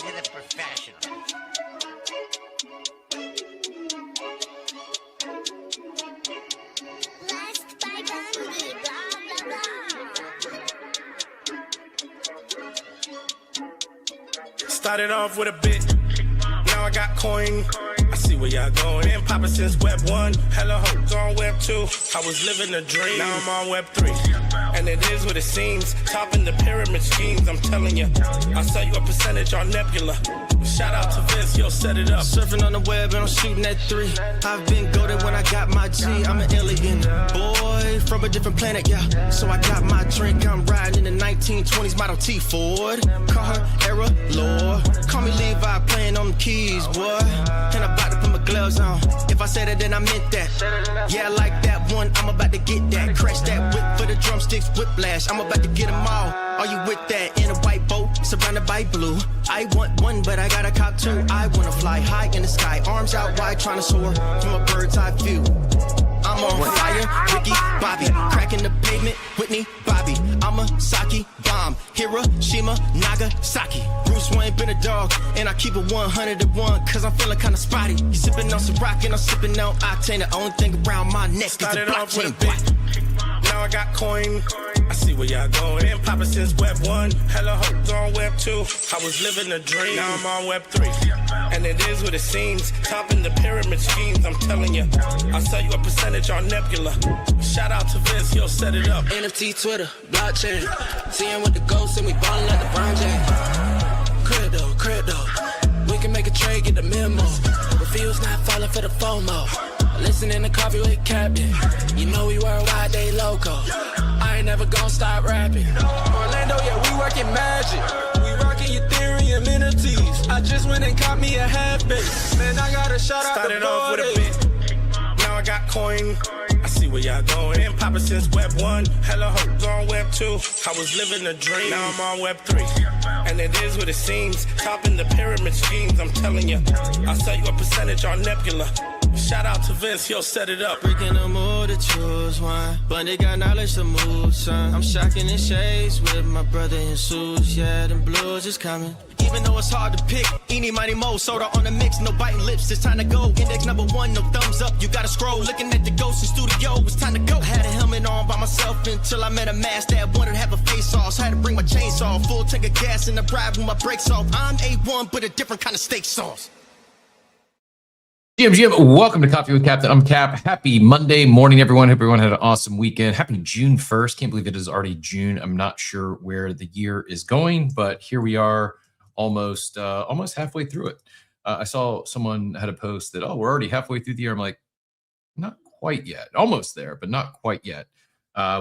to the professionals. Blessed by Bundy, blah, blah, blah. Started off with a bit, now I got coin. I see where y'all going. Been poppin' since Web 1, hella hoes on Web 2. I was living a dream, now I'm on Web 3. And it is what it seems, topping the pyramid schemes, I'm telling you. I'll sell you a percentage on Nebula. Shout out to Vince, yo, set it up. Surfing on the web and I'm shooting at 3. I've been goated when I got my G. I'm an alien boy from a different planet, yeah. So I got my drink, I'm riding in the 1920s Model T Ford. Call her Era Lord. Call me Levi, playing on the keys, boy. And I'm about to put my gloves on. If I said it, then I meant that. Yeah, I like that one, I'm about to get that. Crash that whip for the drumsticks, whiplash. I'm about to get them all. Are you with that? In a white boat, surrounded by blue. I want one, but I got a cop too. I wanna fly high in the sky, arms out wide, trying to soar from a bird's eye view. I'm on fire, Ricky, Bobby, cracking the pavement, Whitney, Bobby. I'm a Saki bomb, Hiroshima, Nagasaki. Bruce Wayne been a dog, and I keep it 101, cause I'm feeling kinda spotty. You sipping on some rock, and I'm sipping on octane. The only thing around my neck is the Started off with a blockchain. bit, now I got coin. I see where y'all going. Been poppin' since Web 1, hella hoes on Web 2. I was living a dream, now I'm on Web 3. And it is what it seems, topping the pyramid schemes, I'm telling you. I'll sell you a percentage on Nebula. Shout out to Vince, he'll set it up. NFT, Twitter, blockchain. Seeing with the ghosts and we ballin' like LeBron James. Crypto. We can make a trade, get the memo. Refuse not falling for the FOMO. Listening to Coffee with Captain. You know we worldwide, they loco. I ain't never gonna stop rapping. Orlando, yeah, we working magic. We rocking Ethereum NFTs. I just went and caught me a half base. Man, I got a shout out Started to off with a Body. bit, now I got coin. I see where y'all going. Been poppin' since Web 1, hella hoes on Web 2. I was living a dream, now I'm on Web 3. And it is what it seems, topping the pyramid schemes, I'm telling you. I'll sell you a percentage on Nebula. Shout out to Vince, he'll set it up. Breaking the mood to choose one, but they got knowledge to move, son. I'm shocking in shades with my brother in suits. Yeah, them blues is coming. Even though it's hard to pick, eeny, miny, mo, soda on the mix, no biting lips, it's time to go. Index number 1, no thumbs up, you gotta scroll. Looking at the ghost in studio, it's time to go. I had a helmet on by myself until I met a mask that wanted to have a face off. So I had to bring my chainsaw, full tank of gas in the ride with my brakes off. I'm A1, but a different kind of steak sauce. GM, welcome to Coffee with Captain. I'm Cap. Happy Monday morning, everyone. Hope everyone had an awesome weekend. Happy June 1st. Can't believe it is already June. I'm not sure where the year is going, but here we are, almost halfway through it. I saw someone had a post that, we're already halfway through the year. I'm like, not quite yet. Almost there, but not quite yet.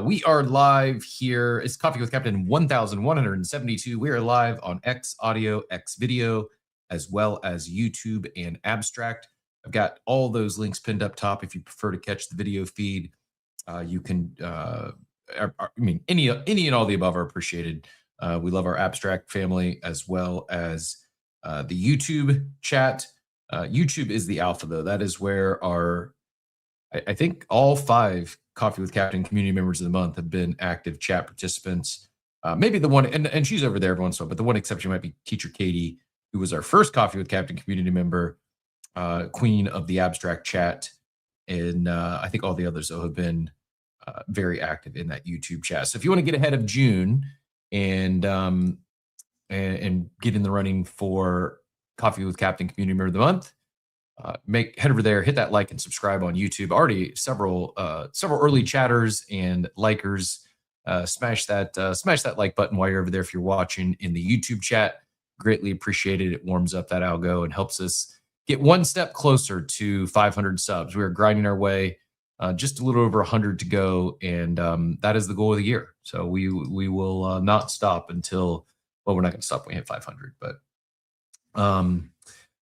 We are live here. It's Coffee with Captain 1172. We are live on X Audio, X Video, as well as YouTube and Abstract. I've got all those links pinned up top. If you prefer to catch the video feed, you can. Any and all the above are appreciated. We love our Abstract family as well as the YouTube chat. YouTube is the alpha, though. That is where I think all 5 Coffee with Captain community members of the month have been active chat participants. Maybe the one, and she's over there every once in a while, but the one exception might be Teacher Katie, who was our first Coffee with Captain community member. Queen of the Abstract chat, and I think all the others though have been very active in that YouTube chat. So if you want to get ahead of June and get in the running for Coffee with Captain Community Member of the Month, head over there, hit that like and subscribe on YouTube. Already several early chatters and likers. Smash that like button while you're over there if you're watching in the YouTube chat. Greatly appreciated. It warms up that algo and helps us get one step closer to 500 subs. We are grinding our way, just a little over 100 to go, and that is the goal of the year. So we will not stop until, well, we're not going to stop when we hit 500. But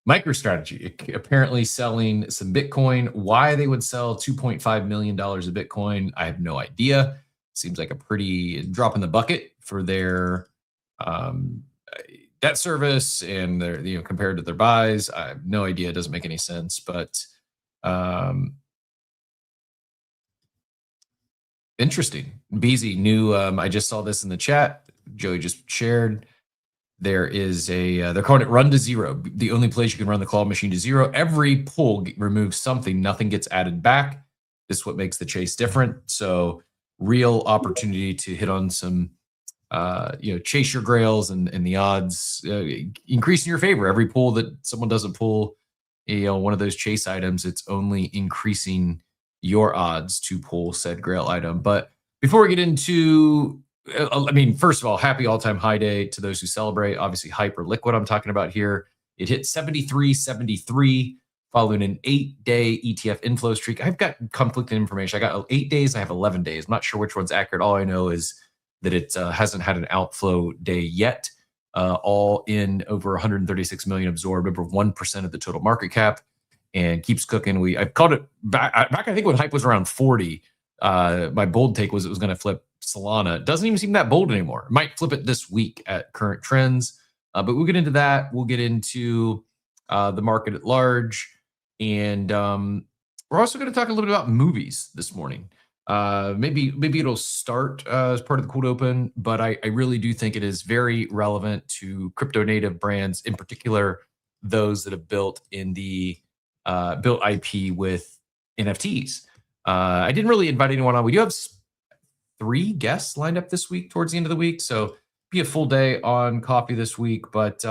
MicroStrategy apparently selling some Bitcoin. Why they would sell $2.5 million of Bitcoin, I have no idea. Seems like a pretty drop in the bucket for their debt service and their, compared to their buys. I have no idea. It doesn't make any sense, but interesting. Beezy new. I just saw this in the chat. Joey just shared. there is they're calling it run to zero, the only place you can run the claw machine to zero. Every pull removes something, nothing gets added back. This is what makes the chase different. So real opportunity to hit on some, chase your grails and the odds increase in your favor. Every pull that someone doesn't pull, one of those chase items, it's only increasing your odds to pull said grail item. But before we get into, first of all, happy all-time high day to those who celebrate. Obviously, Hyper Liquid I'm talking about here. It hit 73.73 following an 8-day ETF inflow streak. I've got conflicting information. I got 8 days. I have 11 days. I'm not sure which one's accurate. All I know is that it hasn't had an outflow day yet. All in over 136 million absorbed, over 1% of the total market cap, and keeps cooking. I've called it back. I think when hype was around 40. My bold take was it was going to flip Solana. It doesn't even seem that bold anymore. It might flip it this week at current trends, but we'll get into that. We'll get into the market at large, and we're also going to talk a little bit about movies this morning. Maybe it'll start as part of the cold open, but I really do think it is very relevant to crypto native brands, in particular those that have built built IP with NFTs. I didn't really invite anyone on. We do have 3 guests lined up this week towards the end of the week, so be a full day on coffee this week. But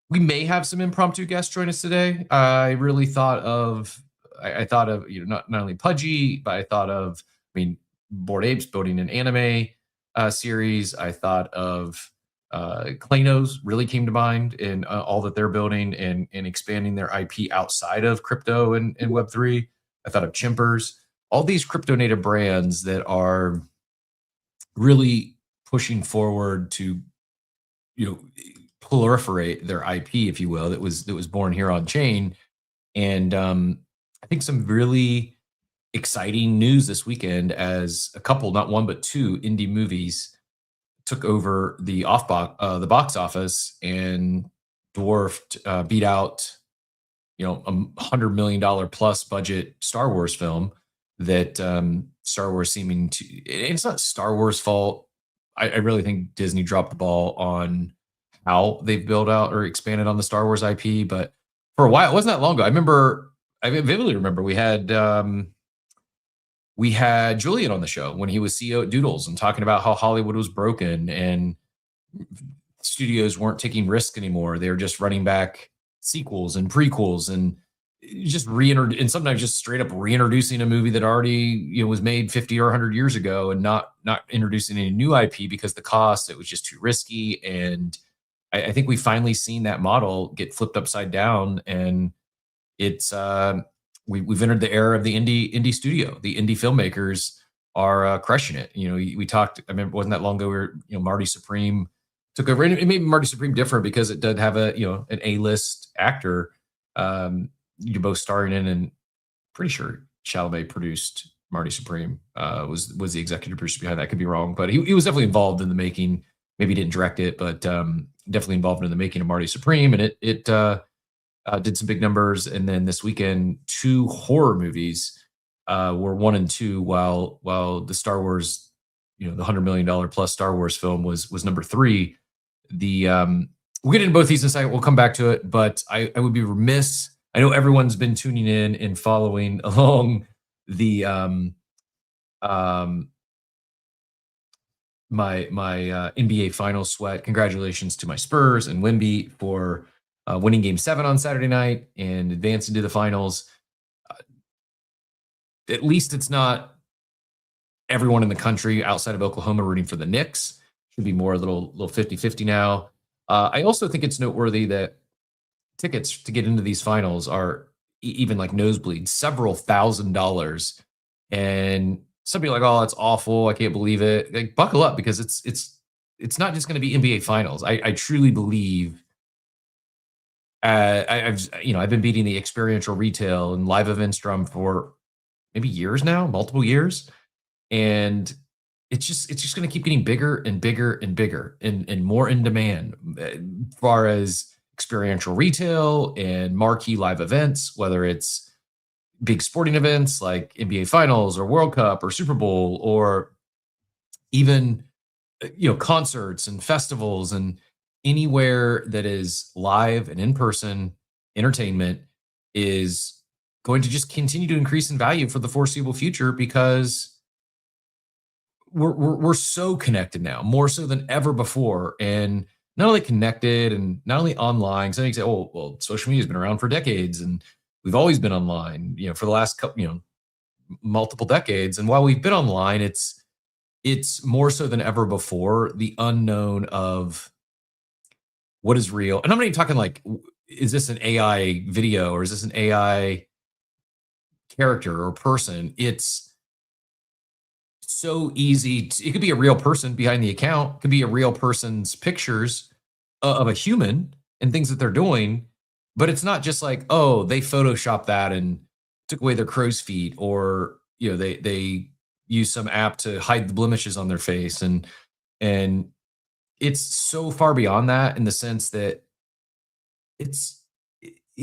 we may have some impromptu guests join us today. I really thought of not only Pudgy, but I thought of Bored Apes building an anime series. I thought of Klanos really came to mind in all that they're building and expanding their IP outside of crypto and Web3. I thought of Chimpers, all these crypto native brands that are really pushing forward to, proliferate their IP, if you will, that was born here on chain. And I think some really exciting news this weekend as a couple, not one, but 2 indie movies took over the box office and beat out, $100 million plus budget Star Wars film that Star Wars seeming to, it's not Star Wars' fault. I really think Disney dropped the ball on how they've built out or expanded on the Star Wars IP. But for a while, it wasn't that long ago. I vividly remember we had Julian on the show when he was CEO at Doodles and talking about how Hollywood was broken and studios weren't taking risks anymore. They were just running back sequels and prequels and just and sometimes just straight up reintroducing a movie that already was made 50 or 100 years ago, and not introducing any new IP because the cost, it was just too risky. And I think we finally seen that model get flipped upside down, and it's we've entered the era of the indie studio. The indie filmmakers are crushing it. We talked. I remember it wasn't that long ago where Marty Supreme took over, and it made Marty Supreme different because it did have an A-list actor. You're both starring in, and pretty sure Chalamet produced Marty Supreme. Was the executive producer behind that? Could be wrong, but he was definitely involved in the making. Maybe he didn't direct it, but definitely involved in the making of Marty Supreme, and it did some big numbers. And then this weekend, 2 horror movies were 1 and 2, while the Star Wars, the $100 million plus Star Wars film was number 3. We'll get into both these in a second. We'll come back to it, but I would be remiss. I know everyone's been tuning in and following along the my NBA Finals sweat. Congratulations to my Spurs and Wemby for winning Game 7 on Saturday night and advancing to the finals. At least it's not everyone in the country outside of Oklahoma rooting for the Knicks. Should be more a little 50-50 now. I also think it's noteworthy that tickets to get into these finals are even like nosebleeds, several $1,000s. And some people are like, oh, that's awful. I can't believe it. Like, buckle up, because it's not just going to be NBA Finals. I truly believe. I've been beating the experiential retail and live events drum for maybe years now, multiple years, and it's just going to keep getting bigger and bigger and bigger and more in demand as far as experiential retail and marquee live events, whether it's big sporting events like NBA Finals or World Cup or Super Bowl, or even concerts and festivals. And anywhere that is live and in person entertainment is going to just continue to increase in value for the foreseeable future, because we're so connected now, more so than ever before, and not only connected and not only online. Some say, "Oh, well, social media has been around for decades, and we've always been online, for the last couple, multiple decades." And while we've been online, it's more so than ever before the unknown of what is real. And I'm not even talking like, is this an AI video or is this an AI character or person? It's so easy. It could be a real person behind the account. It could be a real person's pictures of a human and things that they're doing. But it's not just like, oh, they photoshopped that and took away their crow's feet, or they use some app to hide the blemishes on their face, and it's so far beyond that, in the sense that it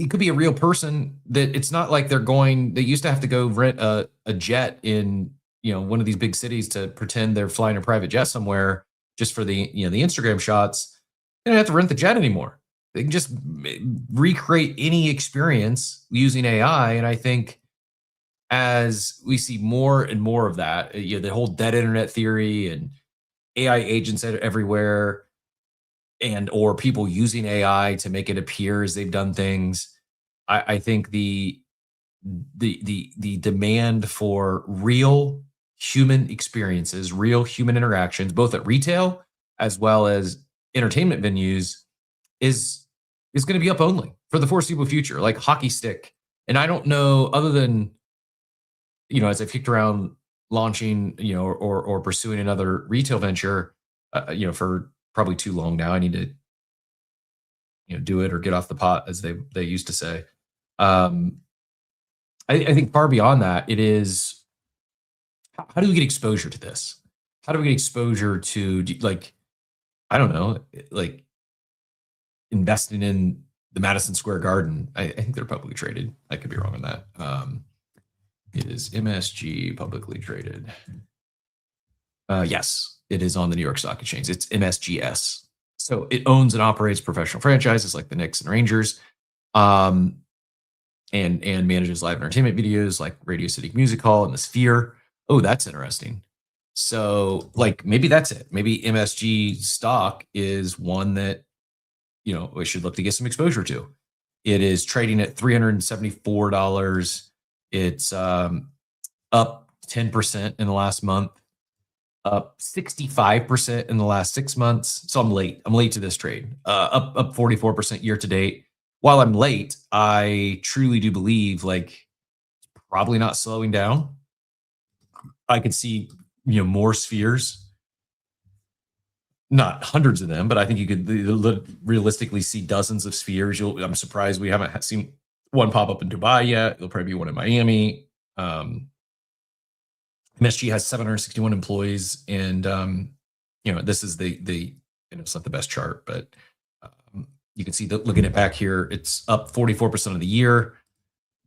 could be a real person, that it's not like they used to have to go rent a jet in one of these big cities to pretend they're flying a private jet somewhere just for the the Instagram shots. They don't have to rent the jet anymore. They can just recreate any experience using AI. And I think as we see more and more of that, the whole dead internet theory and AI agents everywhere, and or people using AI to make it appear as they've done things, I think the demand for real human experiences, real human interactions, both at retail as well as entertainment venues, is going to be up only for the foreseeable future, like hockey stick. And I don't know, other than as I've kicked around launching, or pursuing another retail venture, for probably too long now. I need to, do it or get off the pot, as they used to say. I think far beyond that, it is, how do we get exposure to this? How do we get exposure to, like, I don't know, like investing in the Madison Square Garden? I think they're publicly traded. I could be wrong on that. It is MSG publicly traded. Yes, it is on the New York Stock Exchange. It's MSGS. So it owns and operates professional franchises like the Knicks and Rangers, and manages live entertainment videos like Radio City Music Hall and the Sphere. Oh, that's interesting. So, like, maybe that's it. Maybe MSG stock is one that we should look to get some exposure to. It is trading at $374. It's up 10% in the last month, up 65% in the last 6 months. So I'm late to this trade. Up 44% year to date. While I'm late, I truly do believe, like, probably not slowing down. I could see more spheres, not hundreds of them, but I think you could realistically see dozens of spheres. I'm surprised we haven't seen one pop up in Dubai yet. There'll probably be one in Miami. MSG has 761 employees, and this is it's not the best chart, but you can see that, looking at back here, it's up 44% of the year,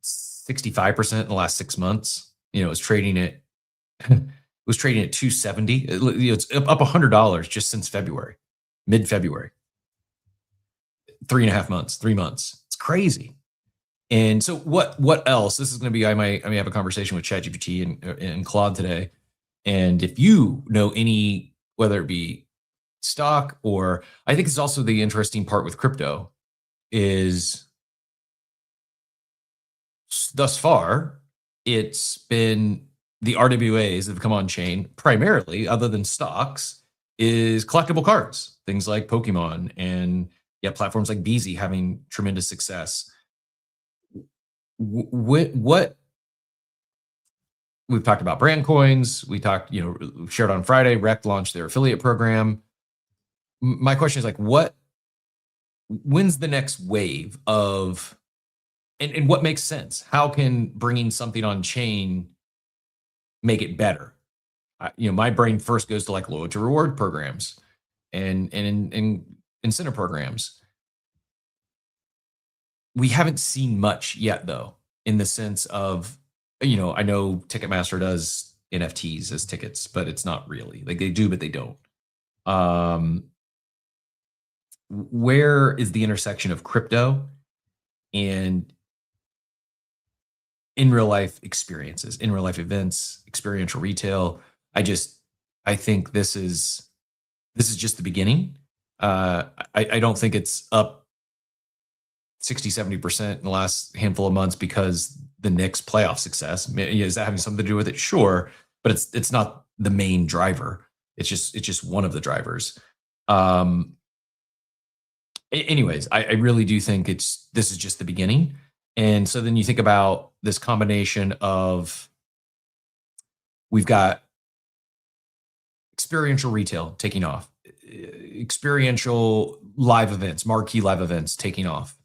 65% in the last 6 months. It was trading at it was trading at 270. It's up $100 just since February, mid-February. 3.5 months, 3 months. It's crazy. And so what else? This is going to be, I may have a conversation with ChatGPT and Claude today. And if you know any, whether it be stock, or I think it's also the interesting part with crypto is, thus far, it's been the RWAs that have come on chain primarily, other than stocks, is collectible cards, things like Pokemon, and platforms like BZ having tremendous success. What we've talked about, brand coins, we talked, shared on Friday, Rec launched their affiliate program. My question is, like, when's the next wave of, and what makes sense? How can bringing something on chain make it better? My brain first goes to, like, loyalty reward programs and incentive programs. We haven't seen much yet, though, in the sense of, I know Ticketmaster does NFTs as tickets, but it's not really, like, they do, but they don't. where is the intersection of crypto and in real life experiences, in real life events, experiential retail? I think this is just the beginning. I don't think it's up 60, 70% in the last handful of months because the Knicks playoff success. Is that having something to do with it? Sure, but it's not the main driver. It's just one of the drivers. Anyways, I really do think this is just the beginning. And so then you think about this combination of, we've got experiential retail taking off, experiential live events, marquee live events taking off,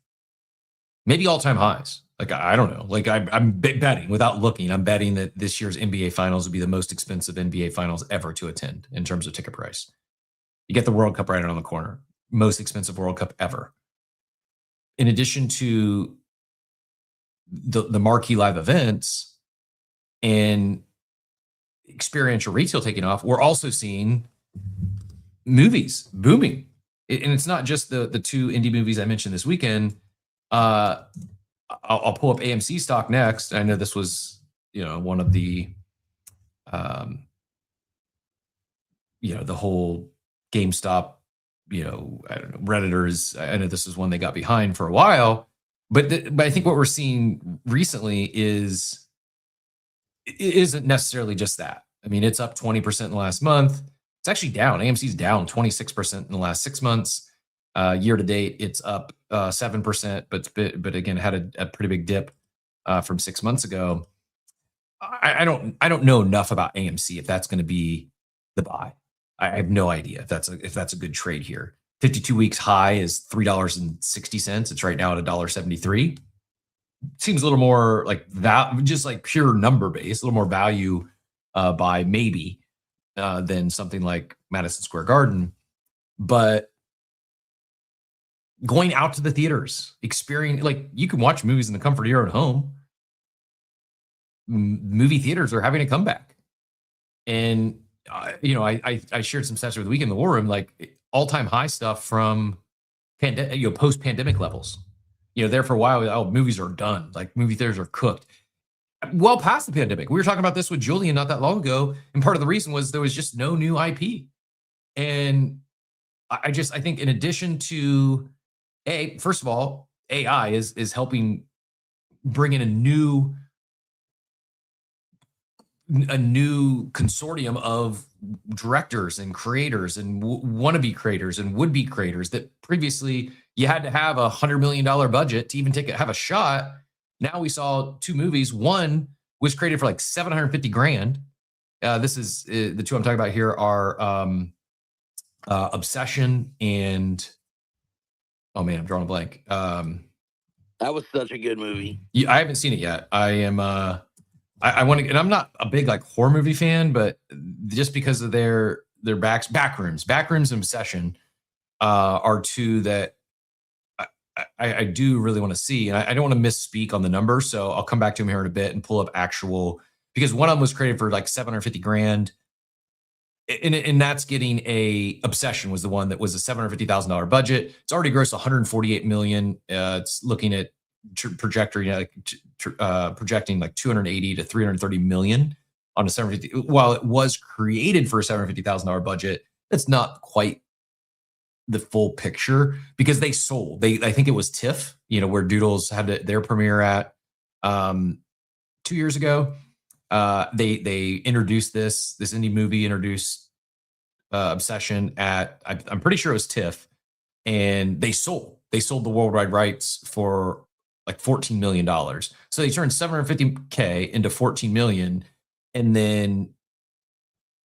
maybe all-time highs. Like, I don't know. Like, I'm betting, without looking, I'm betting that this year's NBA Finals will be the most expensive NBA Finals ever to attend in terms of ticket price. You get the World Cup right around the corner. Most expensive World Cup ever. In addition to the marquee live events and experiential retail taking off, we're also seeing movies booming. And it's not just the two indie movies I mentioned this weekend. I'll pull up AMC stock next. I know this was, one of the, the whole GameStop, I don't know, Redditors. I know this is one they got behind for a while, but I think what we're seeing recently it isn't necessarily just that. I mean, it's up 20% in the last month. It's actually down. AMC's down 26% in the last 6 months. Year to date, it's up 7%, but again, had a pretty big dip from 6 months ago. I don't know enough about AMC if that's going to be the buy. I have no idea if that's a good trade here. 52 weeks high is $3.60. It's right now at $1.73. Seems a little more like that, just like pure number base, a little more value buy maybe than something like Madison Square Garden. But going out to the theaters, like, you can watch movies in the comfort of your own home. Movie theaters are having a comeback. And I shared some stats over the weekend in the War Room, like all-time high stuff from post-pandemic levels. There for a while, movies are done. Like, movie theaters are cooked. Well past the pandemic. We were talking about this with Julian not that long ago, and part of the reason was there was just no new IP. And I think in addition to first of all, AI is helping bring in a new consortium of directors and creators and wannabe creators and would-be creators that previously you had to have $100 million budget to even have a shot. Now we saw two movies. One was created for like $750,000. This is the two I'm talking about here are Obsession and, oh man, I'm drawing a blank. That was such a good movie. I haven't seen it yet. I am I want to, and I'm not a big like horror movie fan, but just because of their Backrooms and Obsession are two that I do really want to see. And I don't want to misspeak on the number, so I'll come back to him here in a bit and pull up actual, because one of them was created for like $750,000. And that's getting Obsession was the one that was a $750,000 budget. It's already grossed $148 million. It's looking at projecting like 280 to 330 million on a 750. While it was created for a $750,000 budget, it's not quite the full picture because they sold. I think it was TIFF, where Doodles had their premiere at 2 years ago. They introduced this indie movie, introduced Obsession at, I'm pretty sure it was TIFF, and they sold the worldwide rights for like $14 million. So they turned $750K into $14 million, and then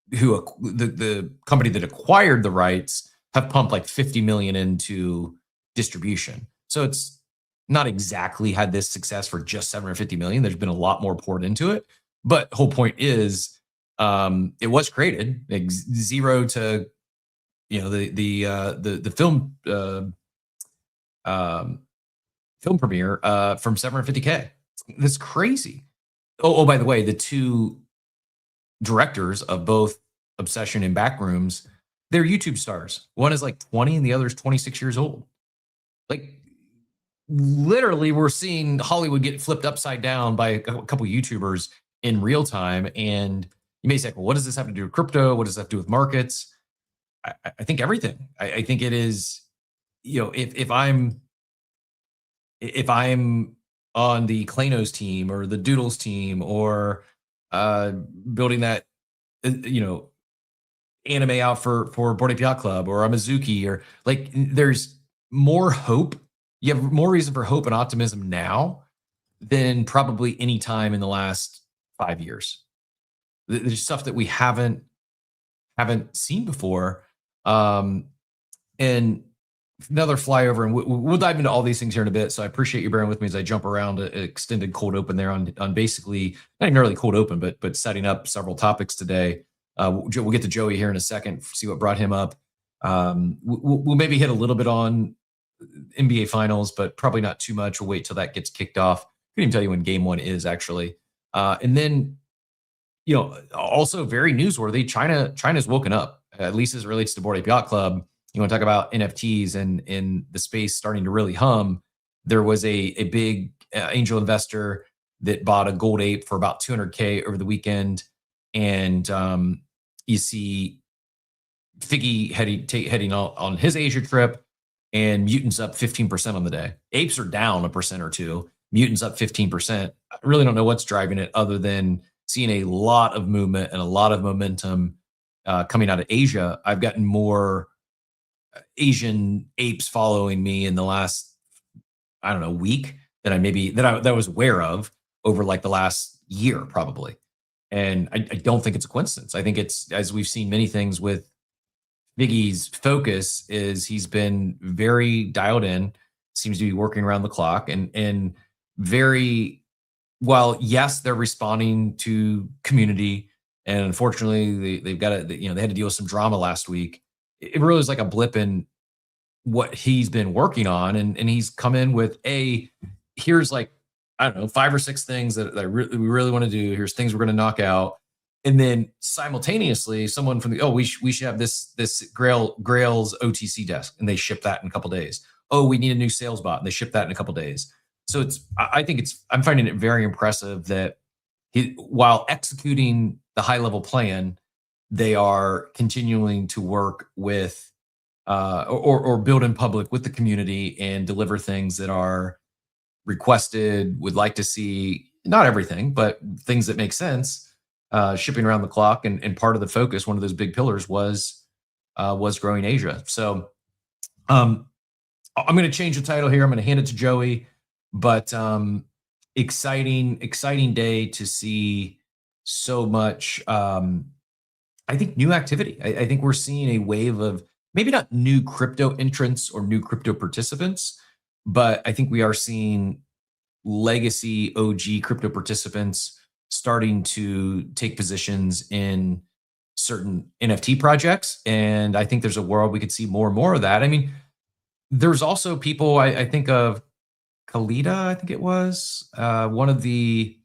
the company that acquired the rights have pumped like $50 million into distribution. So it's not exactly had this success for just $750 million. There's been a lot more poured into it. But the whole point is, it was created like zero to, the film film premiere from $750K. That's crazy. Oh, by the way, the two directors of both Obsession and Backrooms, they're YouTube stars. One is like 20 and the other is 26 years old. Like literally we're seeing Hollywood get flipped upside down by a couple YouTubers in real time. And you may say, well, what does this have to do with crypto? What does that have to do with markets? I think everything. I think it is, if I'm on the Klanos team or the Doodles team or building that, anime out for Board Ape Yacht Club or a Mizuki, or like there's more hope. You have more reason for hope and optimism now than probably any time in the last 5 years. There's stuff that we haven't seen before. And another flyover, and we'll dive into all these things here in a bit. So I appreciate you bearing with me as I jump around an extended cold open there on basically not even really cold open, but setting up several topics today. We'll get to Joey here in a second, see what brought him up. We'll maybe hit a little bit on NBA Finals, but probably not too much. We'll wait till that gets kicked off. I couldn't even tell you when Game 1 is actually. And then, also very newsworthy. China's woken up, at least as it relates to Board Ape Yacht Club. You want to talk about NFTs and in the space starting to really hum. There was a big angel investor that bought a gold ape for about $200K over the weekend, and you see Figgy heading on his Asia trip, and mutants up 15% on the day. Apes are down 1% or 2%. Mutants up 15%. I really don't know what's driving it, other than seeing a lot of movement and a lot of momentum coming out of Asia. I've gotten more Asian apes following me in the last, I don't know, week that I was aware of over like the last year probably. And I don't think it's a coincidence. I think it's, as we've seen many things with Biggy's focus, is he's been very dialed in, seems to be working around the clock, and very, while yes, they're responding to community, and unfortunately they've got to, they had to deal with some drama last week. It really is like a blip in what he's been working on, and he's come in with here's like, I don't know, 5 or 6 things that we really want to do. Here's things we're going to knock out. And then simultaneously, someone from we should have this Grail's OTC desk, and they ship that in a couple days. Oh, we need a new sales bot, and they ship that in a couple days. So I'm finding it very impressive that while executing the high level plan, they are continuing to work with or build in public with the community and deliver things that are requested, would like to see, not everything, but things that make sense, shipping around the clock. And part of the focus, one of those big pillars was growing Asia. So I'm going to change the title here. I'm going to hand it to Joey, but exciting day to see so much, I think, new activity. I think we're seeing a wave of maybe not new crypto entrants or new crypto participants, but I think we are seeing legacy OG crypto participants starting to take positions in certain NFT projects. And I think there's a world we could see more and more of that. I mean, there's also people, I think of Kalita, I think it was, one of the,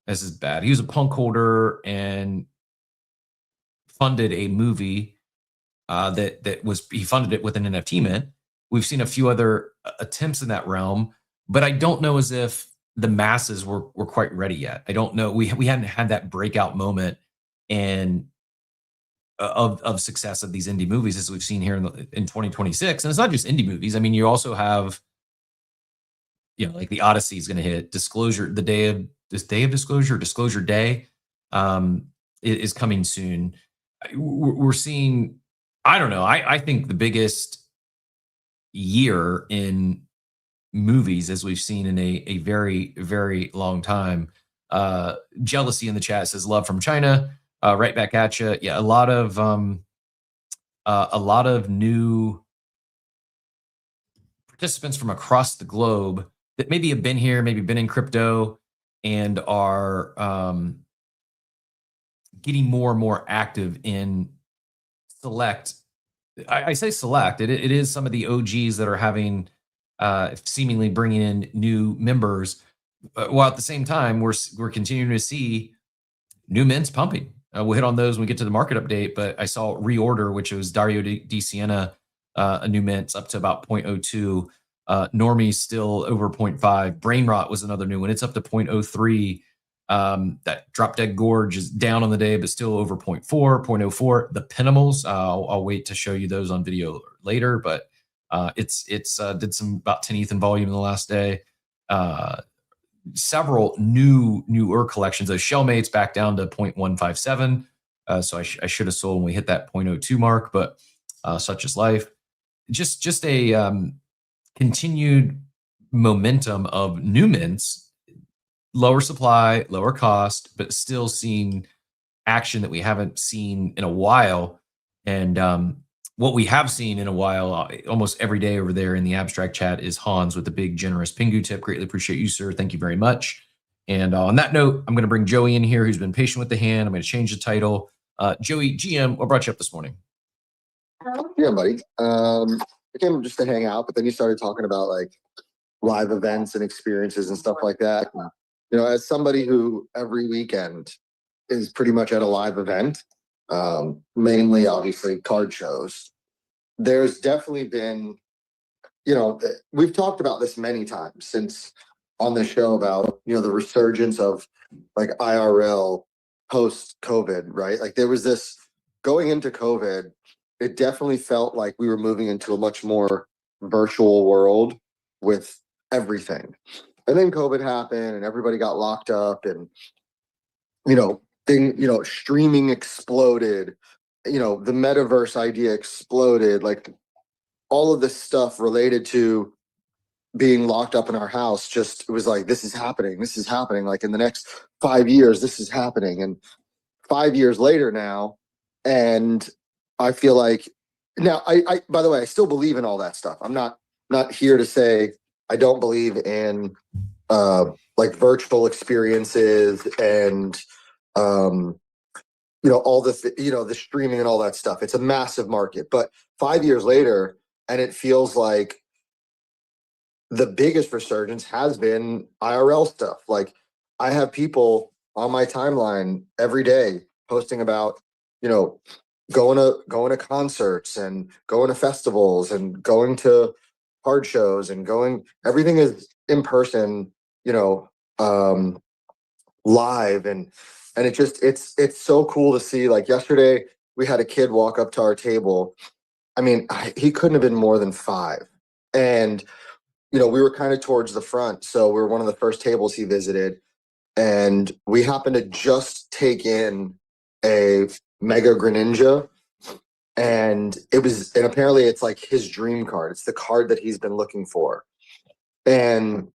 this is bad, he was a punk holder and funded a movie he funded it with an NFT mint. We've seen a few other attempts in that realm, but I don't know as if the masses were quite ready yet. I don't know. We hadn't had that breakout moment and of success of these indie movies as we've seen here in 2026. And it's not just indie movies. I mean, you also have, like the Odyssey is going to hit. Disclosure, Day of Disclosure Day is coming soon. We're seeing, I don't know. I think the biggest year in movies as we've seen in a very, very long time. Jealousy in the chat says love from China. Right back at you. Yeah, a lot of new participants from across the globe that maybe have been here, maybe been in crypto, and are getting more and more active in select. I say select. It is some of the OGs that are having seemingly bringing in new members, while at the same time we're continuing to see new mints pumping. We'll hit on those when we get to the market update. But I saw Reorder, which was Dario Di Siena, a new mint, up to about 0.02. Normie's still over 0.5. Brain Rot was another new one. It's up to 0.03. That Drop Dead Gorge is down on the day, but still over 0.4, 0.04. The Penimals, I'll wait to show you those on video later, but it's did some about 10 ETH in volume in the last day. Several newer collections. Those Shellmates back down to 0.157. So I should have sold when we hit that 0.02 mark, but such is life. Just a continued momentum of new mints, lower supply, lower cost, but still seeing action that we haven't seen in a while. And what we have seen in a while, almost every day over there in the abstract chat, is Hans with the big generous Pingu tip. Greatly appreciate you, sir. Thank you very much. And on that note, I'm going to bring Joey in here, who's been patient with the hand. I'm going to change the title. Joey, GM, what brought you up this morning? Yeah, buddy. I came just to hang out, but then you started talking about like live events and experiences and stuff like that. And, you know, as somebody who every weekend is pretty much at a live event, mainly obviously card shows, there's definitely been, you know, we've talked about this many times since on the show about, you know, the resurgence of like IRL post COVID, right? Like there was this going into COVID, it definitely felt like we were moving into a much more virtual world with everything. And then COVID happened and everybody got locked up and, you know, streaming exploded, you know, the metaverse idea exploded, like all of this stuff related to being locked up in our house. Just, it was like, this is happening. Like in the next 5 years, this is happening. And 5 years later now, and I feel like now, I by the way, I still believe in all that stuff. I'm not here to say I don't believe in like virtual experiences and you know, all the the streaming and all that stuff. It's a massive market. But 5 years later, and it feels like the biggest resurgence has been IRL stuff. Like I have people on my timeline every day posting about, you know, going to concerts and going to festivals and going to card shows and everything is in person, you know, live and it's so cool to see. Like yesterday we had a kid walk up to our table. I mean, he couldn't have been more than 5. And, you know, we were kind of towards the front. So we were one of the first tables he visited. And we happened to just take in a Mega Greninja. And apparently it's like his dream card. It's the card that he's been looking for. And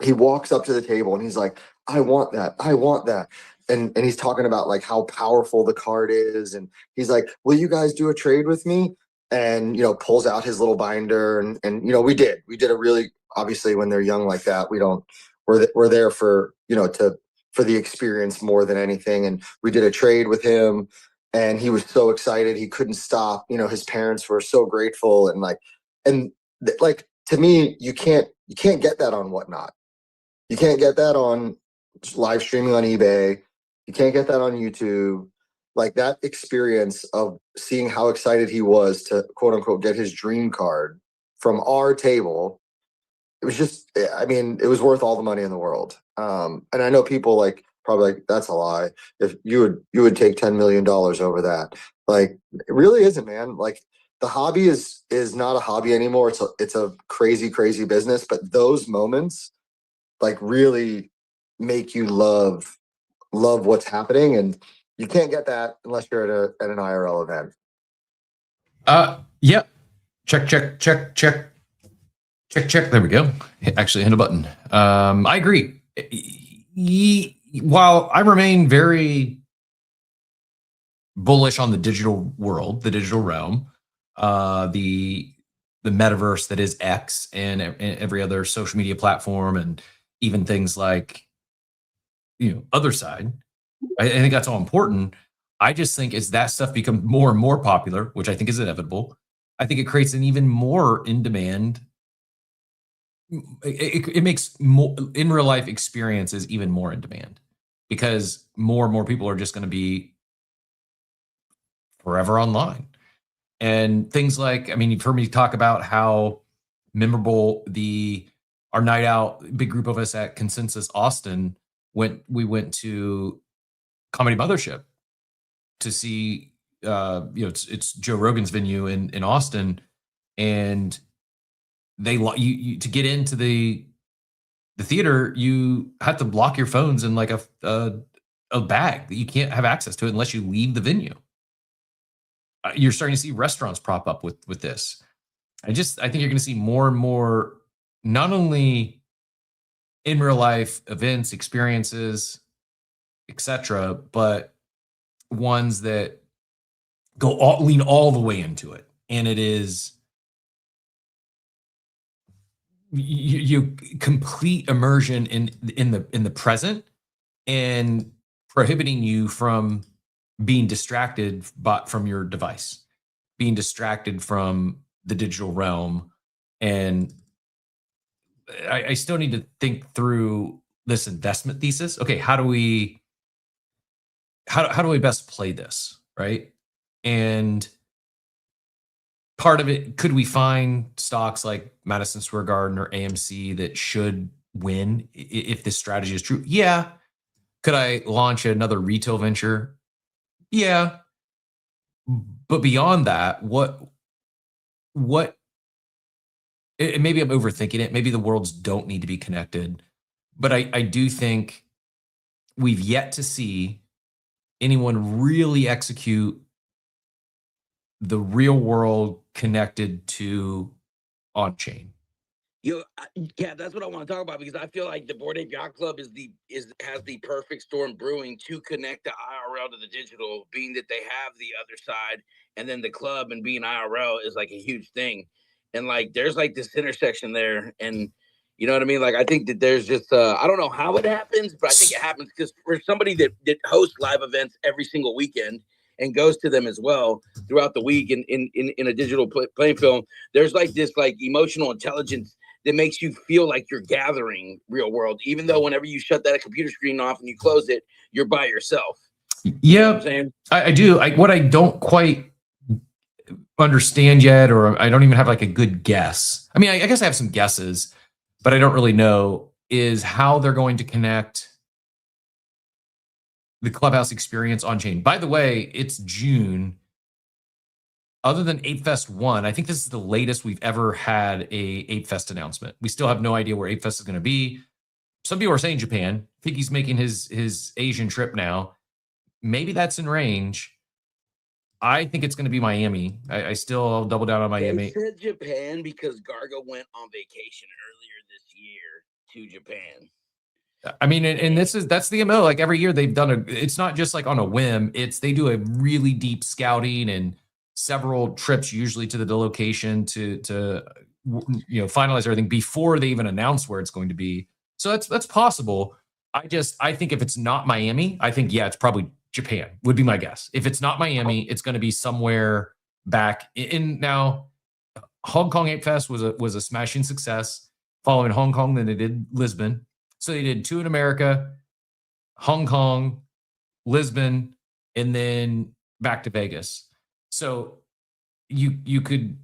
he walks up to the table and he's like, I want that. And he's talking about like how powerful the card is. And he's like, will you guys do a trade with me? And, you know, pulls out his little binder and, you know, we did a really, obviously when they're young like that, we're there for, you know, for the experience more than anything. And we did a trade with him and he was so excited. He couldn't stop. You know, his parents were so grateful. And like, to me, you can't get that on Whatnot. You can't get that on live streaming on eBay. You can't get that on YouTube. Like that experience of seeing how excited he was to quote unquote get his dream card from our table. It was just, I mean, it was worth all the money in the world. And I know people like probably like, that's a lie. If you would take $10 million over that. Like it really isn't, man. Like the hobby is not a hobby anymore. It's a crazy, crazy business. But those moments like really make you love what's happening. And you can't get that unless you're at an IRL event. Yeah. Check. There we go. Actually hit a button. I agree. While I remain very bullish on the digital world, the digital realm, the metaverse that is X and every other social media platform, and even things like, you know, other side, I think that's all important. I just think as that stuff becomes more and more popular, which I think is inevitable, I think it creates an even more in demand. It makes more in real life experiences even more in demand because more and more people are just going to be forever online. And things like, I mean, you've heard me talk about how memorable our night out, big group of us at Consensus Austin we went to Comedy Mothership to see, it's Joe Rogan's venue in Austin, and you to get into the theater, you have to lock your phones in like a bag that you can't have access to it unless you leave the venue. You're starting to see restaurants prop up with this. I think you're going to see more and more, not only in real life events, experiences, etc., but ones that lean all the way into it. And it is you complete immersion in the present, and prohibiting you from being distracted from your device, being distracted from the digital realm. And I still need to think through this investment thesis. Okay, how do we best play this, right? And part of it, could we find stocks like Madison Square Garden or AMC that should win if this strategy is true? Yeah. Could I launch another retail venture? Yeah. But beyond that, what maybe I'm overthinking it. Maybe the worlds don't need to be connected. But I do think we've yet to see anyone really execute the real world connected to on-chain. Yeah, that's what I want to talk about, because I feel like the Bored Ape Yacht Club has the perfect storm brewing to connect the IRL to the digital, being that they have the other side, and then the club and being IRL is like a huge thing. And like there's like this intersection there, and you know what I mean? Like I think that there's just I don't know how it happens, but I think it happens because for somebody that hosts live events every single weekend and goes to them as well throughout the week in a digital playing film, there's like this like emotional intelligence that makes you feel like you're gathering real world, even though whenever you shut that computer screen off and you close it, you're by yourself. Yeah, you know what I'm saying? I do. What I don't quite understand yet, or I don't even have like a good guess. I mean, I guess I have some guesses, but I don't really know, is how they're going to connect the Clubhouse experience on chain. By the way, it's June. Other than Ape Fest 1, I think this is the latest we've ever had a Ape Fest announcement. We still have no idea where Ape Fest is going to be. Some people are saying Japan. I think he's making his Asian trip now. Maybe that's in range. I think it's going to be Miami. I'll double down on Miami. They said Japan because Garga went on vacation earlier this year to Japan. I mean, and that's the MO. Like every year they've done it's not just like on a whim. They do a really deep scouting and several trips usually to the location to finalize everything before they even announce where it's going to be. So that's possible. I think if it's not Miami, I think it's probably Japan would be my guess. If it's not Miami, it's going to be somewhere back in now. Hong Kong Ape Fest was a smashing success. Following Hong Kong, then they did Lisbon. So they did 2 in America, Hong Kong, Lisbon, and then back to Vegas. So you could,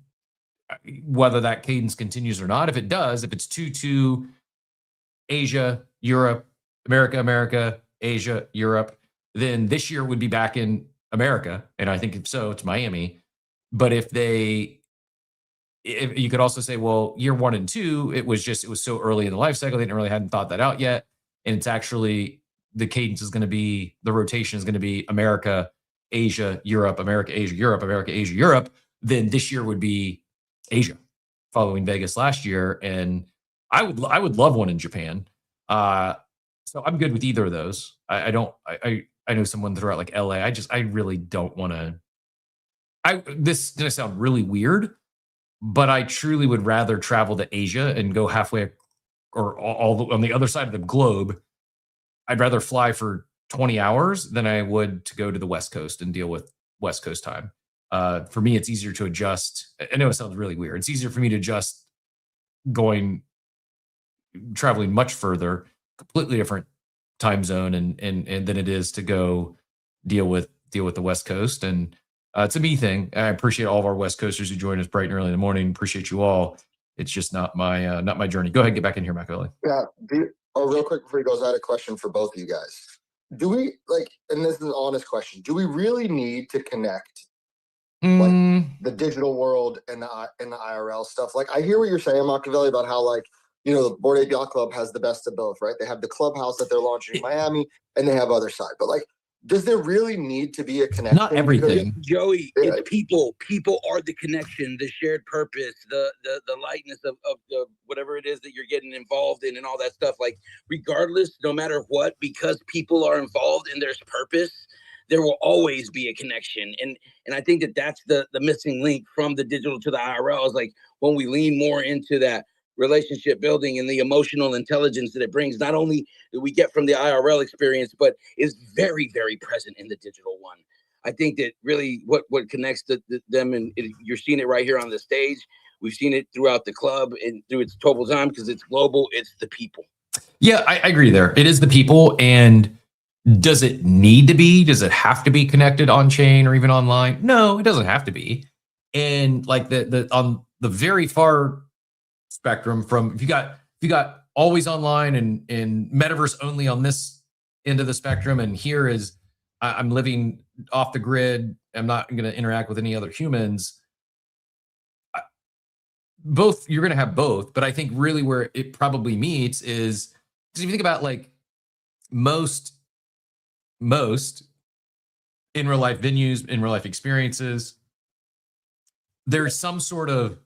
whether that cadence continues or not, if it does, if it's 2-2, Asia, Europe, America, Asia, Europe, then this year would be back in America. And I think if so, it's Miami. But if you could also say, well, year 1 and 2, it was so early in the life cycle, they hadn't thought that out yet. And it's actually, the cadence is going to be, the rotation is going to be America, Asia, Europe, America, Asia, Europe, America, Asia, Europe. Then this year would be Asia, following Vegas last year. And I would love one in Japan. So I'm good with either of those. I know someone threw out like LA. I really don't want to. This is going to sound really weird, but I truly would rather travel to Asia and go halfway or all on the other side of the globe. I'd rather fly for 20 hours than I would to go to the West Coast and deal with West Coast time. For me, it's easier to adjust. I know it sounds really weird. It's easier for me to adjust traveling much further, completely different time zone, and than it is to go deal with the West Coast. And It's a me thing. I appreciate all of our West Coasters who join us bright and early in the morning. Appreciate you all. It's just not my journey. Go ahead, get back in here, Machiavelli. Yeah. Real quick before he goes, I had a question for both of you guys. Do we like, and this is an honest question, do we really need to connect like the digital world and the IRL stuff? Like, I hear what you're saying, Machiavelli, about how, like, you know, the Board Ape Yacht Club has the best of both, right? They have the clubhouse that they're launching in Miami, and they have other side. But like, does there really need to be a connection? Not everything. Joey, it's people. People are the connection, the shared purpose, the lightness of the whatever it is that you're getting involved in and all that stuff. Like, regardless, no matter what, because people are involved and there's purpose, there will always be a connection. And I think that that's the missing link from the digital to the IRL, is like when we lean more into that relationship building and the emotional intelligence that it brings, not only do we get from the IRL experience, but is very, very present in the digital one. I think that really what connects them, and you're seeing it right here on the stage. We've seen it throughout the club and through its total time, because it's global. It's the people. Yeah, I agree there. It is the people. And does it need to be? Does it have to be connected on chain or even online? No, it doesn't have to be. And like the on the very far spectrum, from if you got always online and metaverse only on this end of the spectrum, and here is I'm living off the grid, I'm not going to interact with any other humans. Both, you're going to have both, but I think really where it probably meets is, because if you think about like most in real life venues, in real life experiences, there's some sort of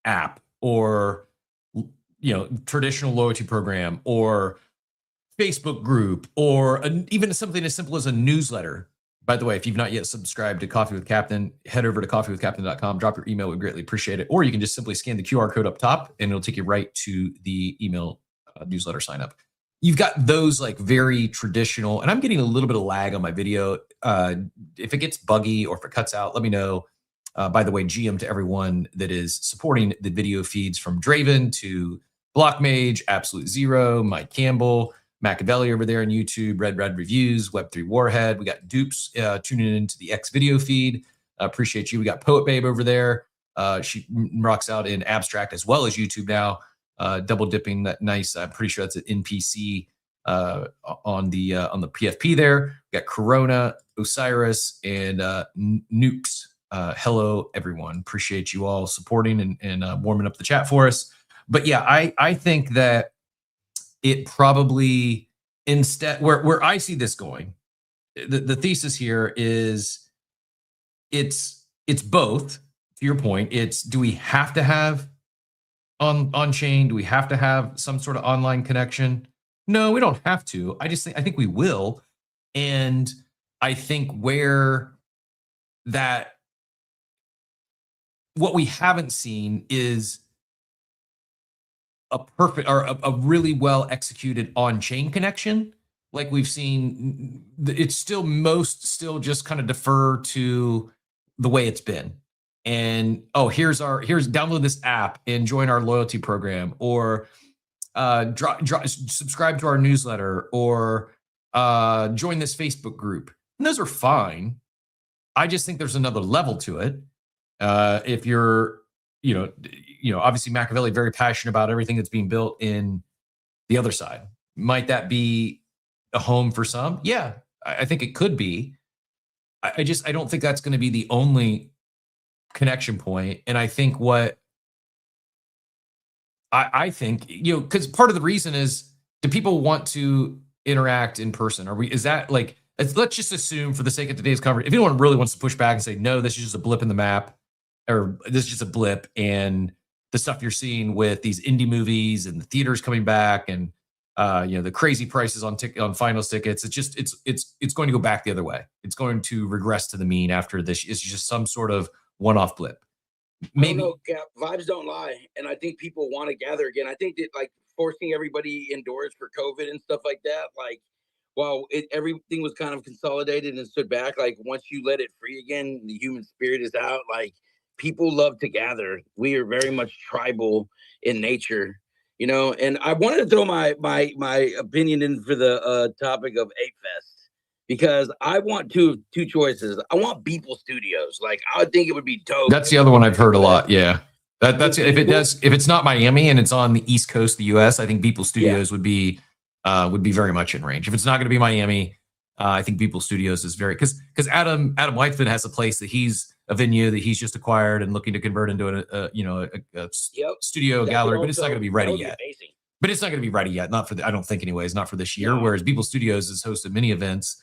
app or, you know, traditional loyalty program or Facebook group or even something as simple as a newsletter. By the way, if you've not yet subscribed to Coffee with Captain, head over to coffeewithcaptain.com, drop your email. We'd greatly appreciate it. Or you can just simply scan the QR code up top and it'll take you right to the email newsletter sign up. You've got those like very traditional, and I'm getting a little bit of lag on my video. If it gets buggy or if it cuts out, let me know. By the way, GM to everyone that is supporting the video feeds, from Draven to Blockmage, Absolute Zero, Mike Campbell, Machiavelli over there on YouTube, Red Reviews, Web3 Warhead. We got Dupes tuning into the X video feed. Appreciate you. We got Poet Babe over there. She rocks out in Abstract as well as YouTube now. Double dipping that nice. I'm pretty sure that's an NPC on the PFP there. We got Corona, Osiris, and Nukes. Hello, everyone. Appreciate you all supporting and warming up the chat for us. But yeah, I think that it probably, instead, where I see this going, the thesis here is it's both. To your point, it's, do we have to have on chain? Do we have to have some sort of online connection? No, we don't have to. I think we will. And I think where that, what we haven't seen is a perfect or a really well executed on-chain connection. Like we've seen, it's still just kind of defer to the way it's been. And here's download this app and join our loyalty program, or subscribe to our newsletter, or join this Facebook group. And those are fine. I just think there's another level to it. If you're, obviously Machiavelli very passionate about everything that's being built in the other side. Might that be a home for some? Yeah, I think it could be. I don't think that's going to be the only connection point. And I think what I think, because part of the reason is, do people want to interact in person? Is that like, let's just assume for the sake of today's conversation, if anyone really wants to push back and say, no, this is just a blip in the map, or this is just a blip, and the stuff you're seeing with these indie movies and the theaters coming back, and the crazy prices on finals tickets, it's going to go back the other way. It's going to regress to the mean after this. It's just some sort of one-off blip. Maybe vibes don't lie, and I think people want to gather again. I think that like forcing everybody indoors for COVID and stuff like that, like while everything was kind of consolidated and stood back, like once you let it free again, the human spirit is out. Like people love to gather. We are very much tribal in nature, and I wanted to throw my opinion in for the topic of Ape Fest. because I want two choices. I want Beeple Studios. Like I would think it would be dope. That's the other one I've heard a lot. Yeah. That's if it's not Miami and it's on the East Coast of the US, I think Beeple Studios would be very much in range. If it's not going to be Miami, I think Beeple Studios is very because Adam Whitefoot has a place that he's a venue that he's just acquired and looking to convert into a studio gallery, but it's not going to be ready yet. But it's not going to be ready yet. Not for I don't think anyways, not for this year. No. Whereas Beeple Studios has hosted many events.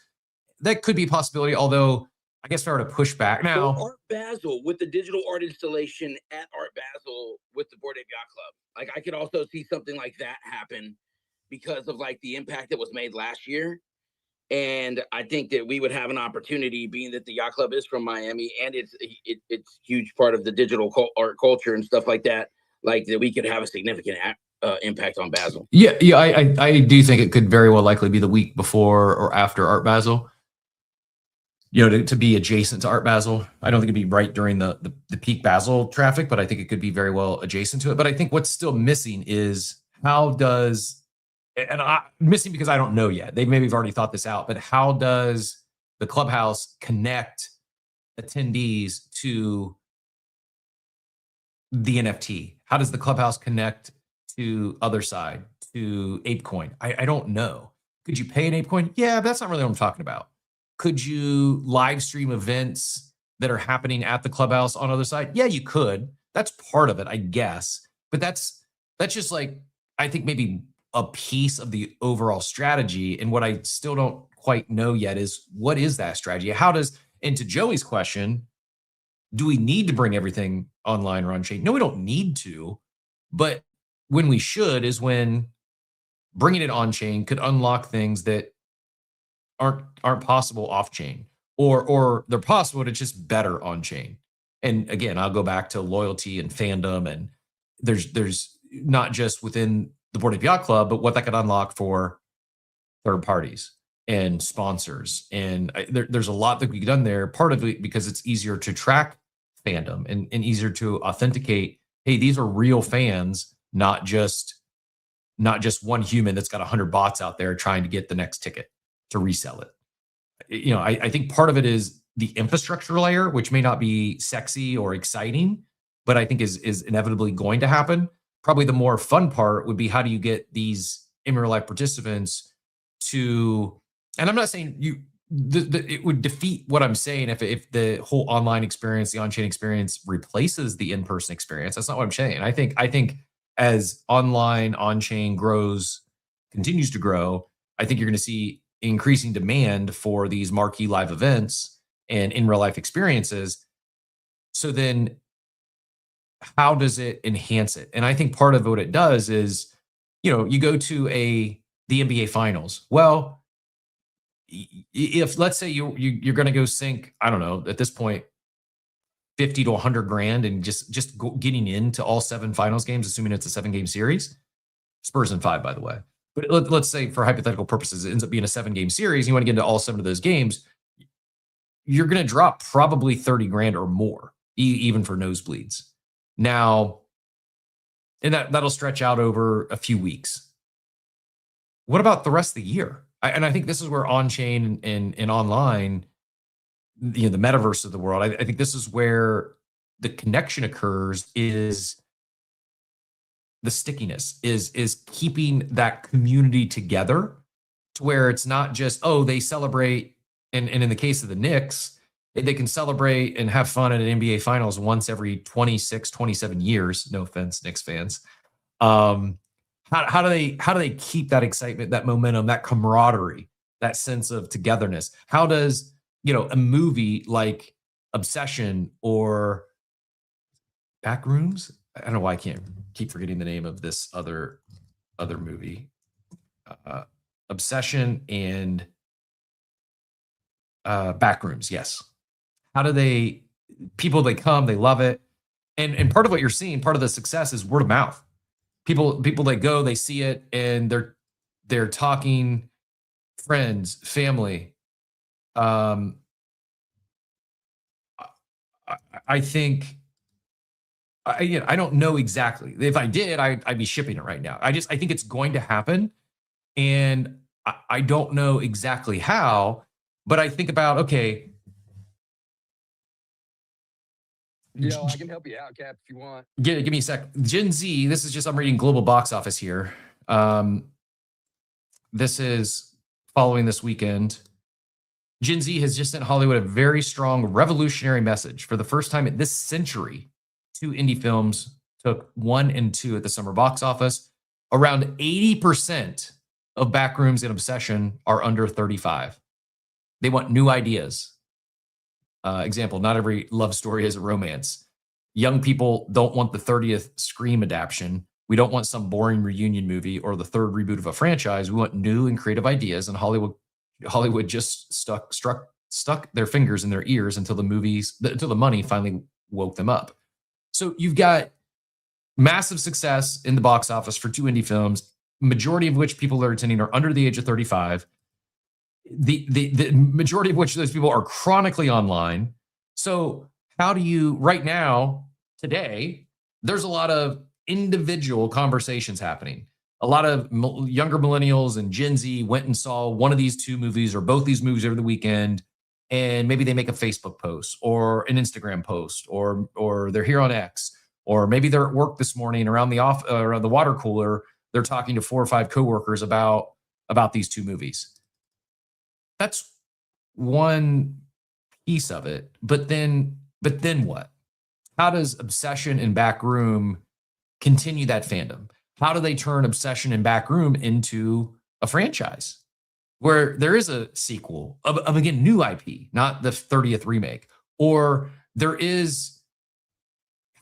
That could be a possibility, although I guess if I were to push back now. So Art Basel with the digital art installation at Art Basel with the Board Ape Yacht Club. Like I could also see something like that happen because of like the impact that was made last year. And I think that we would have an opportunity, being that the yacht club is from Miami and it's huge part of the digital art culture and stuff like that. Like that, we could have a significant impact on Basel. Yeah, I do think it could very well likely be the week before or after Art Basel. You know, to be adjacent to Art Basel. I don't think it'd be right during the peak Basel traffic, but I think it could be very well adjacent to it. But I think what's still missing is how does. And I'm missing because I don't know yet. They maybe have already thought this out, but how does the clubhouse connect attendees to the NFT? How does the clubhouse connect to other side, to ApeCoin? I don't know. Could you pay an ApeCoin? Yeah, but that's not really what I'm talking about. Could you live stream events that are happening at the clubhouse on other side? Yeah, you could. That's part of it, I guess. But that's just like, I think maybe a piece of the overall strategy. And what I still don't quite know yet is what is that strategy? How does, and to Joey's question, do we need to bring everything online or on chain? No, we don't need to. But when we should is when bringing it on chain could unlock things that aren't possible off chain, or they're possible, but it's just better on chain. And again, I'll go back to loyalty and fandom, and there's not just within the Board Ape Yacht Club, but what that could unlock for third parties and sponsors. And there's a lot that we've done there. Part of it because it's easier to track fandom and easier to authenticate. Hey, these are real fans, not just one human that's got 100 bots out there trying to get the next ticket to resell it. You know, I think part of it is the infrastructure layer, which may not be sexy or exciting, but I think is inevitably going to happen. Probably the more fun part would be how do you get these in real life participants to, and I'm not saying it would defeat what I'm saying if the whole online experience, the on-chain experience replaces the in-person experience. That's not what I'm saying. I think as online on-chain continues to grow, I think you're going to see increasing demand for these marquee live events and in real life experiences. So then how does it enhance it? And I think part of what it does is, you know, you go to the NBA finals. Well, if let's say you're going to go sink, I don't know, at this point, 50 to 100 grand and just getting into all 7 finals games, assuming it's a 7-game series. Spurs in 5, by the way. But let's say for hypothetical purposes, it ends up being a 7-game series. You want to get into all 7 of those games. You're going to drop probably 30 grand or more, even for nosebleeds. Now, and that'll stretch out over a few weeks. What about the rest of the year? I think this is where on-chain and online, you know, the metaverse of the world, I think this is where the connection occurs, is the stickiness, is keeping that community together to where it's not just, oh, they celebrate, and in the case of the Knicks, they can celebrate and have fun at an NBA Finals once every 26, 27 years. No offense, Knicks fans. How do they keep that excitement, that momentum, that camaraderie, that sense of togetherness? How does, you know, a movie like Obsession or Backrooms? I don't know why I can't keep forgetting the name of this other movie. Obsession and Backrooms, yes. How do they come, they love it. And part of what you're seeing, part of the success is word of mouth. People that go, they see it, and they're talking, friends, family. I think I don't know exactly. If I did, I'd be shipping it right now. I think it's going to happen, and I don't know exactly how. But I think about, okay. Yo, I can help you out, Cap, if you want. Give me a sec. Gen Z, this is just, I'm reading global box office here. This is following this weekend. Gen Z has just sent Hollywood a very strong revolutionary message. For the first time in this century, 2 indie films took 1 and 2 at the summer box office. Around 80% of Backrooms and Obsession are under 35. They want new ideas. Example, not every love story is a romance. Young people don't want the 30th Scream adaptation. We don't want some boring reunion movie or the 3rd reboot of a franchise. We want new and creative ideas, and Hollywood just stuck their fingers in their ears until the money finally woke them up. So you've got massive success in the box office for 2 indie films, majority of which people are attending are under the age of 35. The majority of which those people are chronically online. So how do you, right now, today, there's a lot of individual conversations happening. A lot of younger millennials and Gen Z went and saw one of these 2 movies or both these movies over the weekend, and maybe they make a Facebook post or an Instagram post, or they're here on X, or maybe they're at work this morning around the water cooler. They're talking to 4 or 5 coworkers about these 2 movies. That's one piece of it. But then what? How does Obsession and Backroom continue that fandom? How do they turn Obsession and Backroom into a franchise where there is a sequel of again, new IP, not the 30th remake, or there is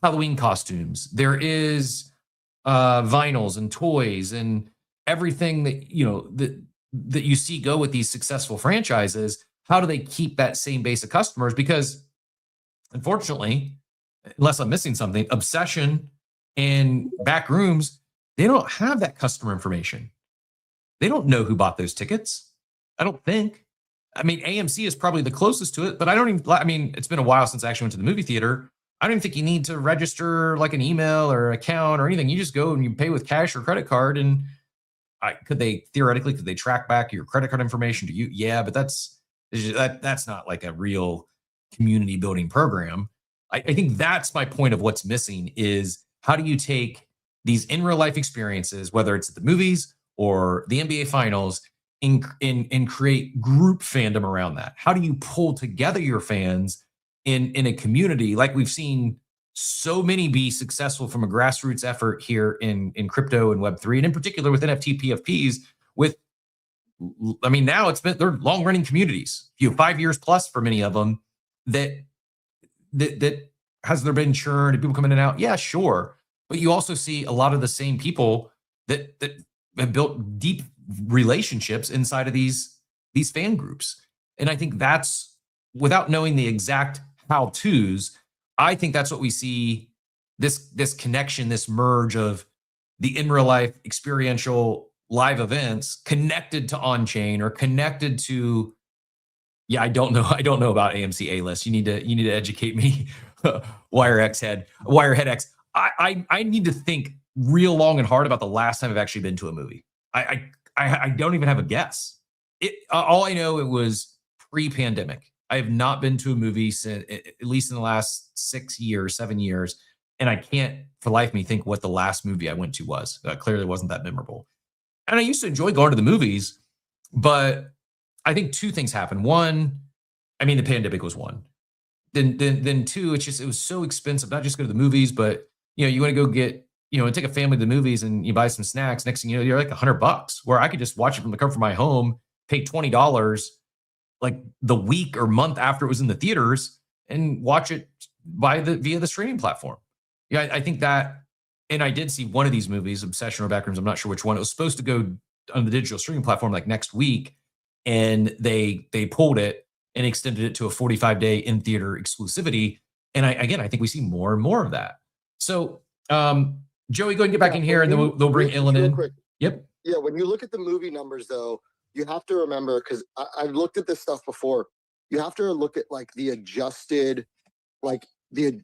Halloween costumes, there is vinyls and toys and everything that, that you see go with these successful franchises. How do they keep that same base of customers? Because unfortunately, unless I'm missing something, Obsession and Backrooms, they don't have that customer information. They don't know who bought those tickets. I don't think. I mean, AMC is probably the closest to it, but it's been a while since I actually went to the movie theater. I don't even think you need to register like an email or account or anything. You just go and you pay with cash or credit card. And could they track back your credit card information to you? Yeah, but that's not like a real community building program. I think that's my point of what's missing is how do you take these in real life experiences, whether it's at the movies or the NBA finals, and create group fandom around that? How do you pull together your fans in a community like we've seen so many be successful from a grassroots effort here in crypto and Web3, and in particular with NFT PFPs now they're long running communities, 5 years plus for many of them that has there been churn and people coming in and out? Yeah, sure. But you also see a lot of the same people that have built deep relationships inside of these fan groups. And I think that's, without knowing the exact how-tos, I think that's what we see, this connection, this merge of the in real life experiential live events connected to on-chain or connected to, I don't know about AMC A-List. You need to educate me. Wirehead X. I need to think real long and hard about the last time I've actually been to a movie. I don't even have a guess. All I know, it was pre-pandemic. I have not been to a movie since, at least in the last 7 years, and I can't for life of me think what the last movie I went to was. Clearly wasn't that memorable. And I used to enjoy going to the movies, but I think 2 things happened. One, the pandemic was one. Then 2, it was so expensive, not just go to the movies, but you want to go get, take a family to the movies and you buy some snacks. Next thing you know, you're like $100, where I could just watch it from the comfort of my home, pay $20 like the week or month after it was in the theaters, and watch it via the streaming platform. I think that, and I did see one of these movies, Obsession or Backrooms, I'm not sure which one. It was supposed to go on the digital streaming platform like next week, and they pulled it and extended it to a 45-day in theater exclusivity. And I think we see more and more of that. So Joey, go ahead and get back in here, and then they'll bring Ilan in. Quick. Yep. Yeah, when you look at the movie numbers, though, you have to remember, because I've looked at this stuff before. You have to look at like the adjusted, I don't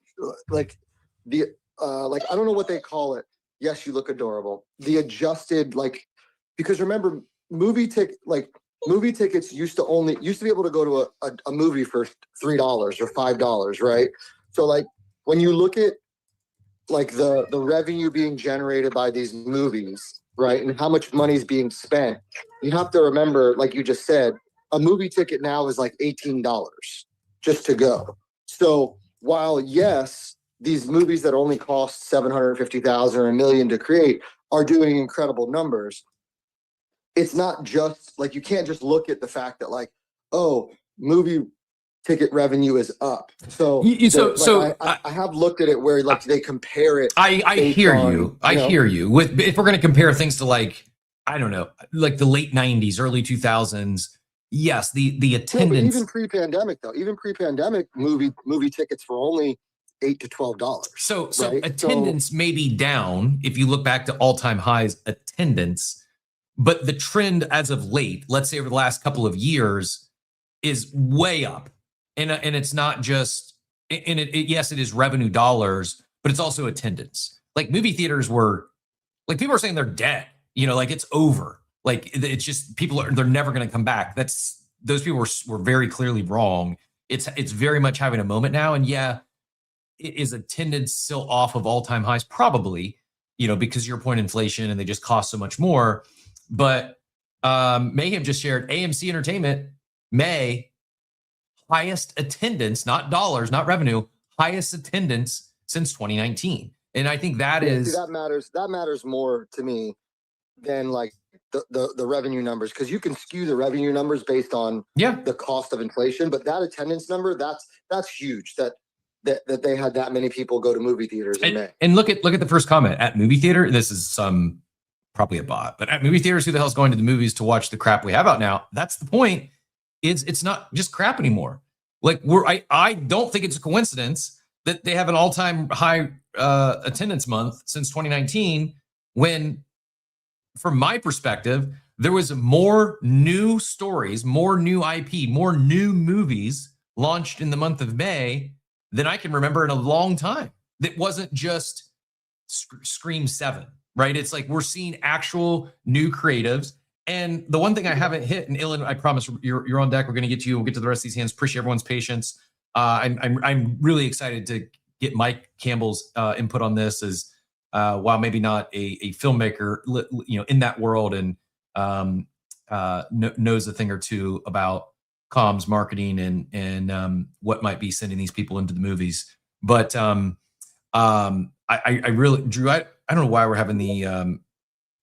know what they call it. Yes, you look adorable. The adjusted, because remember, movie ticket, movie tickets used to be able to go to a movie for $3 or $5, right? So like when you look at like the revenue being generated by these movies, right, and how much money is being spent, you have to remember, like you just said, a movie ticket now is like $18 just to go. So while yes, these movies that only cost 750,000 or $1 million to create are doing incredible numbers, it's not just like, you can't just look at the fact that like, oh, movie ticket revenue is up. So I have looked at it where like they compare it. I hear you. I hear you. With if we're going to compare things to like, I don't know, like the late 90s, early 2000s, yes, the attendance. Even pre-pandemic, movie tickets were only $8 to $12. So right? Attendance may be down if you look back to all-time highs attendance, but the trend as of late, let's say over the last couple of years, is way up. And it's not just, and yes, it is revenue dollars, but it's also attendance. Like movie theaters were, like people are saying they're dead, like it's over. Like it's just, they're never going to come back. Those people were very clearly wrong. It's very much having a moment now. And yeah, is attendance still off of all-time highs? Probably, because your point, inflation, and they just cost so much more. But Mayhem just shared AMC Entertainment, highest attendance, not dollars, not revenue, highest attendance since 2019. And I think that matters more to me than like the revenue numbers, because you can skew the revenue numbers based on the cost of inflation, but that attendance number, that's huge that they had that many people go to movie theaters in May. And look at the first comment at movie theater. This is probably a bot, but at movie theaters, who the hell's going to the movies to watch the crap we have out now? That's the point. It's not just crap anymore. Like I don't think it's a coincidence that they have an all-time high attendance month since 2019, when, from my perspective, there was more new stories, more new IP, more new movies launched in the month of May than I can remember in a long time. That wasn't just Scream 7, right? It's like we're seeing actual new creatives. And the one thing I haven't hit, and Ilan, I promise you're on deck. We're going to get to you. We'll get to the rest of these hands. Appreciate everyone's patience. I'm really excited to get Mike Campbell's input on this, as while maybe not a filmmaker, in that world, and knows a thing or two about comms, marketing, and what might be sending these people into the movies. But I really, Drew, I don't know why we're having the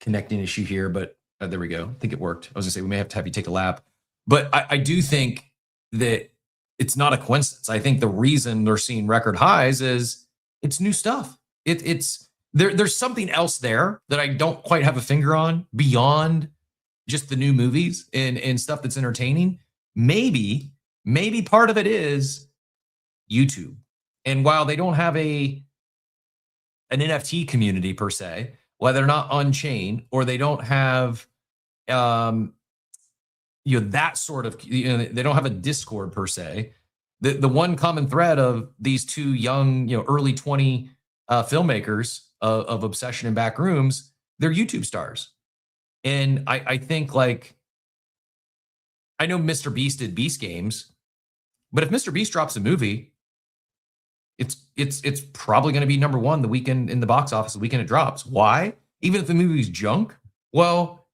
connecting issue here, but there we go. I think it worked. I was gonna say we may have to have you take a lap, but I do think that it's not a coincidence. I think the reason they're seeing record highs is it's new stuff. There's something else there that I don't quite have a finger on beyond just the new movies and stuff that's entertaining. Maybe part of it is YouTube. And while they don't have an NFT community per se, whether they're not on chain, or they don't have that sort of, they don't have a Discord per se. The one common thread of these two young, early 20 filmmakers of Obsession and Backrooms, they're YouTube stars. And I think, like, I know Mr. Beast did Beast Games, but if Mr. Beast drops a movie, it's probably going to be number one the weekend in the box office, the weekend it drops. Why? Even if the movie's junk, well,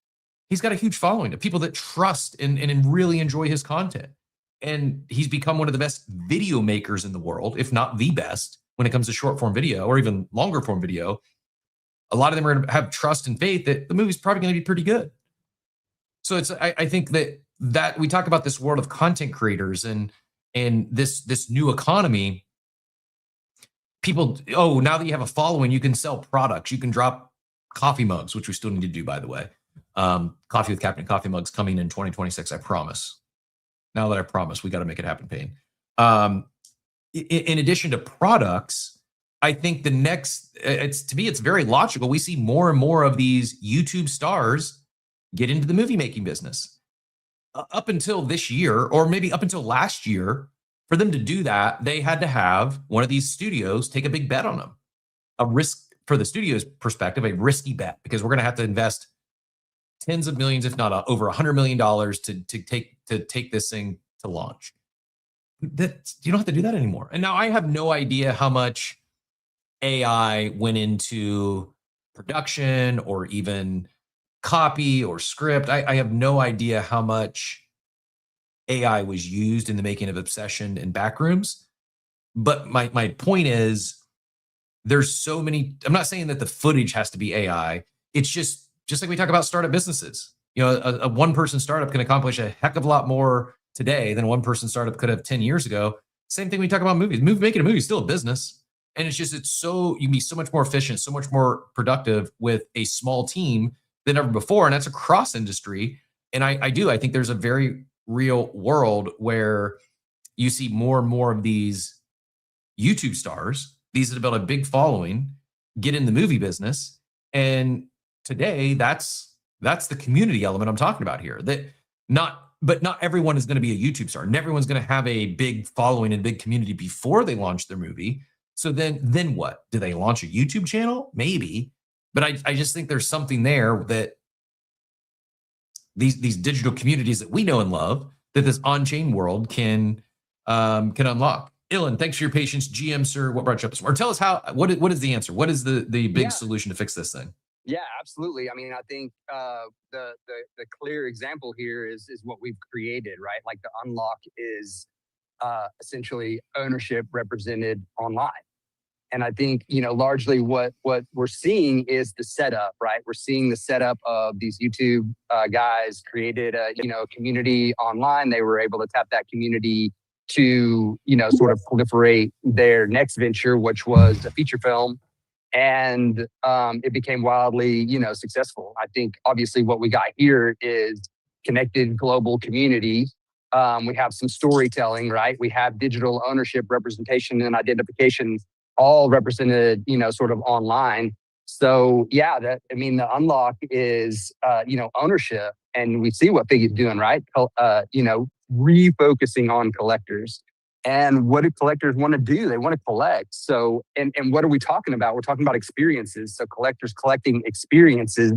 he's got a huge following of people that trust and really enjoy his content. And he's become one of the best video makers in the world, if not the best, when it comes to short form video or even longer form video. A lot of them are going to have trust and faith that the movie's probably going to be pretty good. So I think that we talk about this world of content creators and this new economy. People, now that you have a following, you can sell products. You can drop coffee mugs, which we still need to do, by the way. Coffee with Captain Coffee mugs coming in 2026, I promise. Now that I promise, we got to make it happen, Payne. In addition to products, I think to me, it's very logical. We see more and more of these YouTube stars get into the movie making business. Up until this year, or maybe up until last year, for them to do that, they had to have one of these studios take a big bet on them. A risk, for the studio's perspective, a risky bet, because we're going to have to invest tens of millions, if not over $100 million to take this thing to launch. That you don't have to do that anymore. And now I have no idea how much AI went into production or even copy or script. I have no idea how much AI was used in the making of Obsession and Backrooms. But my point is, there's so many. I'm not saying that the footage has to be AI. It's just like we talk about startup businesses. A one-person startup can accomplish a heck of a lot more today than a one-person startup could have 10 years ago. Same thing we talk about movies. Making a movie is still a business. And you can be so much more efficient, so much more productive with a small team than ever before. And that's across industry. And I think there's a very real world where you see more and more of these YouTube stars, these that have built a big following, get in the movie business. And today that's the community element I'm talking about here. But not everyone is going to be a YouTube star. And everyone's going to have a big following and big community before they launch their movie. So then what? Do they launch a YouTube channel? Maybe. But I just think there's something there that these digital communities that we know and love, that this on-chain world can unlock. Ilan, thanks for your patience. GM, sir, what brought you up this morning? Or tell us what is the answer? What is the big solution to fix this thing? Yeah, absolutely. I mean, I think the clear example here is what we've created, right? Like the unlock is essentially ownership represented online. And I think, largely what we're seeing is the setup, right? We're seeing the setup of these YouTube guys created a community online. They were able to tap that community to, sort of proliferate their next venture, which was a feature film. And it became wildly, successful. I think obviously what we got here is connected global community. We have some storytelling, right? We have digital ownership, representation, and identification, all represented, sort of online. So yeah, the unlock is, ownership, and we see what Figgy's doing, right? Refocusing on collectors. And what do collectors want to do? They want to collect. So, and what are we talking about? We're talking about experiences. So collectors collecting experiences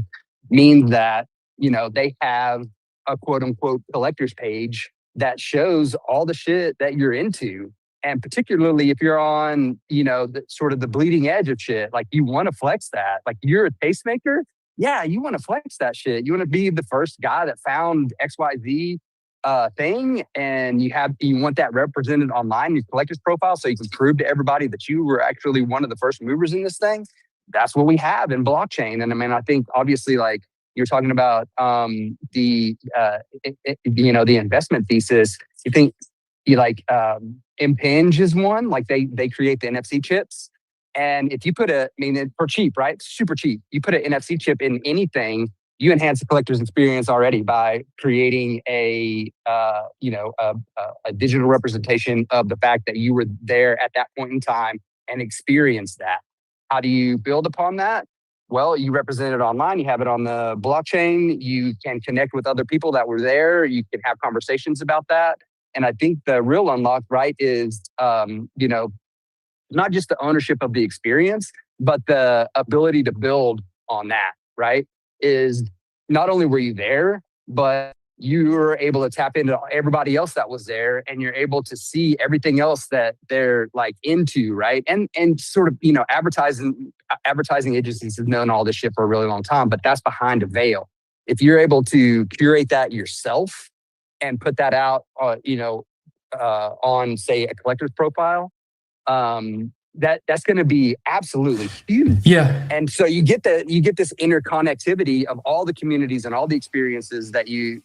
means that, they have a quote unquote collector's page that shows all the shit that you're into. And particularly if you're on, the sort of the bleeding edge of shit, like you want to flex that. Like you're a tastemaker. Yeah, you want to flex that shit. You want to be the first guy that found XYZ thing, and you want that represented online in your collector's profile, so you can prove to everybody that you were actually one of the first movers in this thing. That's what we have in blockchain. And I think obviously, like you're talking about the investment thesis. You think Impinge is one, like they create the NFC chips, and if you put for cheap, right, super cheap, you put an NFC chip in anything, you enhance the collector's experience already by creating a digital representation of the fact that you were there at that point in time and experienced that. How do you build upon that? Well, you represent it online. You have it on the blockchain. You can connect with other people that were there. You can have conversations about that. And I think the real unlock, right, is not just the ownership of the experience, but the ability to build on that, right? Is not only were you there, but you were able to tap into everybody else that was there, and you're able to see everything else that they're like into, right? And sort of, advertising agencies have known all this shit for a really long time, but that's behind a veil. If you're able to curate that yourself and put that out, on say a collector's profile, that's going to be absolutely huge. Yeah. And so you get this interconnectivity of all the communities and all the experiences that you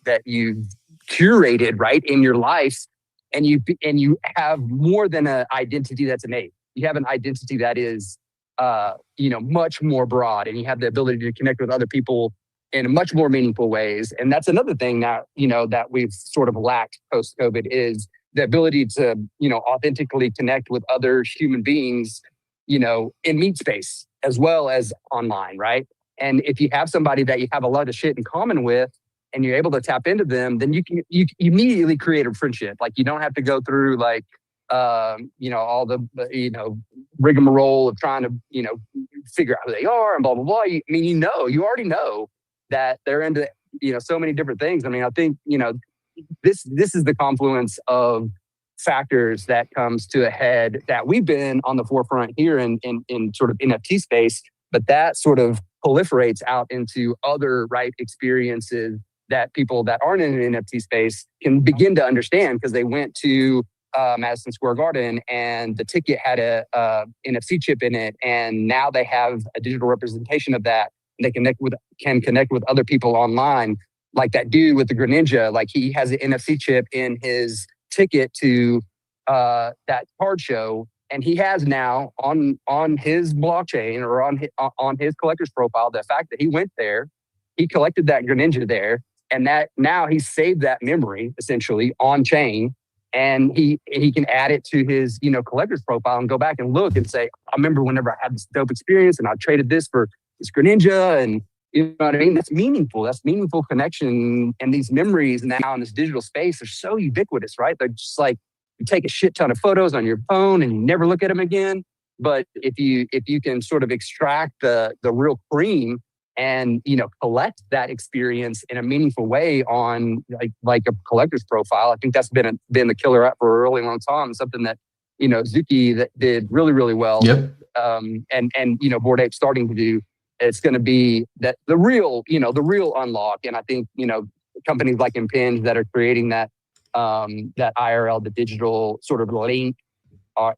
curated, right, in your life, and you have more than an identity that's innate. You have an identity that is much more broad, and you have the ability to connect with other people in much more meaningful ways. And that's another thing that that we've sort of lacked post-COVID is the ability to, authentically connect with other human beings, in meat space as well as online, right? And if you have somebody that you have a lot of shit in common with, and you're able to tap into them, then you immediately create a friendship. Like you don't have to go through like, all the, rigmarole of trying to, figure out who they are and blah, blah, blah. You already know that they're into so many different things. I mean, I think, this is the confluence of factors that comes to a head that we've been on the forefront here in sort of NFT space, but that sort of proliferates out into other experiences that people that aren't in an NFT space can begin to understand, because they went to Madison Square Garden and the ticket had a NFC chip in it, and now they have a digital representation of that. And they can connect with other people online, like that dude with the Greninja. Like, he has an NFC chip in his ticket to that card show, and he has now on his blockchain or on his collector's profile the fact that he went there, he collected that Greninja there, and that now he's saved that memory essentially on chain, and he can add it to his collector's profile and go back and look and say, I remember whenever I had this dope experience and I traded this for this Greninja, and you know what I mean? That's meaningful. That's meaningful connection. And these memories now in this digital space are so ubiquitous, right? They're just like, you take a shit ton of photos on your phone and you never look at them again. But if you can sort of extract the real cream and collect that experience in a meaningful way on like a collector's profile, I think that's been the killer app for a really long time. Something that Zuki that did really, really well. Yep. And Bored Ape starting to do. It's going to be that the real unlock. And I think, companies like Impinj that are creating that IRL, the digital sort of link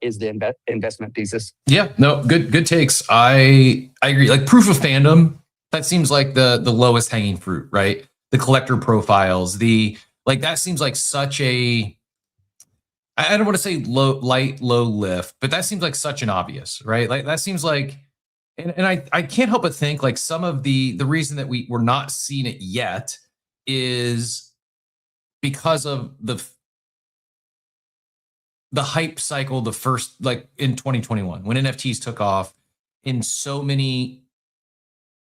is the investment thesis. Yeah, no, good takes. I agree. Like proof of fandom, that seems like the lowest hanging fruit, right? The collector profiles, that seems like such a, I don't want to say low lift, but that seems like such an obvious, right? Like that seems like, and I can't help but think like some of the reason that we're not seeing it yet is because of the hype cycle, the first, like in 2021, when NFTs took off, and so many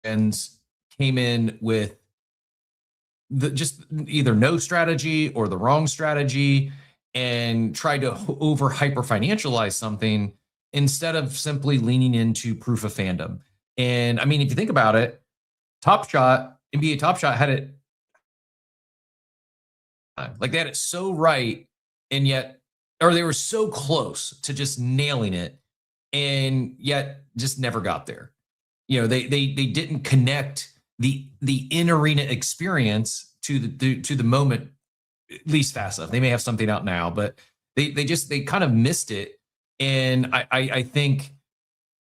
brands came in with just either no strategy or the wrong strategy and tried to over hyper financialize something instead of simply leaning into proof of fandom. And I mean, if you think about it, NBA Top Shot had it, like they had it so right, and yet, or they were so close to just nailing it, and yet just never got there. They didn't connect the in-arena experience to the moment, at least fast enough. They may have something out now, but they kind of missed it. And I think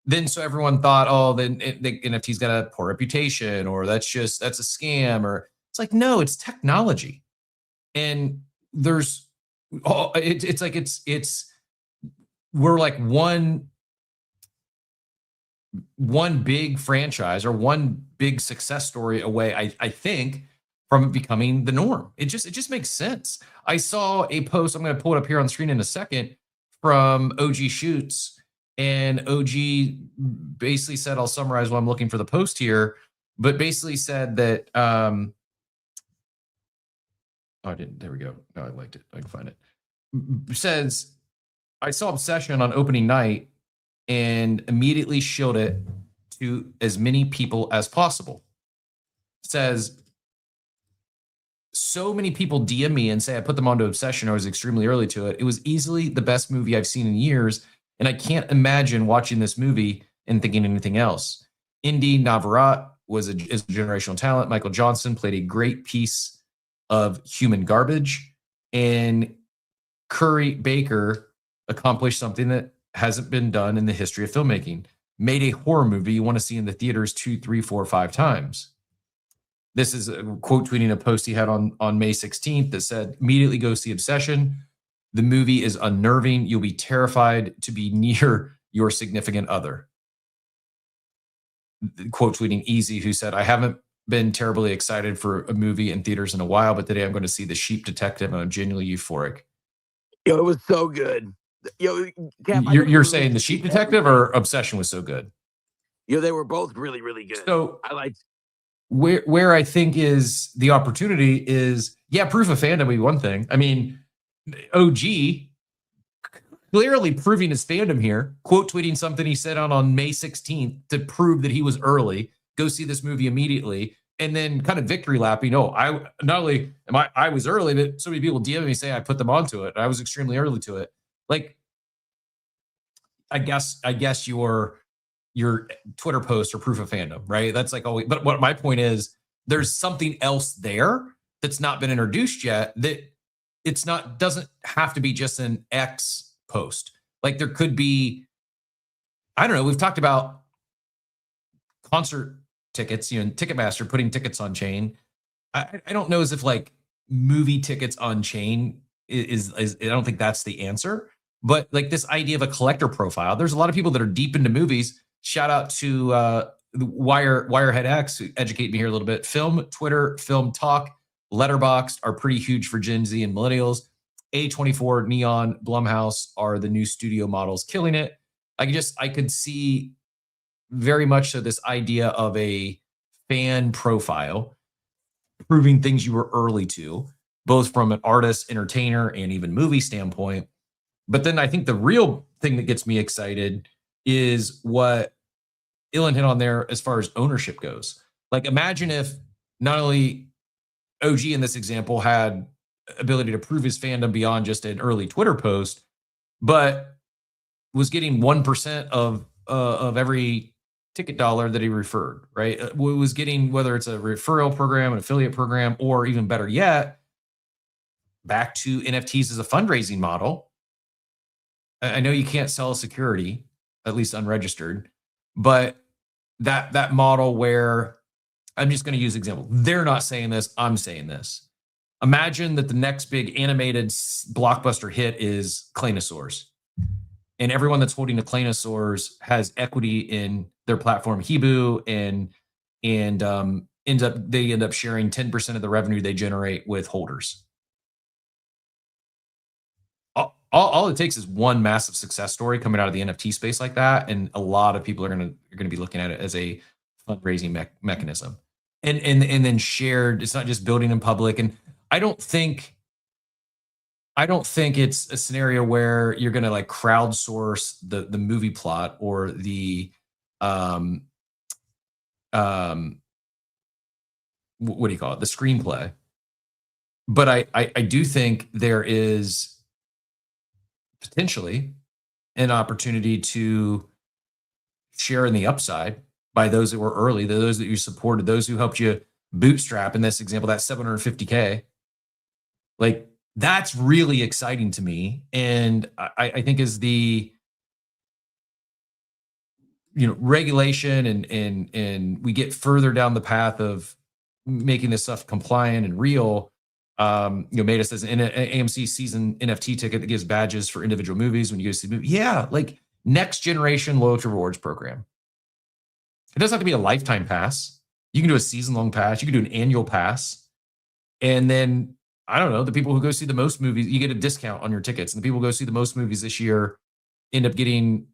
then, so everyone thought, oh, then the NFT's got a poor reputation, or that's a scam, or it's like, no, it's technology. And there's, we're like one big franchise or one big success story away, I think, from it becoming the norm. It just makes sense. I saw a post, I'm going to pull it up here on the screen in a second, from OG Shoots, and OG basically said, I'll summarize while I'm looking for the post here, but basically said that, I didn't, there we go. No, I liked it. I can find it. Says, I saw Obsession on opening night and immediately showed it to as many people as possible. Says, so many people DM me and say I put them onto Obsession. I was extremely early to it. It was easily the best movie I've seen in years, and I can't imagine watching this movie and thinking anything else. Indy Navarat is a generational talent. Michael Johnson played a great piece of human garbage, and Curry Baker accomplished something that hasn't been done in the history of filmmaking. Made a horror movie you want to see in the theaters 2, 3, 4, 5 times. This is a quote tweeting a post he had on May 16th that said, immediately go see Obsession. The movie is unnerving. You'll be terrified to be near your significant other. Quote tweeting Easy, who said, I haven't been terribly excited for a movie in theaters in a while, but today I'm going to see The Sheep Detective and I'm genuinely euphoric. It was so good. Cap, you're saying The Sheep Detective or Obsession was so good? They were both really, really good. So I liked where I think is the opportunity is, yeah, proof of fandom would be one thing. I mean, OG clearly proving his fandom here, quote tweeting something he said on May 16th to prove that he was early. Go see this movie immediately. and then kind of victory lapping. Oh, I not only am I was early, but so many people DM me say I put them onto it. I was extremely early to it. Like, I guess your Twitter post or proof of fandom, right? That's like always. But what my point is, there's something else there that's not been introduced yet. That it's not doesn't have to be just an X post. Like there could be, I don't know. We've talked about concert tickets, you know, Ticketmaster putting tickets on chain. I don't know as if like movie tickets on chain is I don't think that's the answer. But like this idea of a collector profile, there's a lot of people that are deep into movies. Shout out to Wirehead X, who educate me here a little bit. Film, Twitter, Film Talk, Letterboxd are pretty huge for Gen Z and millennials. A24, Neon, Blumhouse are the new studio models killing it. I could see very much so this idea of a fan profile, proving things you were early to, both from an artist, entertainer, and even movie standpoint. But then I think the real thing that gets me excited is what Ilan hit on there as far as ownership goes. Like imagine if not only OG in this example had ability to prove his fandom beyond just an early Twitter post, but was getting 1% of every ticket dollar that he referred, right? Was getting, whether it's a referral program, an affiliate program, or even better yet, back to NFTs as a fundraising model. I know you can't sell security, at least unregistered, but that model where I'm just going to use example. They're not saying this, I'm saying this. Imagine that the next big animated blockbuster hit is Claynosaurs. And everyone that's holding the Claynosaurs has equity in their platform Hibu and end up sharing 10% of the revenue they generate with holders. All it takes is one massive success story coming out of the NFT space like that, and a lot of people are going to be looking at it as a fundraising mechanism, and then shared. It's not just building in public, and I don't think it's a scenario where you're going to like crowdsource the movie plot or the what do you call it, the screenplay. But I do think there is potentially an opportunity to share in the upside by those that were early, those that you supported, those who helped you bootstrap in this example, that 750K. Like that's really exciting to me. And I think as the regulation and we get further down the path of making this stuff compliant and real, made us as an AMC season NFT ticket that gives badges for individual movies when you go see the movie. Yeah, like next generation loyalty rewards program. It doesn't have to be a lifetime pass. You can do a season-long pass. You can do an annual pass. And then, I don't know, the people who go see the most movies, you get a discount on your tickets. And the people who go see the most movies this year end up getting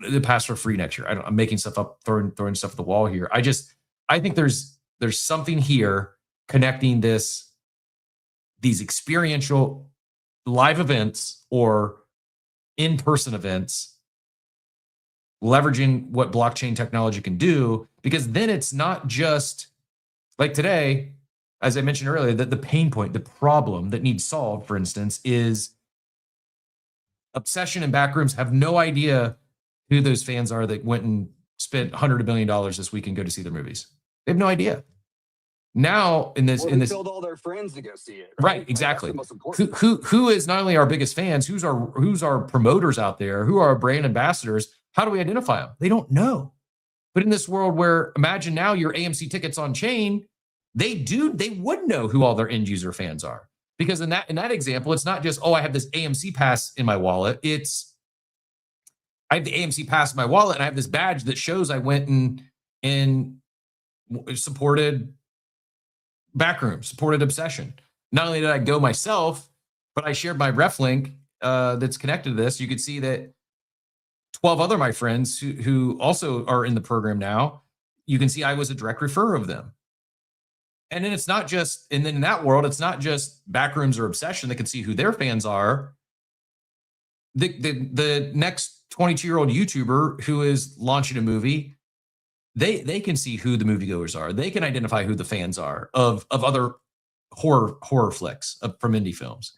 the pass for free next year. I'm making stuff up, throwing stuff at the wall here. I think there's something here connecting these experiential live events or in-person events, leveraging what blockchain technology can do, because then it's not just like today, as I mentioned earlier, that the pain point, the problem that needs solved, for instance, is Obsession and Backrooms have no idea who those fans are that went and spent $100 million this week and go to see their movies. They have no idea. Now in this filled all their friends to go see it. Right, exactly. Who is not only our biggest fans, who's our promoters out there, who are our brand ambassadors? How do we identify them? They don't know. But in this world where, imagine now your AMC tickets on chain, they would know who all their end user fans are. Because in that example, it's not just, I have this AMC pass in my wallet. It's I have the AMC pass in my wallet and I have this badge that shows I went and supported Backrooms, supported Obsession. Not only did I go myself, but I shared my ref link that's connected to this. You could see that 12 other my friends who also are in the program now, you can see I was a direct referrer of them. And then it's not just, and then in that world, it's not just Backrooms or Obsession that can see who their fans are. The next 22-year-old YouTuber who is launching a movie, they can see who the moviegoers are. They can identify who the fans are of other horror flicks from indie films.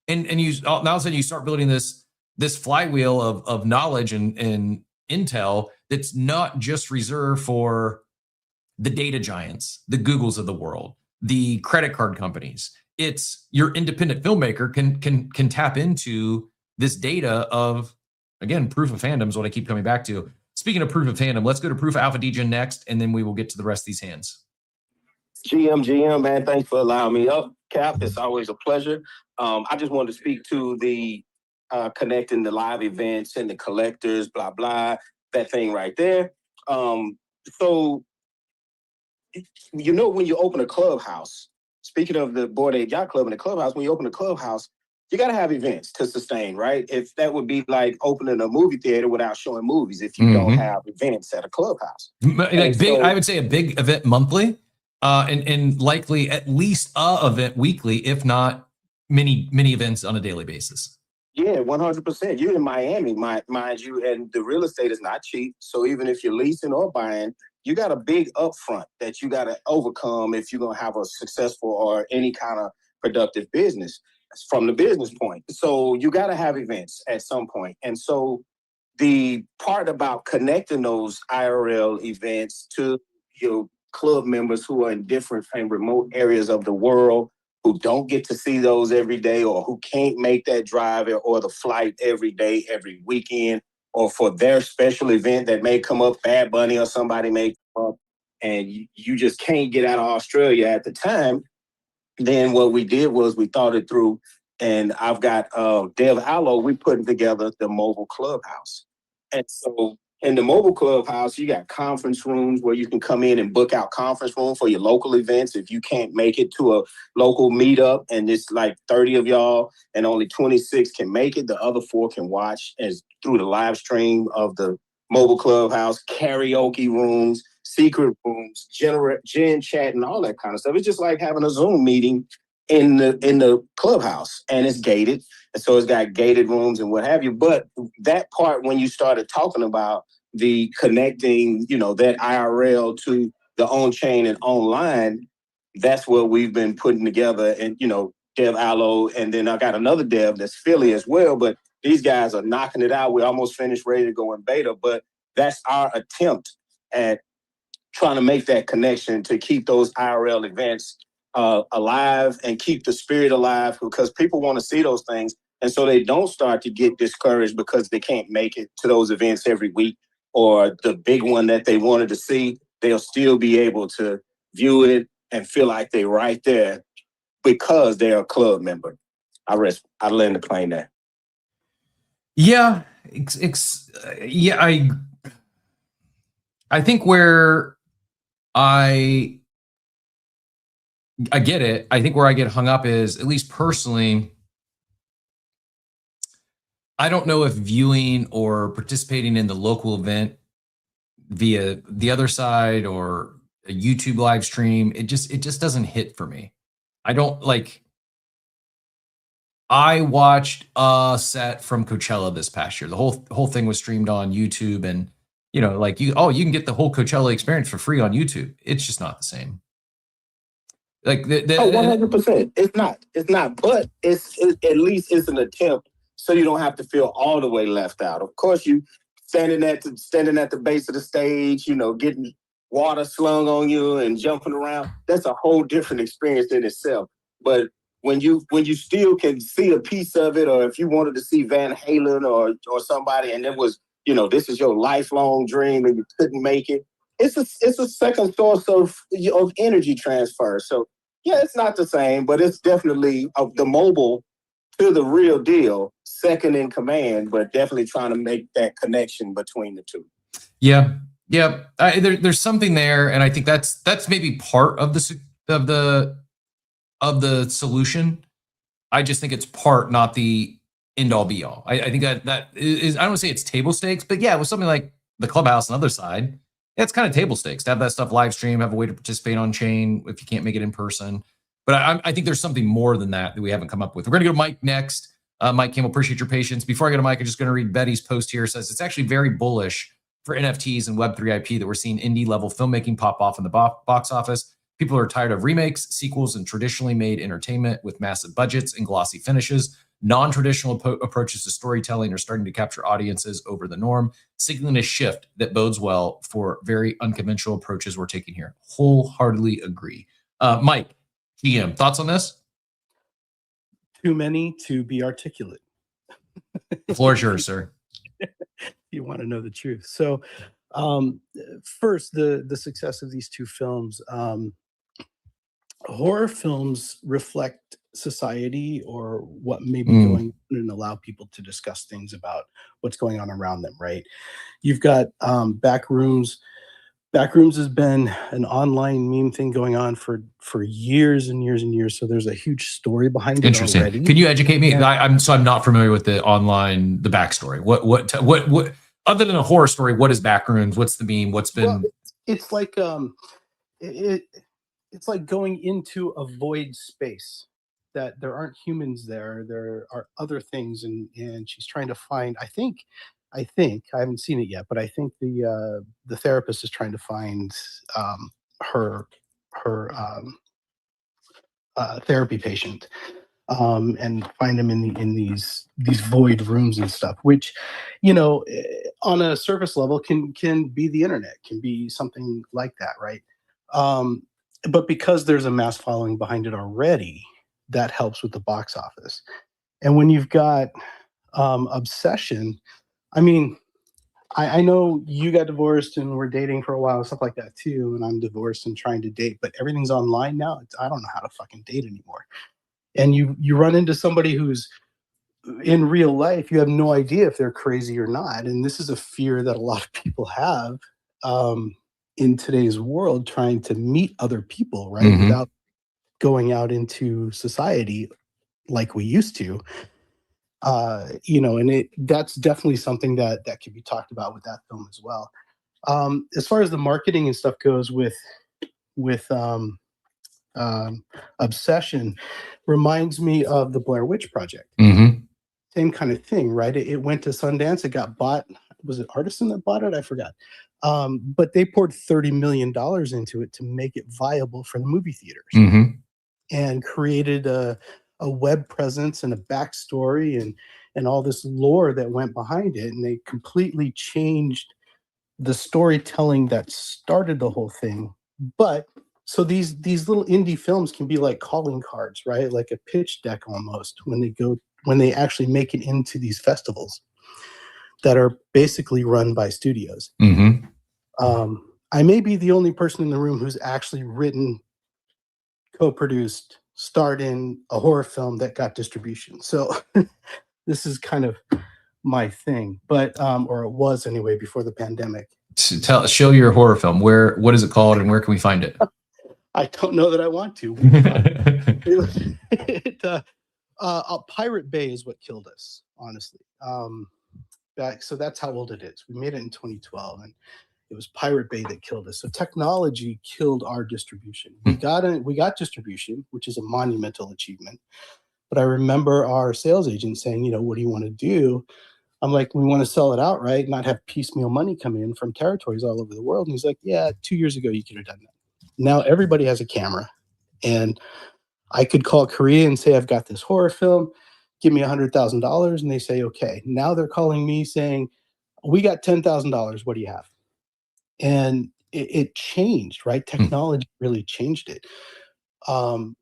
And you now all of a sudden you start building this flywheel of knowledge and intel that's not just reserved for the data giants, the Googles of the world, the credit card companies. It's your independent filmmaker can tap into this data of, again, proof of fandom is what I keep coming back to. Speaking of proof of fandom, let's go to proof of Alpha Degen next, and then we will get to the rest of these hands. GM, man, thanks for allowing me up. Cap, it's always a pleasure. I just wanted to speak to the connecting the live events and the collectors, blah, blah, that thing right there. So, when you open a clubhouse, speaking of the Bored Ape Yacht Club and the clubhouse, when you open a clubhouse, you got to have events to sustain, right? If that would be like opening a movie theater without showing movies if you don't have events at a clubhouse. Like I would say a big event monthly, and likely at least a event weekly, if not many events on a daily basis. Yeah, 100%. You're in Miami, mind you, and the real estate is not cheap. So even if you're leasing or buying, you got a big upfront that you got to overcome if you're going to have a successful or any kind of productive business from the business point. So you got to have events at some point. And so the part about connecting those IRL events to your club members who are in different and remote areas of the world, who don't get to see those every day, or who can't make that drive or the flight every day, every weekend, or for their special event that may come up, Bad Bunny or somebody may come up, and you just can't get out of Australia at the time. Then what we did was we thought it through, and I've got Dev Allo, we putting together the mobile clubhouse. And so in the mobile clubhouse, you got conference rooms where you can come in and book out conference room for your local events. If you can't make it to a local meetup and it's like 30 of y'all and only 26 can make it, the other 4 can watch as through the live stream of the mobile clubhouse, karaoke rooms, secret rooms, gen chat, and all that kind of stuff. It's just like having a Zoom meeting in the clubhouse, and it's gated. And so it's got gated rooms and what have you. But that part, when you started talking about the connecting, that IRL to the on-chain and online, that's what we've been putting together. And, Dev Allo, and then I got another Dev that's Philly as well. But these guys are knocking it out. We're almost finished, ready to go in beta. But that's our attempt at trying to make that connection to keep those IRL events alive and keep the spirit alive, because people want to see those things. And so they don't start to get discouraged because they can't make it to those events every week, or the big one that they wanted to see. They'll still be able to view it and feel like they're right there because they're a club member. I land the plane there. Yeah, I think where I get it. I think where I get hung up is, at least personally, I don't know if viewing or participating in the local event via the other side or a YouTube live stream, it just doesn't hit for me. I watched a set from Coachella this past year. The whole thing was streamed on YouTube, and you can get the whole Coachella experience for free on YouTube. It's just not the same. 100%. It's not, but it's at least it's an attempt, so you don't have to feel all the way left out. Of course, you standing at the base of the stage, getting water slung on you and jumping around. That's a whole different experience in itself. But when you still can see a piece of it, or if you wanted to see Van Halen or somebody, and it was, this is your lifelong dream and you couldn't make it, it's a second source of energy transfer. So yeah, it's not the same, but it's definitely the mobile to the real deal, second in command, but definitely trying to make that connection between the two. Yeah. There's something there, and I think that's maybe part of the solution. I just think it's part, not the end all be all. I think that is, I don't want to say it's table stakes, but yeah, with something like the clubhouse and other side, it's kind of table stakes to have that stuff live stream, have a way to participate on chain if you can't make it in person. But I think there's something more than that we haven't come up with. We're going to go to Mike next. Mike Campbell, appreciate your patience. Before I go to Mike, I'm just going to read Betty's post here. It says it's actually very bullish for NFTs and Web3 IP that we're seeing indie level filmmaking pop off in the box office. People are tired of remakes, sequels, and traditionally made entertainment with massive budgets and glossy finishes. Non-traditional approaches to storytelling are starting to capture audiences over the norm, signaling a shift that bodes well for very unconventional approaches we're taking here. Wholeheartedly agree. Mike, GM, thoughts on this? Too many to be articulate. The floor is yours, sir. You want to know the truth. So first, the success of these two films. Horror films reflect society or what may be going on and allow people to discuss things about what's going on around them, right? You've got Backrooms. Backrooms has been an online meme thing going on for years and years and years. So there's a huge story behind it. Interesting. Already. Can you educate me? I'm not familiar with the backstory. What other than a horror story, what is Backrooms? What's the meme? What's been? Well, it's like it's like going into a void space that there aren't humans there. There are other things, and she's trying to find. I think I haven't seen it yet, but I think the therapist is trying to find her therapy patient and find him in these void rooms and stuff, which, on a surface level can be the internet, can be something like that, right? But because there's a mass following behind it already, that helps with the box office. And when you've got Obsession, I mean, I know you got divorced and we're dating for a while and stuff like that too, and I'm divorced and trying to date, but everything's online now. I don't know how to fucking date anymore. And you run into somebody who's in real life, you have no idea if they're crazy or not. And this is a fear that a lot of people have in today's world, trying to meet other people, right? Without going out into society like we used to. And that's definitely something that can be talked about with that film as well. As far as the marketing and stuff goes with Obsession, reminds me of the Blair Witch Project. Same kind of thing, right? It went to Sundance, it got bought. Was it Artisan that bought it? I forgot. But they poured $30 million into it to make it viable for the movie theaters, and created a web presence and a backstory and all this lore that went behind it. And they completely changed the storytelling that started the whole thing. But so these little indie films can be like calling cards, right? Like a pitch deck almost when they actually make it into these festivals that are basically run by studios. I may be the only person in the room who's actually written, co-produced, starred in a horror film that got distribution. So this is kind of my thing, but or it was anyway before the pandemic. Show your horror film. What is it called, and where can we find it? I don't know that I want to. Pirate Bay is what killed us, honestly. So that's how old it is. We made it in 2012, and it was Pirate Bay that killed us. So technology killed our distribution. We got distribution, which is a monumental achievement. But I remember our sales agent saying, what do you want to do? I'm like, we want to sell it outright, not have piecemeal money come in from territories all over the world. And he's like, yeah, 2 years ago, you could have done that. Now everybody has a camera. And I could call Korea and say, I've got this horror film, give me $100,000. And they say, okay. Now they're calling me saying, we got $10,000. What do you have? And it changed, right? Technology really changed it.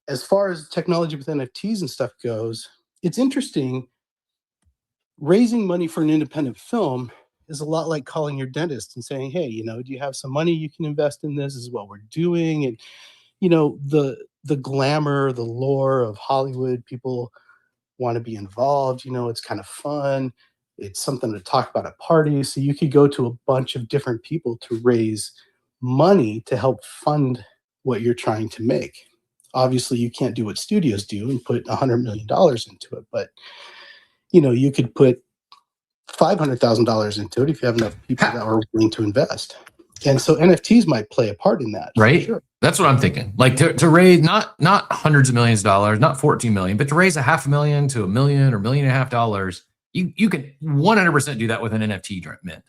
As far as technology with NFTs and stuff goes, it's interesting. Raising money for an independent film is a lot like calling your dentist and saying, hey, do you have some money you can invest in this? This is what we're doing. And, the glamour, the lore of Hollywood, people want to be involved. It's kind of fun. It's something to talk about at parties. So you could go to a bunch of different people to raise money to help fund what you're trying to make. Obviously, you can't do what studios do and put $100 million into it, but you could put $500,000 into it if you have enough people that are willing to invest. And so NFTs might play a part in that, right? Sure. That's what I'm thinking. Like to raise not hundreds of millions of dollars, not 14 million, but to raise $500,000 to $1 million or $1.5 million, you can 100% do that with an NFT mint.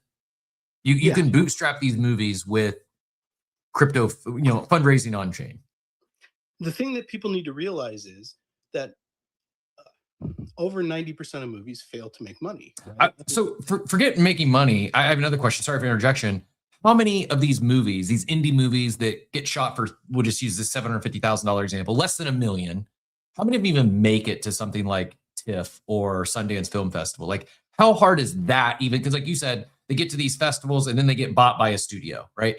You can bootstrap these movies with crypto, fundraising on chain. The thing that people need to realize is that over 90% of movies fail to make money. Right? So forget making money. I have another question. Sorry for interjection. How many of these movies, these indie movies that get shot for, we'll just use this $750,000 example, less than $1 million, how many of them even make it to something like TIFF or Sundance Film Festival? Like, how hard is that even? Because like you said, they get to these festivals and then they get bought by a studio, right?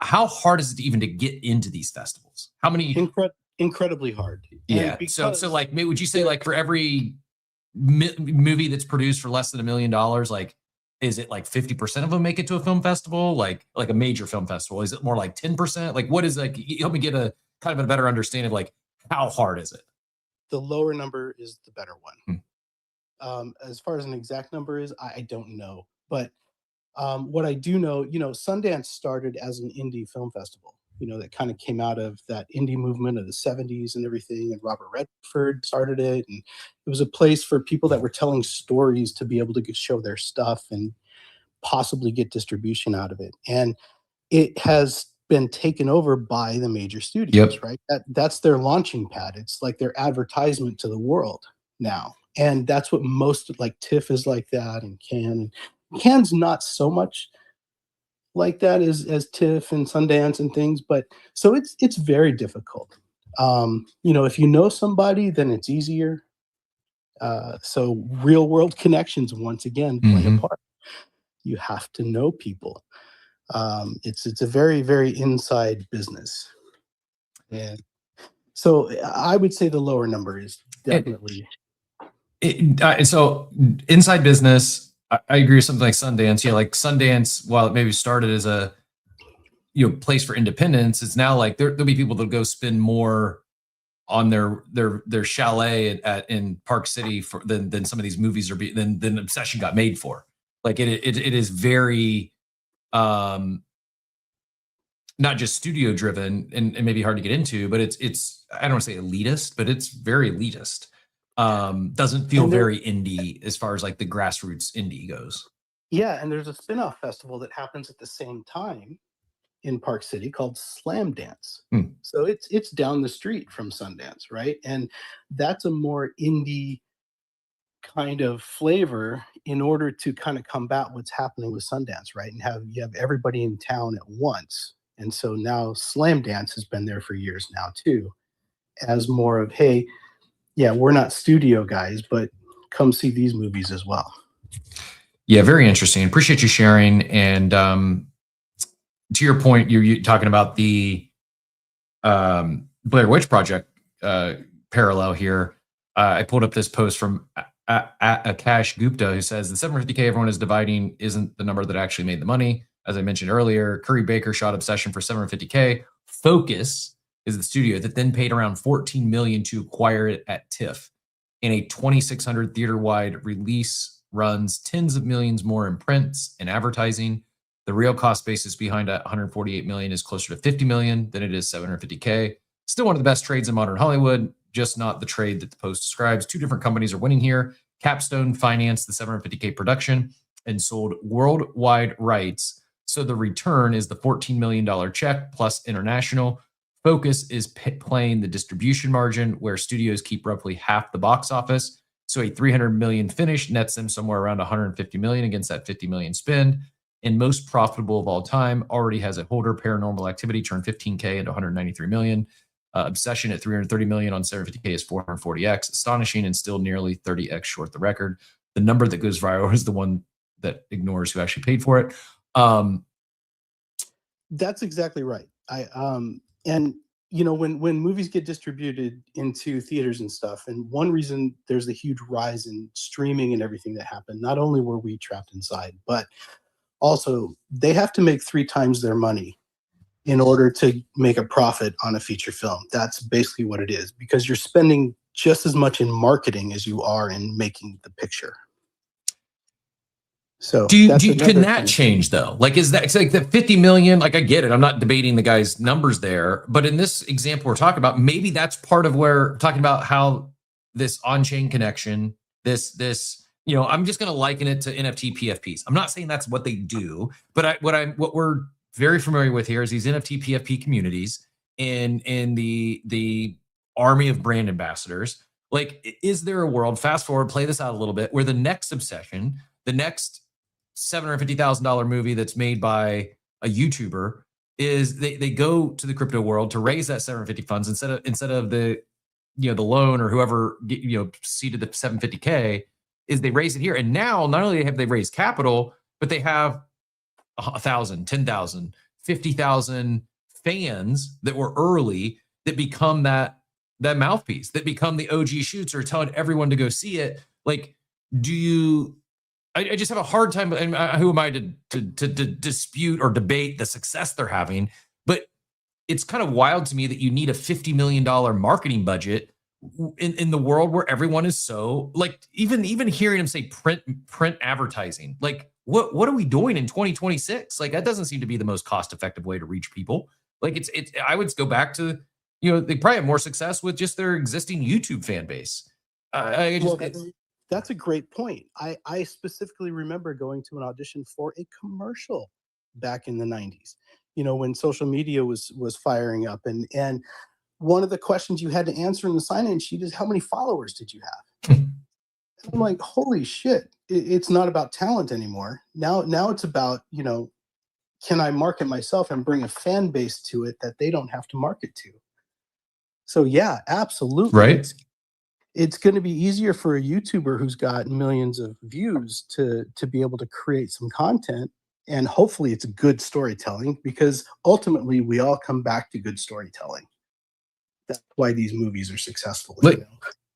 How hard is it even to get into these festivals? How many? Incredibly hard. Yeah. So like, maybe would you say like for every movie that's produced for less than $1 million, like, is it like 50% of them make it to a film festival, like a major film festival? Is it more like 10%? Like, what is, like, help me get a kind of a better understanding of like how hard is it? The lower number is the better one. As far as an exact number is, I don't know. But what I do know, Sundance started as an indie film festival, that kind of came out of that indie movement of the 70s and everything. And Robert Redford started it. And it was a place for people that were telling stories to be able to show their stuff and possibly get distribution out of it. And it has been taken over by the major studios, right? That's their launching pad. It's like their advertisement to the world now. And that's what most, like TIFF is like that, and Cannes. Cannes not so much like that as TIFF and Sundance and things, but so it's very difficult. If you know somebody, then it's easier. So real world connections once again play a part. You have to know people. It's a very, very inside business. And so I would say the lower number is definitely. So inside business, I agree with something like Sundance. Yeah, like Sundance, while it maybe started as a place for independence, it's now like there'll be people that'll go spend more on their chalet in Park City than some of these movies are than Obsession got made for. Like it is very not just studio driven and maybe hard to get into, but it's I don't want to say elitist, but it's very elitist. Doesn't feel very indie as far as like the grassroots indie goes. Yeah, and there's a spin-off festival that happens at the same time in Park City called Slam Dance. So it's down the street from Sundance, right? And that's a more indie kind of flavor in order to kind of combat what's happening with Sundance, right? And you have everybody in town at once. And so now Slam Dance has been there for years now too, as more of, hey, yeah, we're not studio guys, but come see these movies as well. Yeah, very interesting. Appreciate you sharing. And to your point, you're talking about the Blair Witch Project parallel here. I pulled up this post from Akash Gupta, who says the 750K everyone is dividing isn't the number that actually made the money. As I mentioned earlier, Curry Baker shot Obsession for 750K. Focus is the studio that then paid around $14 million to acquire it at TIFF. In a 2,600 theater-wide release, runs tens of millions more in prints and advertising. The real cost basis behind $148 million is closer to $50 million than it is $750K. Still one of the best trades in modern Hollywood, just not the trade that the post describes. Two different companies are winning here. Capstone financed the 750K production and sold worldwide rights. So the return is the $14 million check plus international. Focus is playing the distribution margin, where studios keep roughly half the box office. So a $300 million finish nets them somewhere around $150 million against that $50 million spend. And most profitable of all time, already has a holder. Paranormal Activity turned 15K into 193 million. Obsession at 330 million on 750K is 440x. Astonishing and still nearly 30x short the record. The number that goes viral is the one that ignores who actually paid for it. That's exactly right. And when movies get distributed into theaters and stuff, and one reason there's a huge rise in streaming and everything that happened, not only were we trapped inside, but also they have to make 3 times their money in order to make a profit on a feature film. That's basically what it is, because you're spending just as much in marketing as you are in making the picture. So can that change though? Like, is that, it's like the 50 million, like I get it. I'm not debating the guy's numbers there, but in this example we're talking about, maybe that's part of where we're talking about how this on-chain connection, this I'm just going to liken it to NFT PFPs. I'm not saying that's what they do, but what we're very familiar with here is these NFT PFP communities in the army of brand ambassadors. Like, is there a world, fast forward, play this out a little bit, where the next obsession, the next $750,000 movie that's made by a YouTuber is they go to the crypto world to raise that 750 funds instead of the the loan or whoever seeded the 750K, is they raise it here. And now not only have they raised capital, but they have 1,000, 10,000, 50,000 fans that were early that become that mouthpiece, that become the OG shoots or telling everyone to go see it. Like, I just have a hard time, and who am I to dispute or debate the success they're having? But it's kind of wild to me that you need a $50 million marketing budget in the world where everyone is so, like, even hearing them say print advertising, like, what are we doing in 2026? Like, that doesn't seem to be the most cost effective way to reach people. Like, I would go back to, they probably have more success with just their existing YouTube fan base. That's a great point. I specifically remember going to an audition for a commercial back in the 90s, when social media was firing up. And one of the questions you had to answer in the sign-in sheet is, how many followers did you have? I'm like, holy shit. It's not about talent anymore. Now it's about, can I market myself and bring a fan base to it that they don't have to market to? So yeah, absolutely. Right. It's going to be easier for a YouTuber who's got millions of views to be able to create some content, and hopefully it's good storytelling, because ultimately we all come back to good storytelling. That's why these movies are successful.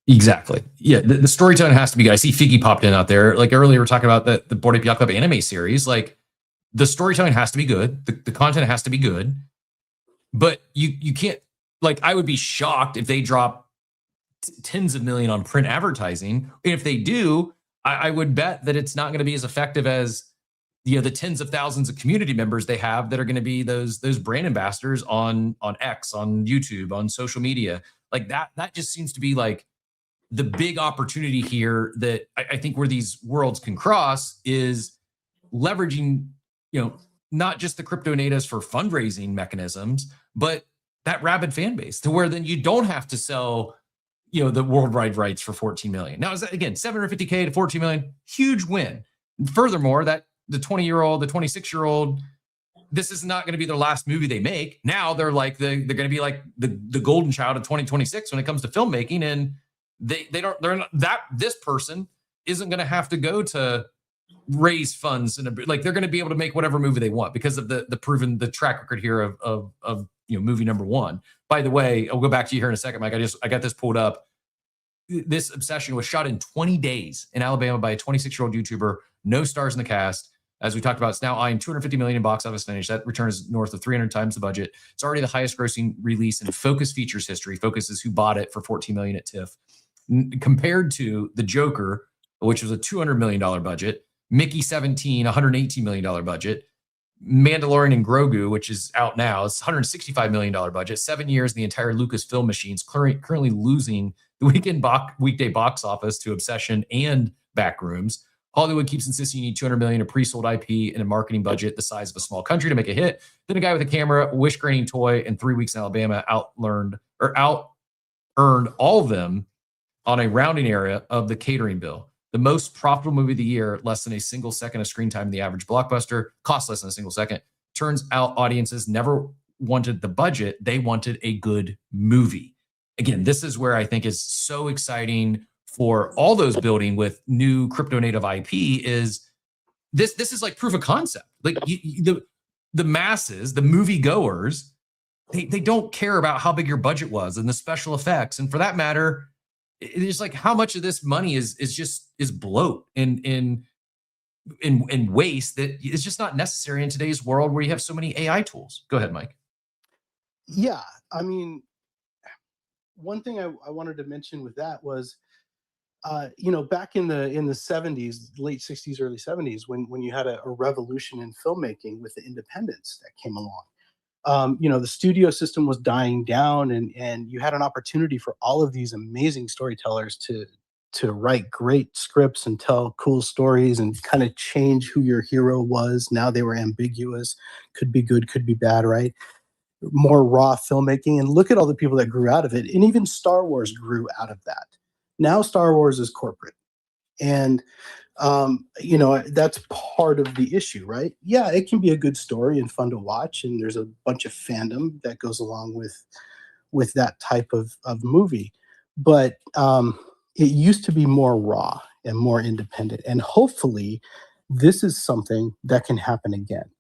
Exactly. Yeah, the storytelling has to be good. I see Figgy popped in out there. Like, earlier we were talking about the Bored Ape Yacht Club anime series. Like, the storytelling has to be good. The content has to be good. But you can't, like, I would be shocked if they drop tens of millions on print advertising. And if they do, I would bet that it's not going to be as effective as the tens of thousands of community members they have that are going to be those brand ambassadors on X, on YouTube, on social media. Like, that just seems to be like the big opportunity here, that I think where these worlds can cross is leveraging, not just the crypto natives for fundraising mechanisms, but that rabid fan base, to where then you don't have to sell, the worldwide rights for 14 million. Now, is that, again, 750K to 14 million, huge win. And furthermore, that the 20-year-old, the 26-year-old, this is not going to be their last movie they make. Now they're going to be like the golden child of 2026 when it comes to filmmaking. And this person isn't going to have to go to raise funds, and like, they're going to be able to make whatever movie they want because of the proven track record here of movie number one. By the way, I'll go back to you here in a second, Mike. I got this pulled up. This Obsession was shot in 20 days in Alabama by a 26-year-old YouTuber, no stars in the cast. As we talked about, it's now eyeing 250 million in box office finish. That return is north of 300 times the budget. It's already the highest grossing release in Focus Features history. Focus is who bought it for 14 million at TIFF. Compared to The Joker, which was a $200 million budget, Mickey 17, $118 million budget, Mandalorian and Grogu, which is out now, it's $165 million budget. 7 years, the entire Lucasfilm machines currently losing the weekday box office to Obsession and Backrooms. Hollywood keeps insisting you need $200 million of pre-sold IP and a marketing budget the size of a small country to make a hit. Then a guy with a camera, wish-granting toy, and 3 weeks in Alabama out-earned all of them on a rounding area of the catering bill. The most profitable movie of the year, less than a single second of screen time in the average blockbuster, cost less than a single second. Turns out audiences never wanted the budget. They wanted a good movie. Again, this is where I think is so exciting for all those building with new crypto native IP is this is like proof of concept. Like, the masses, the movie goers, they don't care about how big your budget was and the special effects. And for that matter, it's like, how much of this money is bloat and waste that is just not necessary in today's world where you have so many AI tools. Go ahead, Mike. Yeah, I mean, one thing I wanted to mention with that was, back in the 70s, late 60s, early 70s, when you had a revolution in filmmaking with the independents that came along. The studio system was dying down, and you had an opportunity for all of these amazing storytellers to to write great scripts and tell cool stories and kind of change who your hero was. Now they were ambiguous, could be good, could be bad, right? More raw filmmaking. And look at all the people that grew out of it. And even Star Wars grew out of that. Now Star Wars is corporate. And that's part of the issue, right? Yeah, it can be a good story and fun to watch, and there's a bunch of fandom that goes along with that type of movie. But it used to be more raw and more independent, and hopefully this is something that can happen again,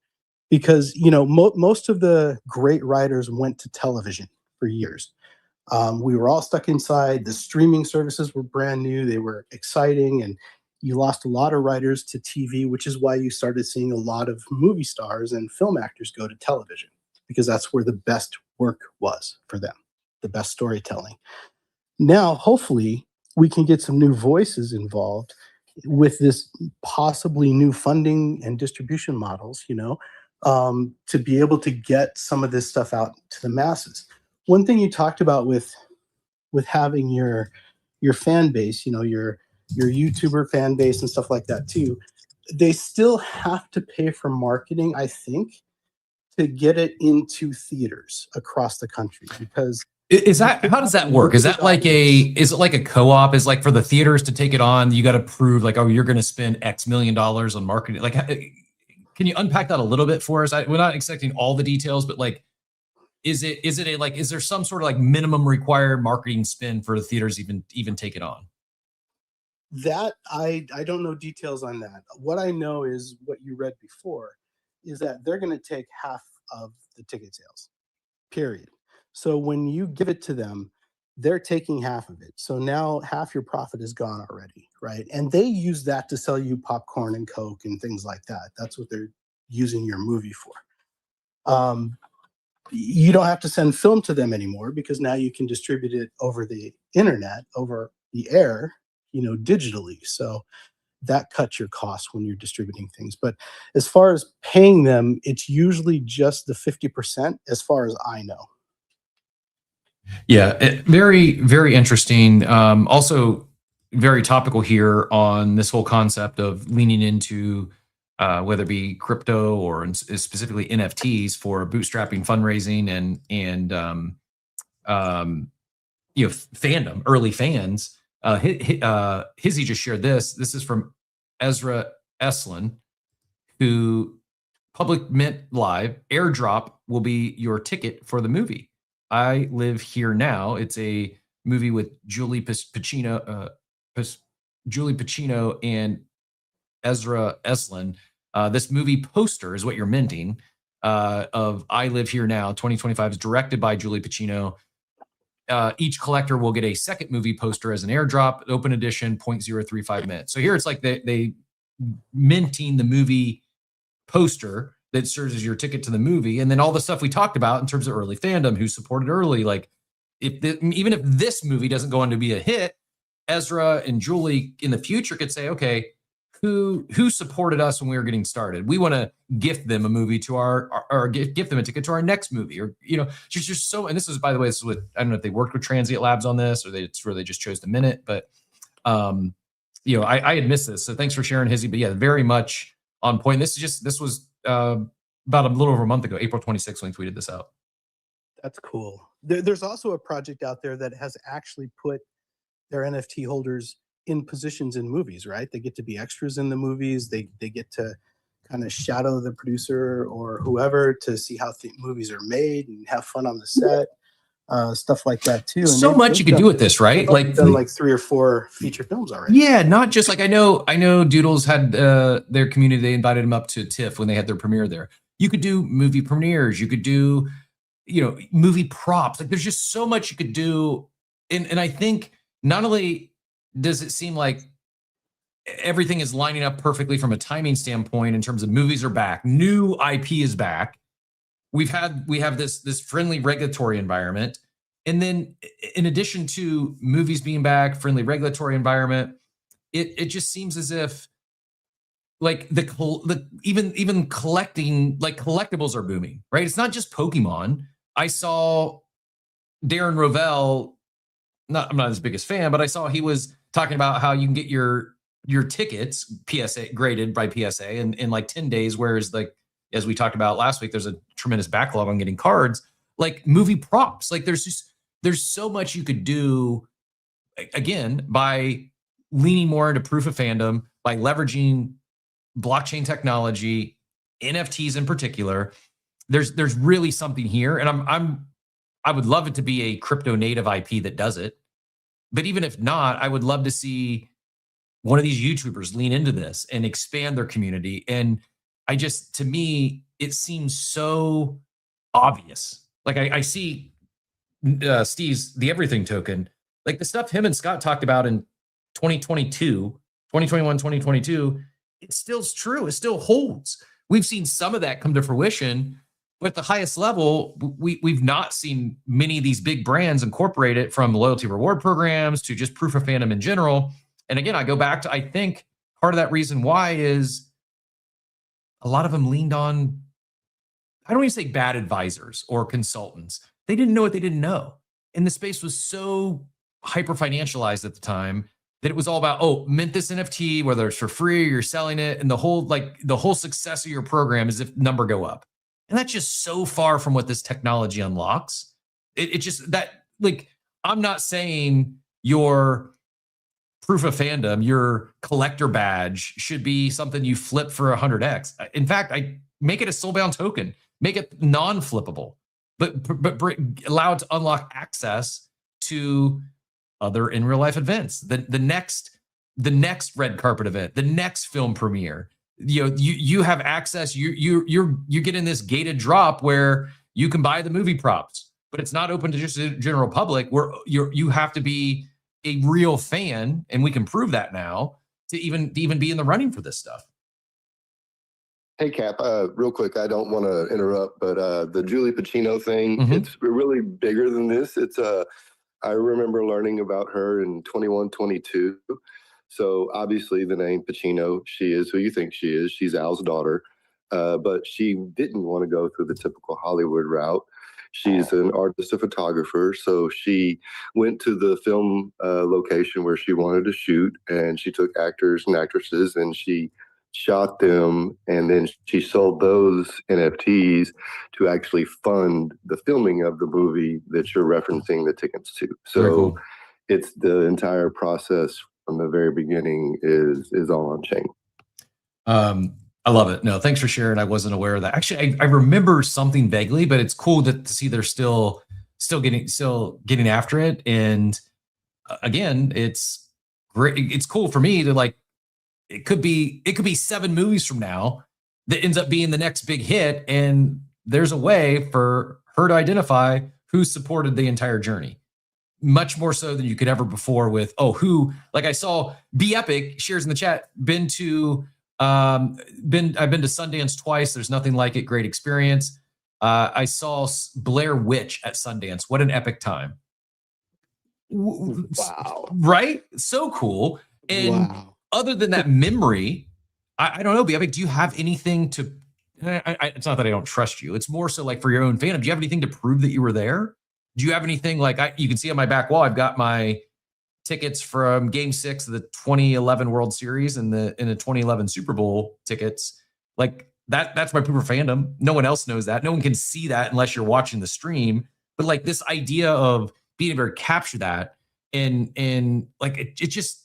because most of the great writers went to television for years. We were all stuck inside. The streaming services were brand new. They were exciting, and you lost a lot of writers to TV, which is why you started seeing a lot of movie stars and film actors go to television, because that's where the best work was for them, the best storytelling. Now, hopefully, we can get some new voices involved with this possibly new funding and distribution models, to be able to get some of this stuff out to the masses. One thing you talked about with having your fan base, your YouTuber fan base and stuff like that too, they still have to pay for marketing, I think, to get it into theaters across the country. Because how does that work? Is it like a co-op? Is like for the theaters to take it on, you got to prove like, oh, you're going to spend X million dollars on marketing. Like, can you unpack that a little bit for us? We're not expecting all the details, but like, is there some sort of like minimum required marketing spend for the theaters even take it on? That I don't know details on that. What I know is what you read before, is that they're going to take half of the ticket sales, period. So when you give it to them, they're taking half of it. So now half your profit is gone already, right? And they use that to sell you popcorn and Coke and things like that. That's what they're using your movie for. You don't have to send film to them anymore, because now you can distribute it over the internet, over the air, digitally. So that cuts your costs when you're distributing things. But as far as paying them, it's usually just the 50%, as far as I know. Yeah, very, very interesting. Also very topical here on this whole concept of leaning into whether it be crypto or specifically NFTs for bootstrapping fundraising and fandom, early fans. Hizzy just shared this. This is from Ezra Eslin, who Public Mint Live airdrop will be your ticket for the movie. I Live Here Now. It's a movie with Julie Pacino and Ezra Eslin. This movie poster is what you're minting of I Live Here Now 2025 is directed by Julie Pacino. Each collector will get a second movie poster as an airdrop, open edition, 0.035 minutes. So here it's like they minting the movie poster that serves as your ticket to the movie. And then all the stuff we talked about in terms of early fandom, who supported early, like even if this movie doesn't go on to be a hit, Ezra and Julie in the future could say, okay, who supported us when we were getting started? We want to gift them a movie to or gift them a ticket to our next movie, or just so. And this is, by the way, this is what, I don't know if they worked with Transient Labs on this, or it's where they just chose to mint it. But I had missed this, so thanks for sharing, Hizzy. But yeah, very much on point. This was about a little over a month ago, April 26th, when we tweeted this out. That's cool. There's also a project out there that has actually put their NFT holders in positions in movies, right? They get to be extras in the movies. They get to kind of shadow the producer or whoever to see how movies are made and have fun on the set, stuff like that too. And so much you could do with this, right? Like done like 3 or 4 feature films already. Yeah, not just like I know Doodles had their community. They invited him up to TIFF when they had their premiere there. You could do movie premieres. You could do movie props. Like there's just so much you could do, and I think not only does it seem like everything is lining up perfectly from a timing standpoint in terms of movies are back, new IP is back. We have this friendly regulatory environment, and then in addition to movies being back, friendly regulatory environment, it just seems as if like even collecting, like collectibles are booming, right? It's not just Pokemon. I saw Darren Rovell I'm not his biggest fan, but I saw he was talking about how you can get your tickets PSA graded by PSA in like 10 days, whereas like as we talked about last week, there's a tremendous backlog on getting cards. Like movie props, like there's so much you could do again by leaning more into proof of fandom, by leveraging blockchain technology, NFTs in particular. There's really something here, and I would love it to be a crypto native IP that does it. But even if not, I would love to see one of these YouTubers lean into this and expand their community. And to me, it seems so obvious. Like I see Steve's The Everything Token, like the stuff him and Scott talked about in 2021, 2022, it still's true. It still holds. We've seen some of that come to fruition, but at the highest level, we've not seen many of these big brands incorporate it, from loyalty reward programs to just proof of fandom in general. And again, I go back to, I think part of that reason why is a lot of them leaned on, I don't even say bad advisors or consultants. They didn't know what they didn't know. And the space was so hyper financialized at the time that it was all about, oh, mint this NFT, whether it's for free or you're selling it. And the whole success of your program is if number go up. And that's just so far from what this technology unlocks. It just, that, like, I'm not saying your proof of fandom, your collector badge should be something you flip for 100x. In fact, I make it a soulbound token, make it non-flippable, but allow it to unlock access to other in real life events. The next red carpet event, the next film premiere. You have access. You get in this gated drop where you can buy the movie props, but it's not open to just the general public. Where you have to be a real fan, and we can prove that now to even be in the running for this stuff. Hey, Cap, real quick, I don't want to interrupt, but the Julie Pacino thing, it's really bigger than this. I remember learning about her in 21, 22. So obviously the name Pacino, she is who you think she is. She's Al's daughter, but she didn't want to go through the typical Hollywood route. She's an artist, a photographer. So she went to the film location where she wanted to shoot, and she took actors and actresses and she shot them, and then she sold those NFTs to actually fund the filming of the movie that you're referencing the tickets to. So cool. It's the entire process from the very beginning is all on chain. I love it. No, thanks for sharing. I wasn't aware of that. Actually, I remember something vaguely, but it's cool to see they're still getting after it. And again, it's great. It's cool for me to, like, it could be 7 movies from now that ends up being the next big hit. And there's a way for her to identify who supported the entire journey. Much more so than you could ever before with, like I saw Be Epic shares in the chat, I've been to Sundance twice. There's nothing like it. Great experience. I saw Blair Witch at Sundance. What an epic time. Wow. Right? So cool. And other than that memory, I don't know, Be Epic, do you have anything to, it's not that I don't trust you. It's more so like for your own fandom. Do you have anything to prove that you were there? Do you have anything like, you can see on my back wall, I've got my tickets from Game 6 of the 2011 World Series and the 2011 Super Bowl tickets. Like that's my proof of fandom. No one else knows that. No one can see that unless you're watching the stream. But like this idea of being able to capture that and like it just,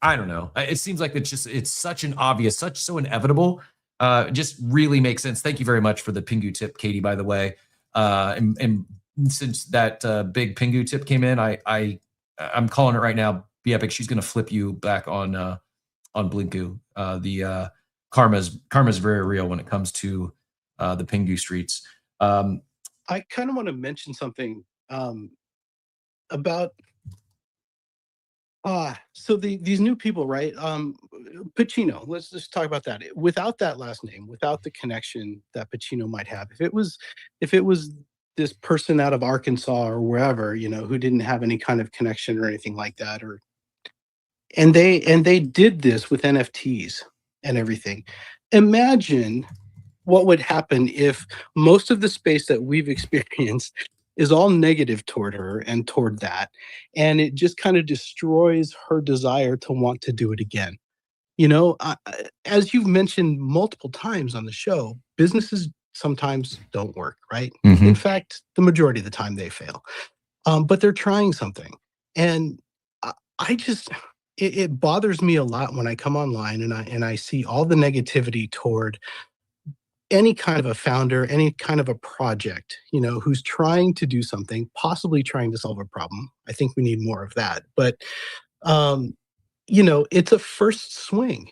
I don't know. It seems like it's such an obvious, so inevitable. It just really makes sense. Thank you very much for the Pingu tip, Katie, by the way. And since that big Pingu tip came in, I'm calling it right now. Be Epic. She's going to flip you back on Blinku. The karma's very real when it comes to the Pingu streets. I kind of want to mention something about so these new people, right? Pacino. Let's just talk about that. Without that last name, without the connection that Pacino might have, if it was this person out of Arkansas or wherever, who didn't have any kind of connection or anything like that, and they did this with NFTs and everything. Imagine what would happen if most of the space that we've experienced is all negative toward her and toward that. And it just kind of destroys her desire to want to do it again. As you've mentioned multiple times on the show, businesses sometimes don't work, right? Mhm. In fact, the majority of the time they fail. But they're trying something. And I just, it bothers me a lot when I come online and I see all the negativity toward any kind of a founder, any kind of a project, who's trying to do something, possibly trying to solve a problem. I think we need more of that. But, it's a first swing.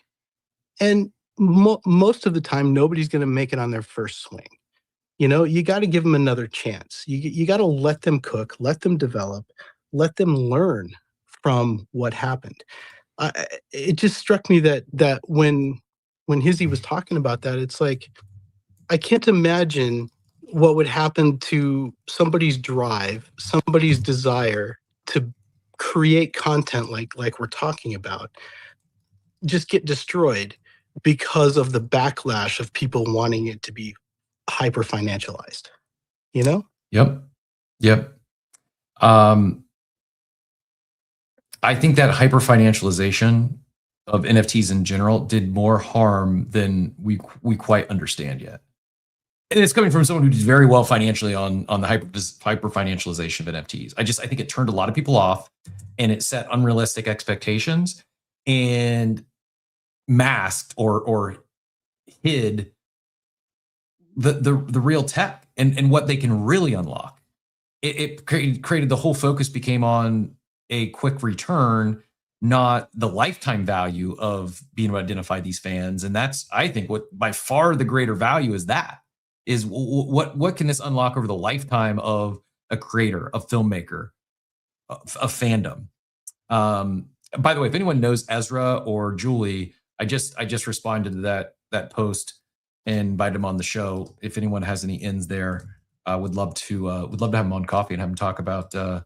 And most of the time, nobody's going to make it on their first swing. You got to give them another chance. You got to let them cook, let them develop, let them learn from what happened. It just struck me that when Hizzy was talking about that, it's like, I can't imagine what would happen to somebody's drive, somebody's desire to create content like we're talking about, just get destroyed because of the backlash of people wanting it to be hyper financialized. Yep. I think that hyper financialization of NFTs in general did more harm than we quite understand yet. And it's coming from someone who did very well financially on the hyper financialization of NFTs. I think it turned a lot of people off, and it set unrealistic expectations and masked or hid the real tech and what they can really unlock. It created the whole focus became on a quick return, not the lifetime value of being able to identify these fans. And that's, I think, what by far the greater value is what can this unlock over the lifetime of a creator, a filmmaker, a fandom. By the way, if anyone knows Ezra or Julie, I just responded to that post and invited them on the show. If anyone has any ins there, would love to have them on coffee and have them talk about their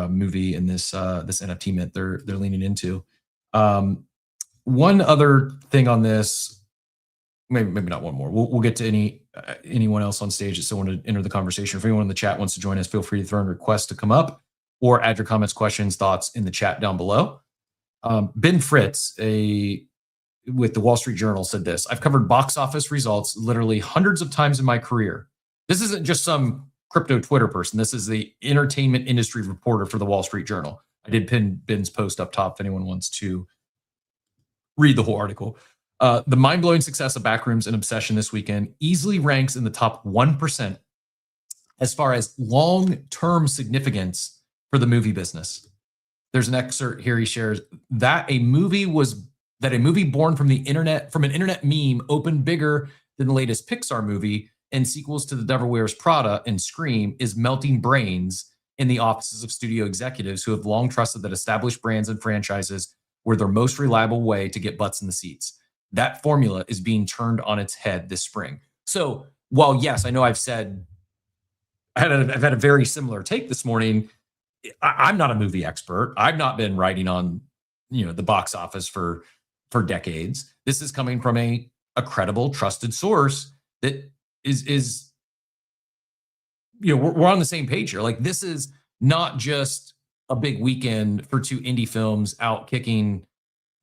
movie and this NFT mint they're leaning into. One other thing on this, maybe not one more. We'll get to anyone else on stage that still want to enter the conversation. If anyone in the chat wants to join us, feel free to throw in requests to come up or add your comments, questions, thoughts in the chat down below. Ben Fritz, with the Wall Street Journal, said this: "I've covered box office results literally hundreds of times in my career. This isn't just some crypto Twitter person. This is the entertainment industry reporter for the Wall Street Journal." I did pin Ben's post up top if anyone wants to read the whole article. The mind-blowing success of Backrooms and Obsession this weekend easily ranks in the top 1% as far as long-term significance for the movie business. There's an excerpt here he shares that a movie born from an internet meme opened bigger than the latest Pixar movie and sequels to The Devil Wears Prada and Scream is melting brains in the offices of studio executives who have long trusted that established brands and franchises were their most reliable way to get butts in the seats. That formula is being turned on its head this spring. So while, yes, I know I've had a very similar take this morning, I'm not a movie expert. I've not been writing on, the box office for decades. This is coming from a credible, trusted source that is we're on the same page here. Like, this is not just a big weekend for two indie films out kicking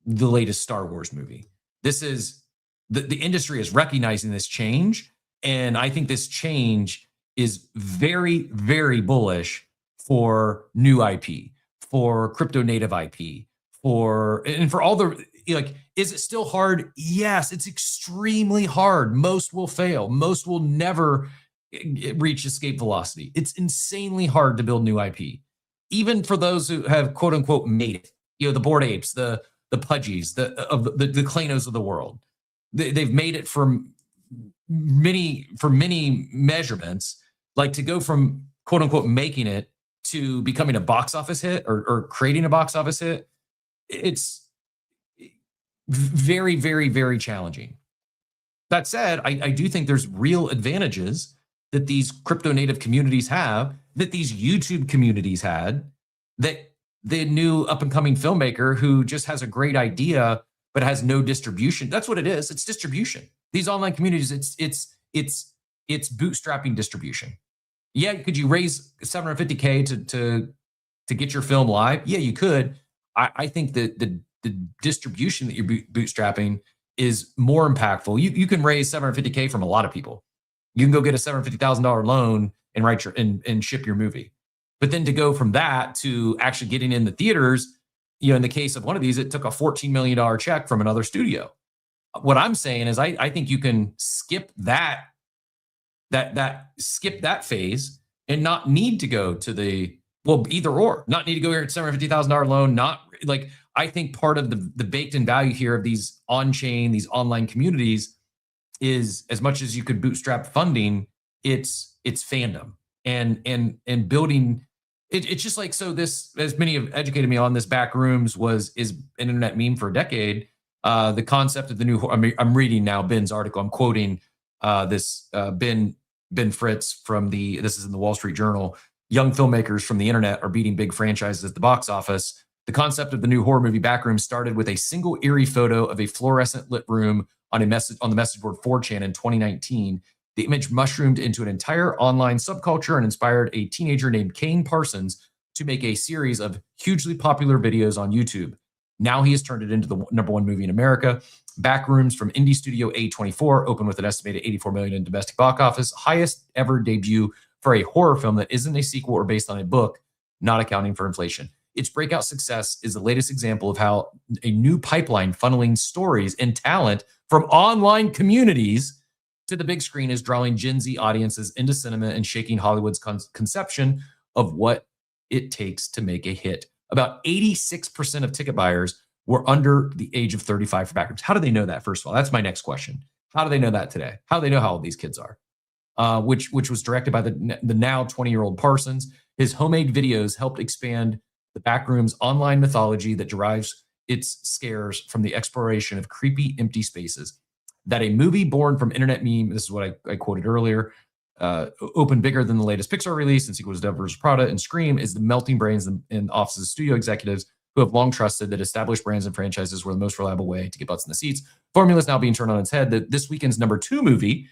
the latest Star Wars movie. This is the industry is recognizing this change, and I think this change is very, very bullish for new IP, for crypto native IP, for all the is it still hard? Yes, it's extremely hard. Most will fail. Most will never reach escape velocity. It's insanely hard to build new IP, even for those who have quote unquote made it. The Bored Apes, the Pudgies, the Clanos of the world. They've made it for many measurements. Like, to go from quote unquote making it to becoming a box office hit or creating a box office hit, it's very, very, very challenging. That said, I do think there's real advantages that these crypto native communities have, that these YouTube communities had, that the new up and coming filmmaker who just has a great idea but has no distribution. That's what it is. It's distribution. These online communities, it's it's bootstrapping distribution. Yeah, could you raise 750K to get your film live? Yeah, you could. I think that the distribution that you're bootstrapping is more impactful. You can raise 750K from a lot of people. You can go get a $750,000 loan and write and ship your movie. But then to go from that to actually getting in the theaters, in the case of one of these, it took a $14 million check from another studio. What I'm saying is I think you can skip that phase and not need to go to the, well, either or, not need to go here at $750,000 loan. Not like, I think part of the baked in value here of these on-chain, these online communities is, as much as you could bootstrap funding, it's fandom and building. It's just like, so this, as many have educated me on, this Backrooms is an internet meme for a decade. The concept of the new, I'm reading now Ben's article. I'm quoting this Ben Fritz this is in the Wall Street Journal. Young filmmakers from the internet are beating big franchises at the box office. The concept of the new horror movie Backrooms started with a single eerie photo of a fluorescent lit room on the message board 4chan in 2019. The image mushroomed into an entire online subculture and inspired a teenager named Kane Parsons to make a series of hugely popular videos on YouTube. Now he has turned it into the #1 movie in America. Backrooms from indie studio A24 opened with an estimated $84 million in domestic box office, highest ever debut for a horror film that isn't a sequel or based on a book, not accounting for inflation. Its breakout success is the latest example of how a new pipeline funneling stories and talent from online communities to the big screen is drawing Gen Z audiences into cinema and shaking Hollywood's conception of what it takes to make a hit. About 86% of ticket buyers were under the age of 35 for Backrooms. How do they know that, first of all? That's my next question. How do they know that today? How do they know how old these kids are? Which was directed by the now 20-year-old Parsons. His homemade videos helped expand the Backrooms online mythology that derives its scares from the exploration of creepy, empty spaces. That a movie born from internet meme, this is what I quoted earlier, opened bigger than the latest Pixar release and sequels to Devil vs. Prada and Scream, is the melting brains and offices of studio executives who have long trusted that established brands and franchises were the most reliable way to get butts in the seats. Formula is now being turned on its head. This weekend's #2 movie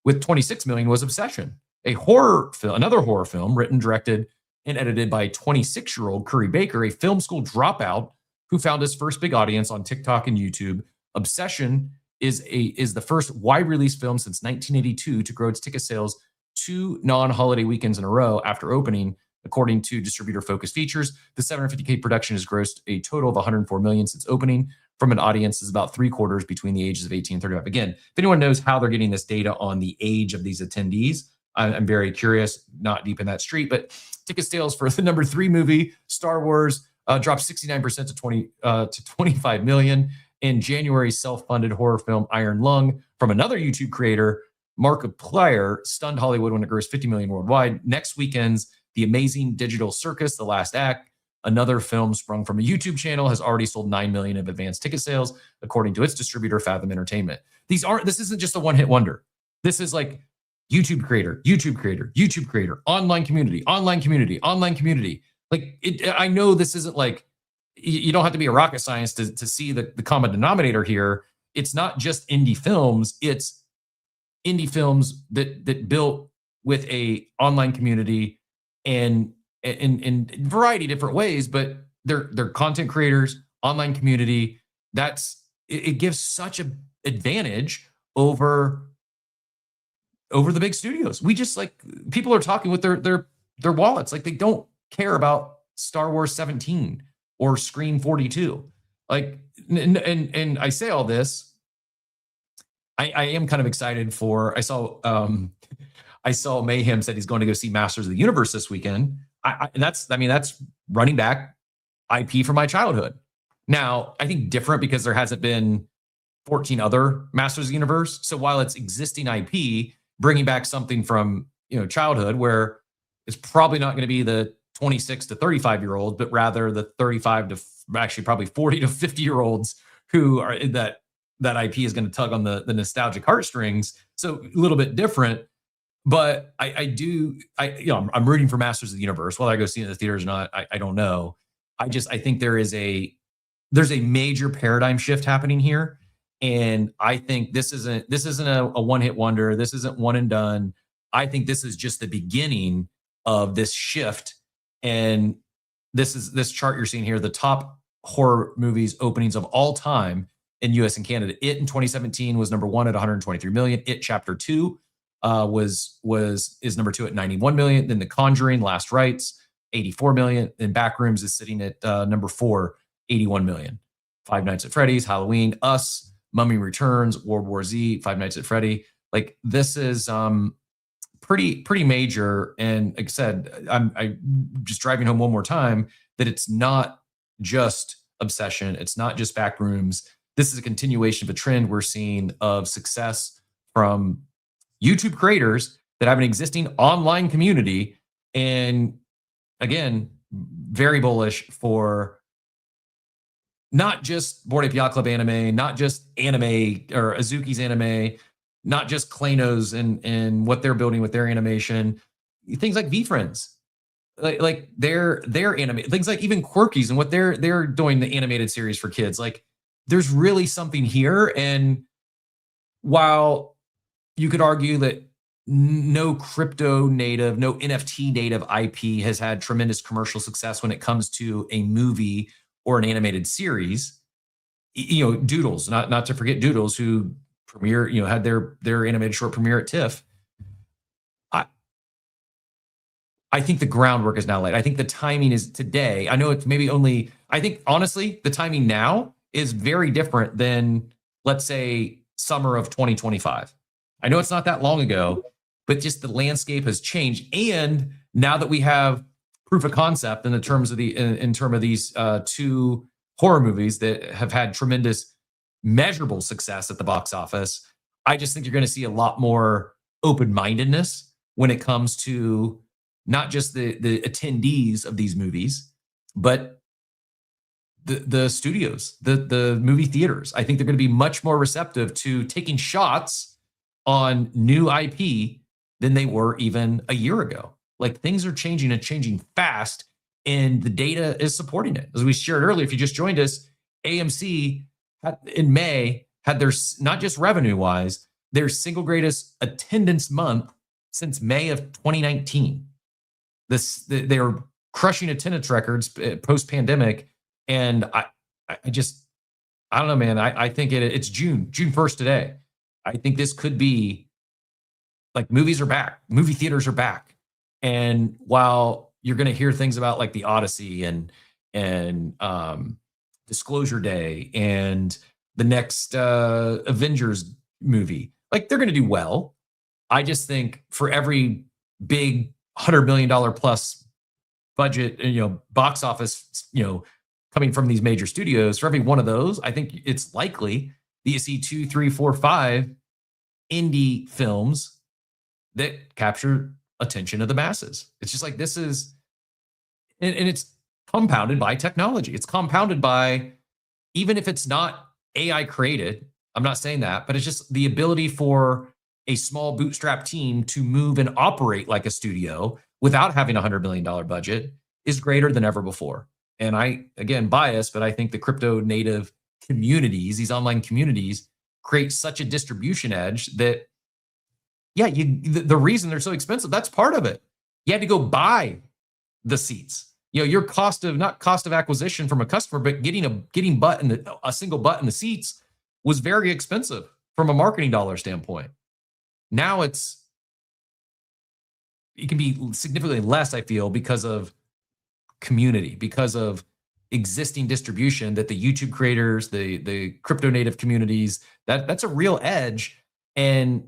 with 26 million was Obsession, another horror film written, directed, and edited by 26-year-old Curry Baker, a film school dropout who found his first big audience on TikTok and YouTube. Obsession is the first wide release film since 1982 to grow its ticket sales 2 non-holiday weekends in a row after opening, according to distributor Focus Features. The 750K production has grossed a total of 104 million since opening from an audience is about 3/4 between the ages of 18 and 35. Again, if anyone knows how they're getting this data on the age of these attendees, I'm very curious, not deep in that street, but ticket sales for the #3 movie, Star Wars, dropped 69% to 25 million. In January, self-funded horror film Iron Lung from another YouTube creator, Markiplier, stunned Hollywood when it grossed 50 million worldwide. Next weekend's The Amazing Digital Circus, The Last Act, another film sprung from a YouTube channel, has already sold 9 million of advanced ticket sales, according to its distributor, Fathom Entertainment. This isn't just a one-hit wonder. This is like YouTube creator, online community. Like, I know this isn't like, you don't have to be a rocket science to see the common denominator here. It's not just indie films. It's indie films that built with a online community and in a variety of different ways, but they're content creators, online community. It gives such an advantage over the big studios. We just, like, people are talking with their wallets. Like, they don't care about Star Wars 17 or Scream 42. Like, and I say all this, I am kind of excited for, I saw Mayhem said he's going to go see Masters of the Universe this weekend. That's running back IP from my childhood. Now, I think different because there hasn't been 14 other Masters of the Universe. So while it's existing IP, bringing back something from, childhood, where it's probably not going to be the 26 to 35-year-olds, but rather the 35 to actually probably 40 to 50-year-olds who are that IP is going to tug on the nostalgic heartstrings. So a little bit different, but I'm rooting for Masters of the Universe. Whether I go see it in the theaters or not, I don't know. I think there's a major paradigm shift happening here. And I think this isn't a one-hit wonder. This isn't one and done. I think this is just the beginning of this shift. And this chart you're seeing here, the top horror movies openings of all time in US and Canada. It in 2017 was number 1 at 123 million. It Chapter 2 is number 2 at 91 million. Then The Conjuring, Last Rites, 84 million. Then Backrooms is sitting at number 4, 81 million. Five Nights at Freddy's, Halloween, Us, Mummy Returns, World War Z, Five Nights at Freddy. Like, this is pretty major. And like I said, I just driving home one more time that it's not just Obsession. It's not just Backrooms. This is a continuation of a trend we're seeing of success from YouTube creators that have an existing online community. And again, very bullish for not just Bored Ape Yacht Club anime, not just anime or Azuki's anime, not just Klano's and what they're building with their animation, things like VFriends, like their anime, things like even Quirkies and what they're doing, the animated series for kids. Like, there's really something here. And while you could argue that no crypto native, no NFT native IP has had tremendous commercial success when it comes to a movie or an animated series, Doodles, not to forget Doodles, who had their animated short premiere at TIFF. I think the groundwork is now laid. I think the timing is today. I know it's maybe only, I think honestly, the timing now is very different than, let's say, summer of 2025. I know it's not that long ago, but just the landscape has changed. And now that we have proof of concept in terms of these two horror movies that have had tremendous measurable success at the box office, I just think you're going to see a lot more open-mindedness when it comes to not just the attendees of these movies, but the studios, the movie theaters. I think they're going to be much more receptive to taking shots on new IP than they were even a year ago. Like, things are changing and changing fast, and the data is supporting it. As we shared earlier, if you just joined us, AMC in May had their, not just revenue wise, their single greatest attendance month since May of 2019. They are crushing attendance records post pandemic. And I don't know, man. I think it's June 1st today. I think this could be like, movies are back, movie theaters are back. And while you're going to hear things about like the Odyssey and Disclosure Day and the next Avengers movie, like, they're going to do well. I just think for every big $100 million plus budget, box office, coming from these major studios, for every one of those, I think it's likely that you see 2, 3, 4, 5 indie films that capture attention of the masses. It's just like, this is, and it's compounded by technology. It's compounded by, even if it's not AI created, I'm not saying that, but it's just the ability for a small bootstrap team to move and operate like a studio without having a $100 million budget is greater than ever before. And I, again, biased, but I think the crypto native communities, these online communities, create such a distribution edge that, the reason they're so expensive, that's part of it. You had to go buy the seats. Your not cost of acquisition from a customer, but getting a single butt in the seats was very expensive from a marketing dollar standpoint. Now it can be significantly less, I feel, because of community, because of existing distribution that the YouTube creators, the crypto native communities, that's a real edge. And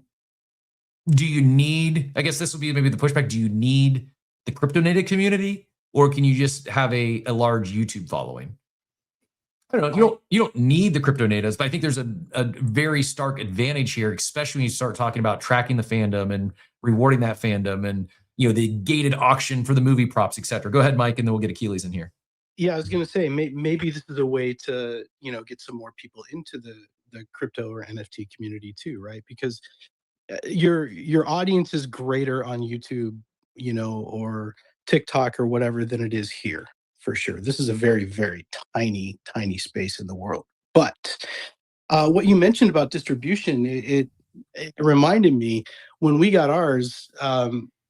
do you need, I guess this would be maybe the pushback, do you need the crypto native community, or can you just have a large YouTube following? I don't know. You don't need the crypto natives, but I think there's a very stark advantage here, especially when you start talking about tracking the fandom and rewarding that fandom, and the gated auction for the movie props, etc. Go ahead, Mike, and then we'll get Achilles in here. Yeah, I was going to say, maybe this is a way to get some more people into the crypto or NFT community too, right? Because your audience is greater on YouTube, or TikTok or whatever than it is here, for sure. This is a very, very tiny space in the world. But what you mentioned about distribution, it reminded me when we got ours,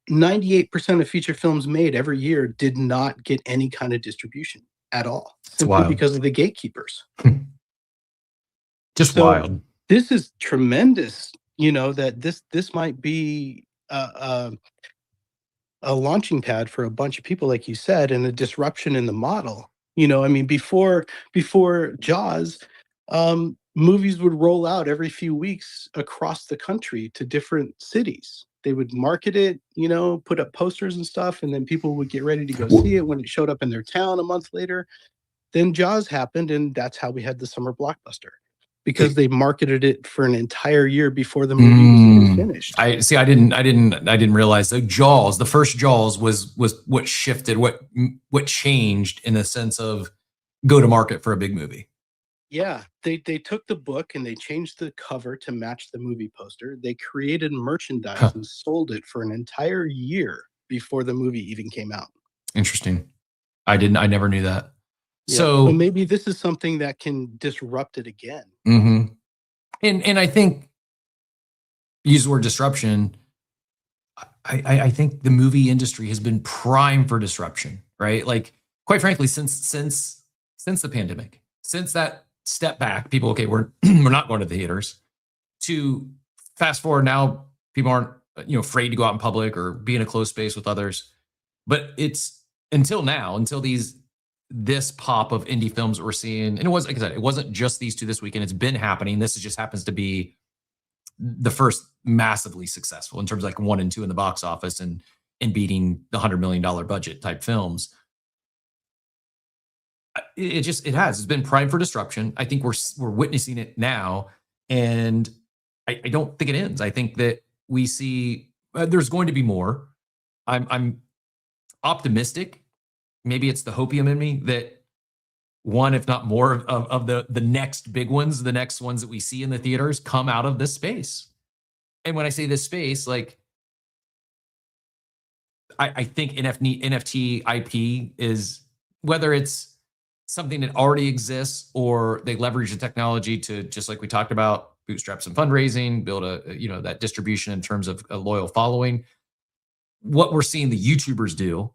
98% of feature films made every year did not get any kind of distribution at all, simply wild. because of the gatekeepers. Just So wild. this is tremendous, that this might be a launching pad for a bunch of people, like you said, and a disruption in the model. I mean, before Jaws, movies would roll out every few weeks across the country to different cities. They would market it, put up posters and stuff, and then people would get ready to go see it when it showed up in their town a month later. Then Jaws happened, and that's how we had the summer blockbuster, because they marketed it for an entire year before the movie was even finished. I see. I didn't realize that Jaws, the first Jaws, was what shifted, what changed in the sense of go to market for a big movie. Yeah, they took the book and they changed the cover to match the movie poster. They created merchandise and sold it for an entire year before the movie even came out. Interesting. I never knew that. Yeah, So maybe this is something that can disrupt it again. And I think, use the word disruption, I think the movie industry has been primed for disruption, right? Like, quite frankly, since the pandemic, since that step back, people, okay, we're not going to the theaters, to fast forward now, people aren't afraid to go out in public or be in a closed space with others. But it's until now, until this pop of indie films that we're seeing, and it was, like I said, it wasn't just these two this weekend. It's been happening. This just happens to be the first massively successful in terms of like 1 and 2 in the box office and beating the $100 million budget type films. It's been primed for disruption. I think we're witnessing it now, and I don't think it ends. I think that we see there's going to be more. I'm optimistic. Maybe it's the hopium in me that one, if not more, of the next big ones, the next ones that we see in the theaters, come out of this space. And when I say this space, like, I think NFT IP is, whether it's something that already exists or they leverage the technology to, just like we talked about, bootstrap some fundraising, build that distribution in terms of a loyal following. What we're seeing the YouTubers do,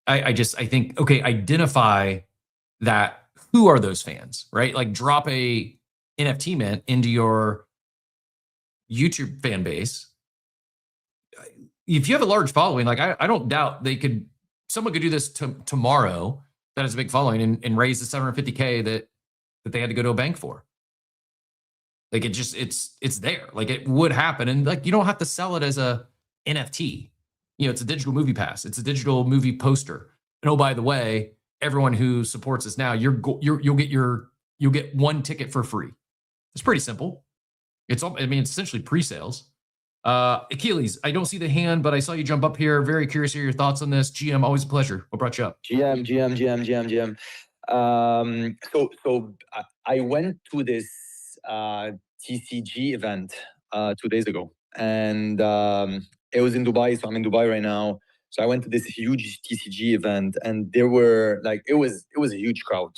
I think, okay, identify that, who are those fans, right? Like, drop a NFT mint into your YouTube fan base. If you have a large following, like, I don't doubt someone could do this tomorrow that has a big following and raise the $750K that they had to go to a bank for. Like, it's there. Like, it would happen. And like, you don't have to sell it as a NFT. It's a digital movie pass. It's a digital movie poster. And oh, by the way, everyone who supports us now, you'll get 1 ticket for free. It's pretty simple. It's essentially pre-sales. Achilles, I don't see the hand, but I saw you jump up here. Very curious to hear your thoughts on this. GM, always a pleasure. What brought you up? GM. So I went to this TCG event 2 days ago, and it was in Dubai. So I'm in Dubai right now. So I went to this huge TCG event, and there were it was a huge crowd.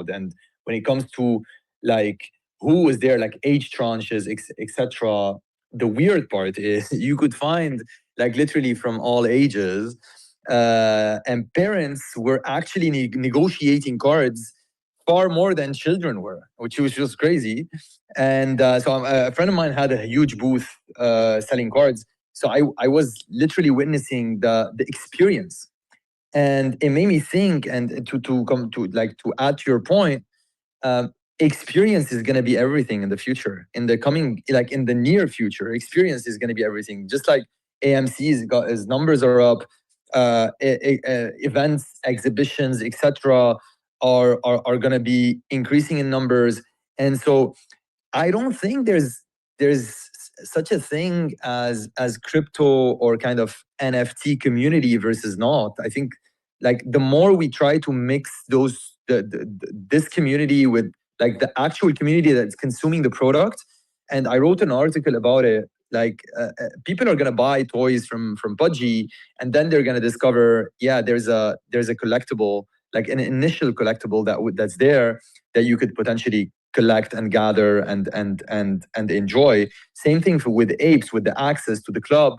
And when it comes to like who was there, like age tranches, etc. The weird part is you could find like literally from all ages, and parents were actually negotiating cards far more than children were, which was just crazy. And so a friend of mine had a huge booth selling cards. So I was literally witnessing the experience, and it made me think. And to add to your point, experience is going to be everything in the future. In the near future, experience is going to be everything. Just like AMC's got his numbers are up, events, exhibitions, etc. are going to be increasing in numbers. And so I don't think there's such a thing as crypto or kind of NFT community versus not. I think like the more we try to mix this community with like the actual community that's consuming the product, and I wrote an article about it. Like people are gonna buy toys from Pudgy, and then they're gonna discover, there's a collectible, like an initial collectible that's there that you could potentially collect and gather and enjoy. Same thing with apes, with the access to the club.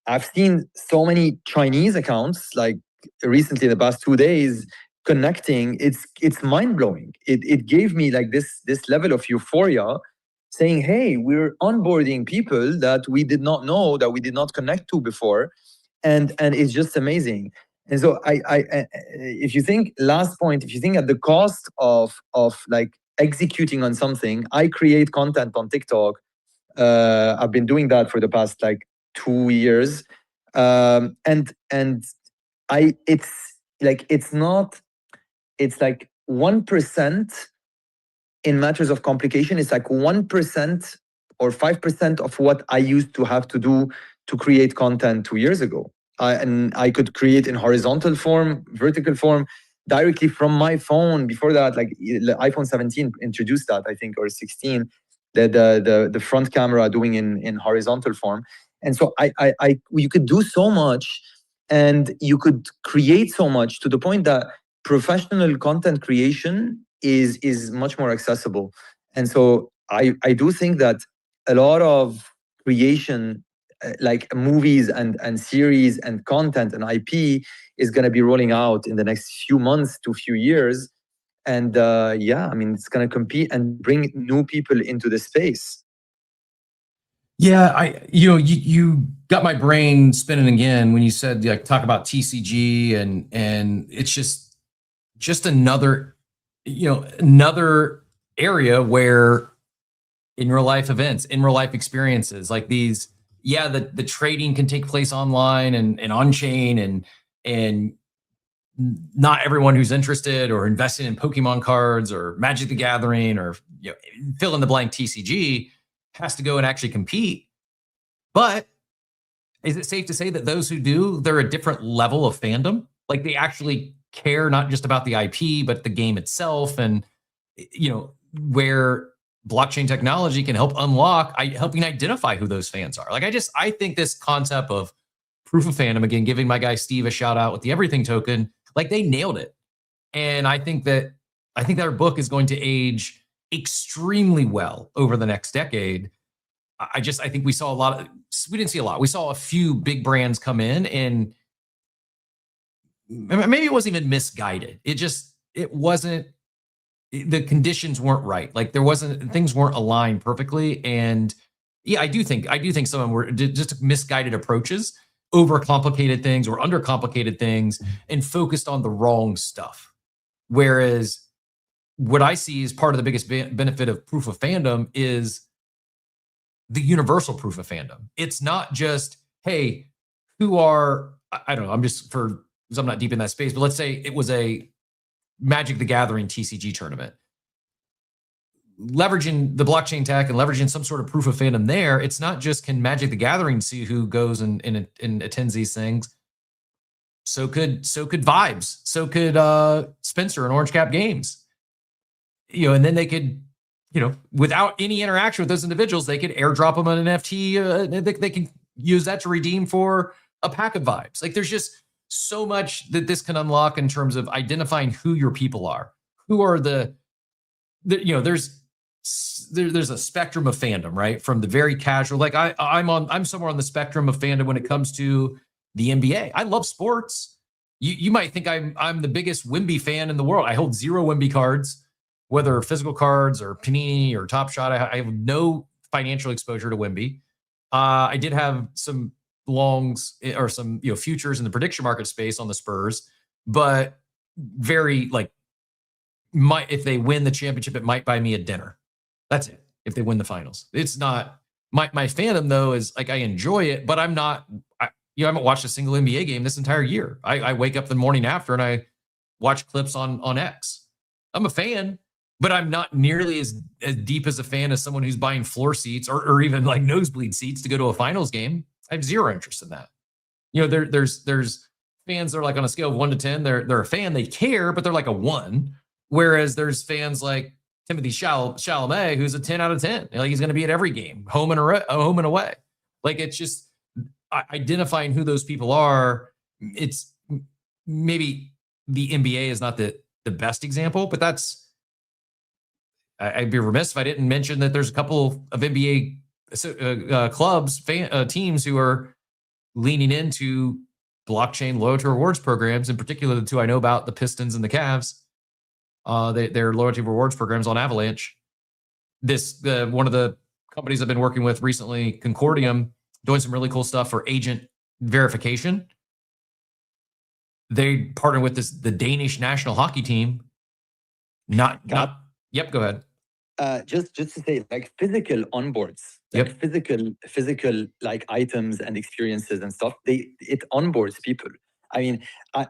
I've seen so many Chinese accounts, like recently in the past 2 days, connecting. It's mind blowing. It gave me like this level of euphoria, saying, "Hey, we're onboarding people that we did not know, that we did not connect to before," and it's just amazing. And so if you think, last point, if you think at the cost of like executing on something, I create content on TikTok. I've been doing that for the past like 2 years, and it's like 1% in matters of complication. It's like 1% or 5% of what I used to have to do to create content 2 years ago. And I could create in horizontal form, vertical form, directly from my phone. Before that, like the iPhone 17 introduced that, I think, or 16, the front camera doing in horizontal form. And so you could do so much, and you could create so much, to the point that professional content creation is much more accessible. And so I do think that a lot of creation, like movies and series and content and IP, is going to be rolling out in the next few months to few years. And yeah, I mean, it's going to compete and bring new people into the space. Yeah, you got my brain spinning again when you said, like, talk about TCG, and it's just another, another area where in real life events, in real life experiences like these, the trading can take place online and on chain, and not everyone who's interested or invested in Pokemon cards or Magic the Gathering or fill in the blank TCG has to go and actually compete. But is it safe to say that those who do, they're a different level of fandom? Like, they actually care not just about the IP, but the game itself, and where blockchain technology can help unlock, helping identify who those fans are. Like, I think this concept of proof of fandom, again, giving my guy Steve a shout out with the everything token, like, they nailed it. And I think that our book is going to age extremely well over the next decade. I think we saw we didn't see a lot. We saw a few big brands come in, and maybe it wasn't even misguided. It wasn't, the conditions weren't right. Like, things weren't aligned perfectly. And yeah, I do think some of them were just misguided approaches, overcomplicated things or undercomplicated things, and focused on the wrong stuff. Whereas what I see as part of the biggest benefit of proof of fandom is the universal proof of fandom. It's not just, hey, I don't know, because I'm not deep in that space, but let's say it was a Magic the Gathering TCG tournament. Leveraging the blockchain tech and leveraging some sort of proof of fandom there, it's not just can Magic the Gathering see who goes and attends these things. So could Vibes. So could Spencer and Orange Cap Games. And then they could, without any interaction with those individuals, they could airdrop them an NFT. They can use that to redeem for a pack of Vibes. Like, there's just so much that this can unlock in terms of identifying who your people are. Who are there's a spectrum of fandom, right? From the very casual, like I'm somewhere on the spectrum of fandom when it comes to the NBA. I love sports. You might think I'm the biggest Wemby fan in the world. I hold 0 Wemby cards, whether physical cards or Panini or Top Shot. I have no financial exposure to Wemby. I did have some longs or some futures in the prediction market space on the Spurs, but very if they win the championship, it might buy me a dinner. That's it. If they win the finals, it's not my fandom though. Is like, I enjoy it, but I'm not. I haven't watched a single NBA game this entire year. I wake up the morning after and I watch clips on X. I'm a fan, but I'm not nearly as deep as a fan as someone who's buying floor seats or even like nosebleed seats to go to a finals game. I have 0 interest in that. There's fans that are like on a scale of 1 to 10. They're a fan. They care, but they're like a 1. Whereas there's fans like Timothy Chalamet, who's a 10 out of 10. Like, he's going to be at every game, home and away. Like, it's just identifying who those people are. It's maybe the NBA is not the best example, but that's I'd be remiss if I didn't mention that there's a couple of NBA clubs, teams who are leaning into blockchain loyalty rewards programs. In particular, the two I know about, the Pistons and the Cavs. Their loyalty rewards programs on Avalanche. One of the companies I've been working with recently, Concordium, doing some really cool stuff for agent verification. They partner with the Danish national hockey team. Yep, go ahead. Just to say, like physical onboards, like physical like items and experiences and stuff. It onboards people. I mean, to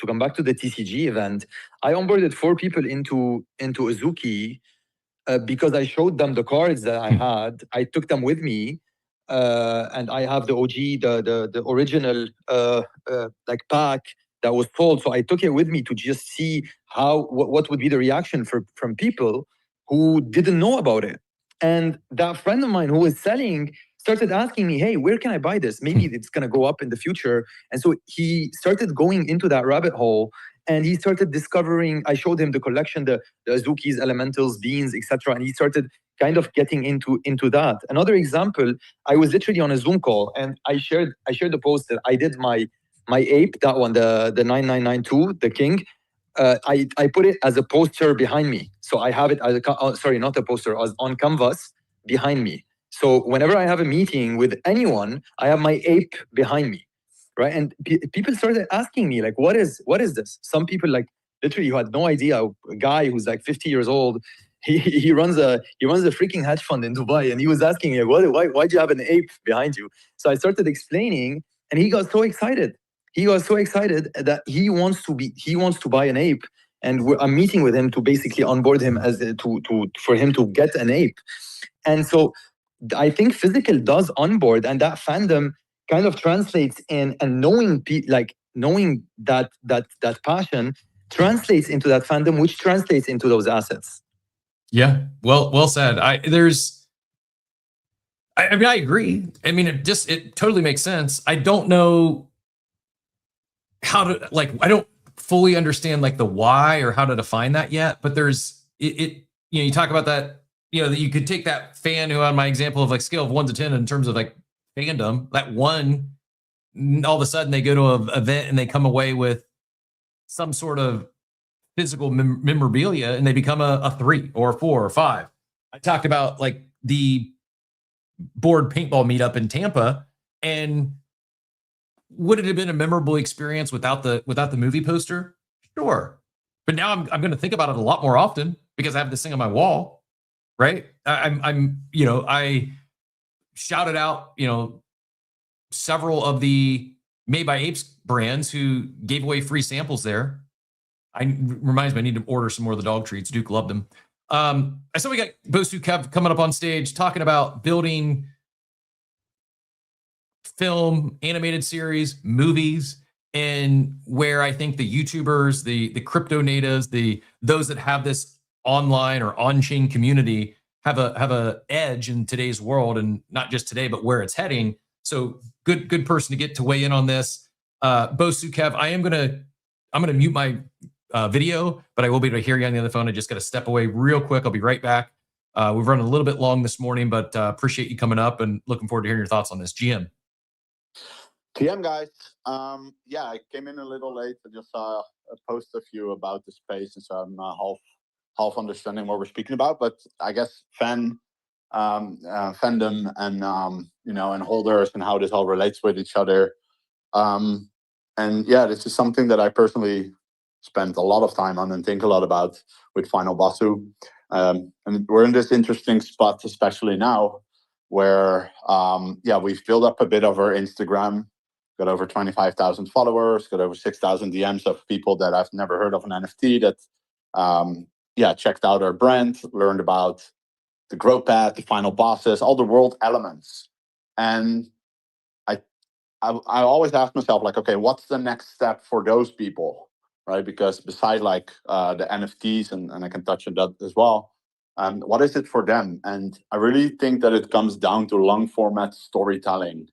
come back to the TCG event, I onboarded 4 people into Azuki because I showed them the cards that I had. I took them with me, and I have the OG, the original like pack that was sold. So I took it with me to just see what would be the reaction from people who didn't know about it. And that friend of mine who was selling started asking me, hey, where can I buy this? Maybe it's going to go up in the future. And so he started going into that rabbit hole, and he started discovering, I showed him the collection, the Azukis, Elementals, Beans, etc. And he started kind of getting into that. Another example, I was literally on a Zoom call, and I shared the post that I did my ape, that one, the 9992, the king. I put it as a poster behind me. So I have it as sorry, not a poster, as on canvas behind me. So whenever I have a meeting with anyone, I have my ape behind me, right? And people started asking me, like, what is this? Some people, like, literally, who had no idea. A guy who's like 50 years old, he runs a freaking hedge fund in Dubai, and he was asking me, why do you have an ape behind you? So I started explaining, and he got so excited. He was so excited that he wants to buy an ape, and I'm meeting with him to basically onboard him for him to get an ape. And so I think physical does onboard, and that fandom kind of translates in, and knowing that passion translates into that fandom, which translates into those assets. Yeah, well said. I mean, I agree. I mean, it totally makes sense. I don't know how to, like, I don't fully understand like the why or how to define that yet, but there's you talk about that, that you could take that fan who, on my example of like scale of 1 to 10 in terms of like fandom, that one, all of a sudden they go to an event and they come away with some sort of physical memorabilia, and they become a 3 or a 4 or 5. I talked about like the board paintball meetup in Tampa, and would it have been a memorable experience without the movie poster? Sure. But now I'm going to think about it a lot more often because I have this thing on my wall, right? I shouted out, several of the Made by Apes brands who gave away free samples there. Reminds me, I need to order some more of the dog treats. Duke loved them. I saw we got Bosu Kev coming up on stage talking about building film, animated series, movies, and where I think the YouTubers, the crypto natives, those that have this online or on-chain community have a edge in today's world, and not just today, but where it's heading. So good person to get to weigh in on this. Bosu Kev, I'm gonna mute my video, but I will be able to hear you on the other phone. I just got to step away real quick. I'll be right back. We've run a little bit long this morning, but appreciate you coming up and looking forward to hearing your thoughts on this. GM. TM guys, yeah, I came in a little late. I just saw a post of you about the space, and so I'm half understanding what we're speaking about. But I guess fandom and and holders and how this all relates with each other. And yeah, this is something that I personally spent a lot of time on and think a lot about with Final Basu. And we're in this interesting spot, especially now, where we've built up a bit of our Instagram. Got over 25,000 followers, got over 6,000 DMs of people that I've never heard of an NFT that, checked out our brand, learned about the growth path, the final bosses, all the world elements. And I always ask myself, like, okay, what's the next step for those people, right? Because beside like the NFTs, and I can touch on that as well, what is it for them? And I really think that it comes down to long format storytelling.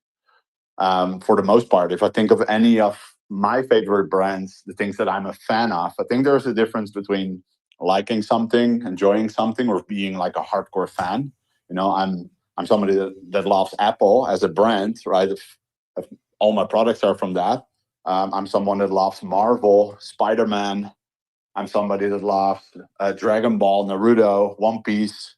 For the most part, if I think of any of my favorite brands, the things that I'm a fan of, I think there's a difference between liking something, enjoying something, or being like a hardcore fan. You know, I'm somebody that loves Apple as a brand, right? If all my products are from that. I'm someone that loves Marvel, Spider-Man. I'm somebody that loves Dragon Ball, Naruto, One Piece.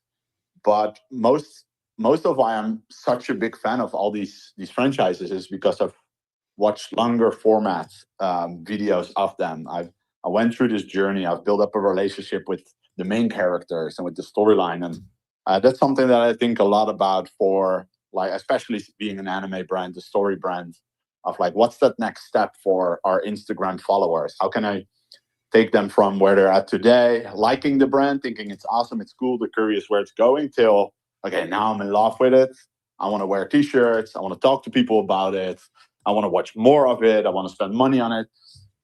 But most of why I'm such a big fan of all these franchises is because I've watched longer format videos of them. I went through this journey. I've built up a relationship with the main characters and with the storyline, and that's something that I think a lot about for, like, especially being an anime brand, the story brand, of like, what's that next step for our Instagram followers? How can I take them from where they're at today, liking the brand, thinking it's awesome, it's cool, they're curious where it's going, till, okay, now I'm in love with it. I want to wear t-shirts. I want to talk to people about it. I want to watch more of it. I want to spend money on it.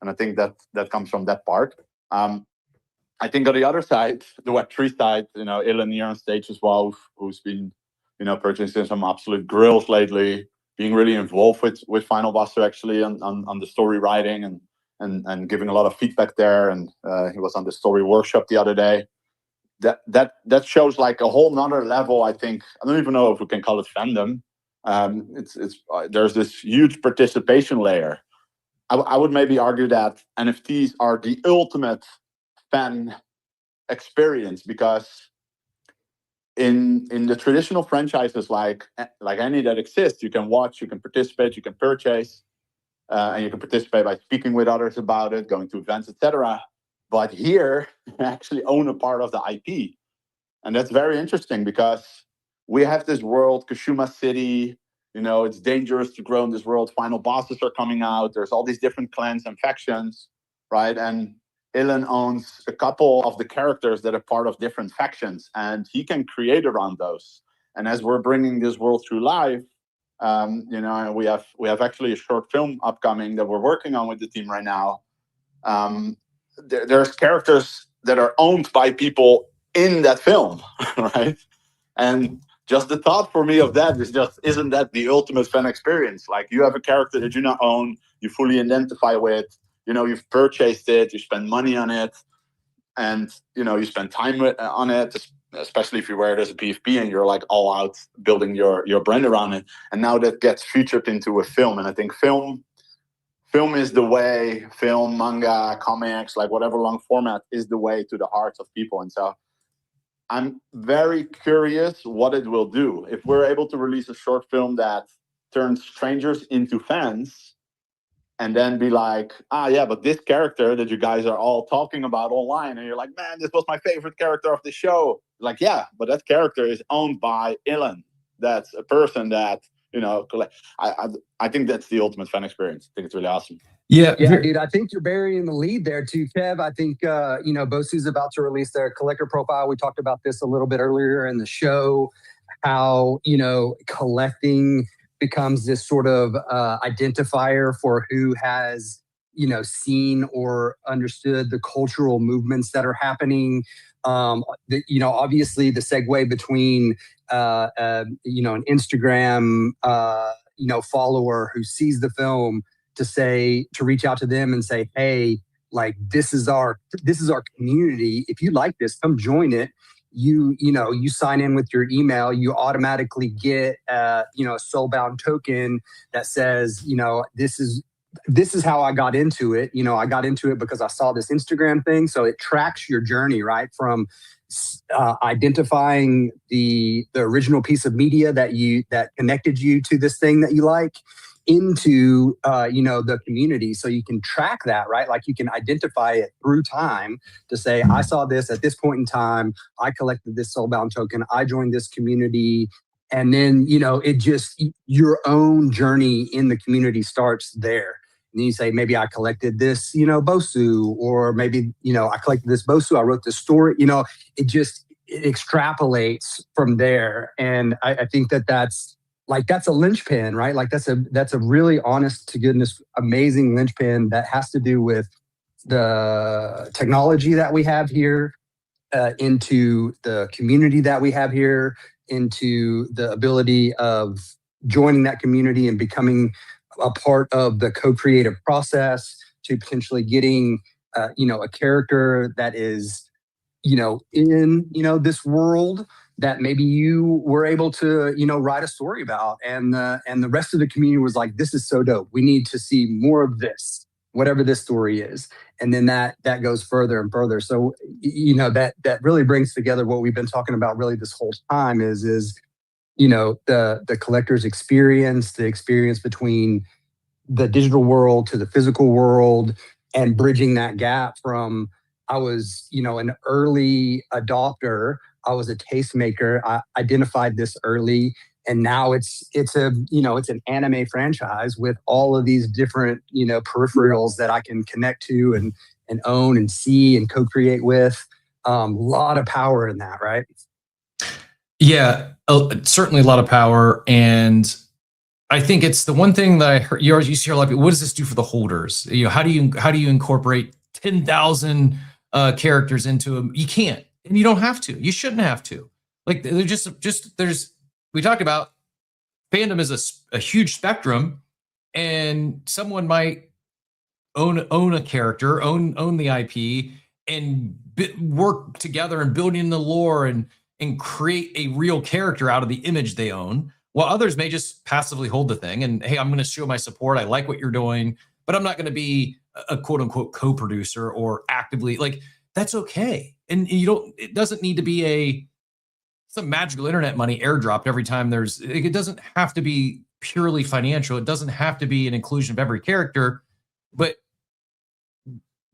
And I think that comes from that part. I think on the other side, the Web3 side, you know, Ilan here on stage as well, who's been, you know, purchasing some absolute grills lately, being really involved with Final Buster actually on the story writing and giving a lot of feedback there. And he was on the story workshop the other day. That shows like a whole nother level. I think, I don't even know if we can call it fandom. There's this huge participation layer. I would maybe argue that NFTs are the ultimate fan experience, because in the traditional franchises like any that exist, you can watch, you can participate, you can purchase, and you can participate by speaking with others about it, going to events, etc. But here, you actually own a part of the IP, and that's very interesting because we have this world, Kashuma City. You know, it's dangerous to grow in this world. Final bosses are coming out. There's all these different clans and factions, right? And Ilan owns a couple of the characters that are part of different factions, and he can create around those. And as we're bringing this world through life, you know, we have actually a short film upcoming that we're working on with the team right now. There's characters that are owned by people in that film, right? And just the thought for me of that is just, isn't that the ultimate fan experience? Like, you have a character that you not own, you fully identify with, you know, you've purchased it, you spend money on it, and, you know, you spend time on it, especially if you wear it as a PFP and you're like all out building your brand around it. And now that gets featured into a film. And I think film is the way, film, manga, comics, like whatever long format is the way to the hearts of people. And so I'm very curious what it will do. If we're able to release a short film that turns strangers into fans, and then be like, yeah, but this character that you guys are all talking about online, and you're like, man, this was my favorite character of the show. Like, yeah, but that character is owned by Ilan. That's a person that, you know, I think that's the ultimate fan experience. I think it's really awesome. Yeah, dude, I think you're burying the lead there too, Kev. I think, you know, Bosu's about to release their collector profile. We talked about this a little bit earlier in the show, how, you know, collecting becomes this sort of identifier for who has, you know, seen or understood the cultural movements that are happening. You know, obviously the segue between, you know, an Instagram, you know, follower who sees the film to reach out to them and say, hey, like, this is our community. If you like this, come join it. You know, you sign in with your email, you automatically get, you know, a soulbound token that says, you know, this is how I got into it. You know, I got into it because I saw this Instagram thing. So it tracks your journey, right? From identifying the original piece of media that connected you to this thing that you like, into you know, the community, so you can track that, right? Like, you can identify it through time to say, I saw this at this point in time, I collected this soulbound token, I joined this community, and then, you know, it just, your own journey in the community starts there. And then you say, maybe I collected this, you know, Bosu, or maybe, you know, I collected this Bosu, I wrote this story, you know, it extrapolates from there. And I think that's a linchpin, right? Like, that's a really honest to goodness, amazing linchpin that has to do with the technology that we have here, into the community that we have here, into the ability of joining that community and becoming a part of the co-creative process, to potentially getting, you know, a character that is in this world that maybe you were able to write a story about, and the rest of the community was like, this is so dope, we need to see more of this, whatever this story is. And then that goes further and further. So that really brings together what we've been talking about really this whole time is the collector's experience, the experience between the digital world to the physical world, and bridging that gap from, I was, an early adopter, I was a tastemaker, I identified this early, and now it's an anime franchise with all of these different, peripherals that I can connect to and own and see and co-create with. A lot of power in that, right? Yeah, certainly a lot of power. And I think it's the one thing that I heard, you always used to hear a lot of people, what does this do for the holders? How do you incorporate 10,000 characters into them? You can't, and you don't have to. You shouldn't have to. Like, they're we talked about fandom is a huge spectrum, and someone might own a character, own the IP, and work together and building the lore and create a real character out of the image they own, while others may just passively hold the thing and, hey, I'm going to show my support, I like what you're doing, but I'm not going to be a quote unquote co-producer or actively, like, that's okay. And it doesn't need to be some magical internet money airdropped every time it doesn't have to be purely financial. It doesn't have to be an inclusion of every character, but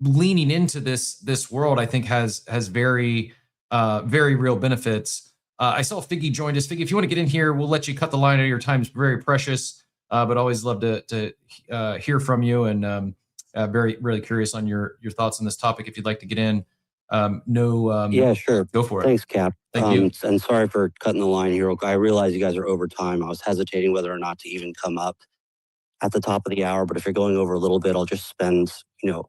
leaning into this world, I think has very real benefits. I saw Figgy joined us. Figgy, if you want to get in here, we'll let you cut the line. I know your time's very precious, but always love to hear from you, and very, really curious on your thoughts on this topic. If you'd like to get in, yeah, sure. Go for it. Thanks, Cap. Thank you. And sorry for cutting the line here. I realize you guys are over time. I was hesitating whether or not to even come up at the top of the hour, but if you're going over a little bit, I'll just spend 2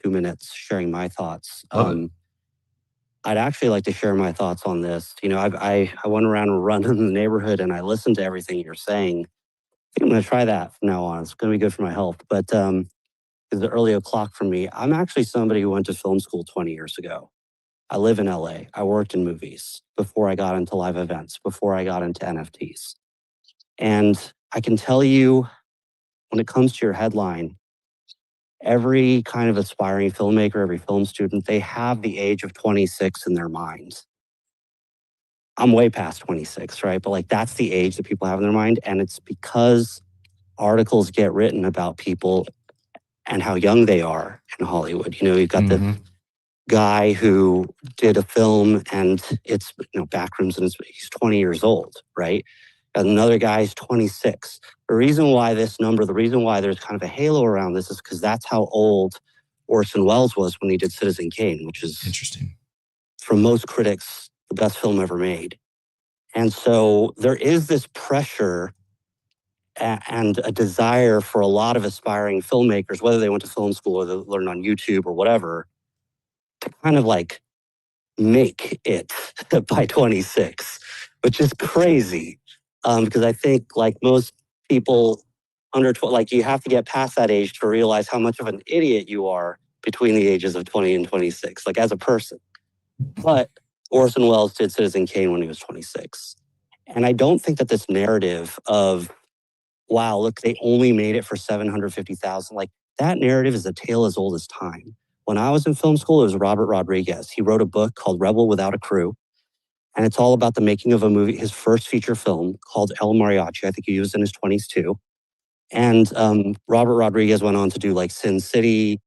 minutes sharing my thoughts. I'd actually like to share my thoughts on this. I went around and run in the neighborhood and I listened to everything you're saying. I think I'm going to try that from now on. It's going to be good for my health. But it's the early o'clock for me. I'm actually somebody who went to film school 20 years ago. I live in LA. I worked in movies before I got into live events, before I got into NFTs. And I can tell you, when it comes to your headline, every kind of aspiring filmmaker, every film student, they have the age of 26 in their mind. I'm way past 26, right? But that's the age that people have in their mind. And it's because articles get written about people and how young they are in Hollywood. You've got the guy who did a film and it's, backrooms, and he's 20 years old, right? And another guy's 26. The reason why there's kind of a halo around this is because that's how old Orson Welles was when he did Citizen Kane, which is interesting. For most critics, the best film ever made. And so there is this pressure and a desire for a lot of aspiring filmmakers, whether they went to film school or they learned on YouTube or whatever, to kind of make it by 26, which is crazy. Because I think most people under 12, you have to get past that age to realize how much of an idiot you are between the ages of 20 and 26, as a person. But Orson Welles did Citizen Kane when he was 26. And I don't think that this narrative of, wow, look, they only made it for $750,000, that narrative is a tale as old as time. When I was in film school, it was Robert Rodriguez. He wrote a book called Rebel Without a Crew. And it's all about the making of a movie, his first feature film called El Mariachi. I think he was in his 20s too. And Robert Rodriguez went on to do Sin City,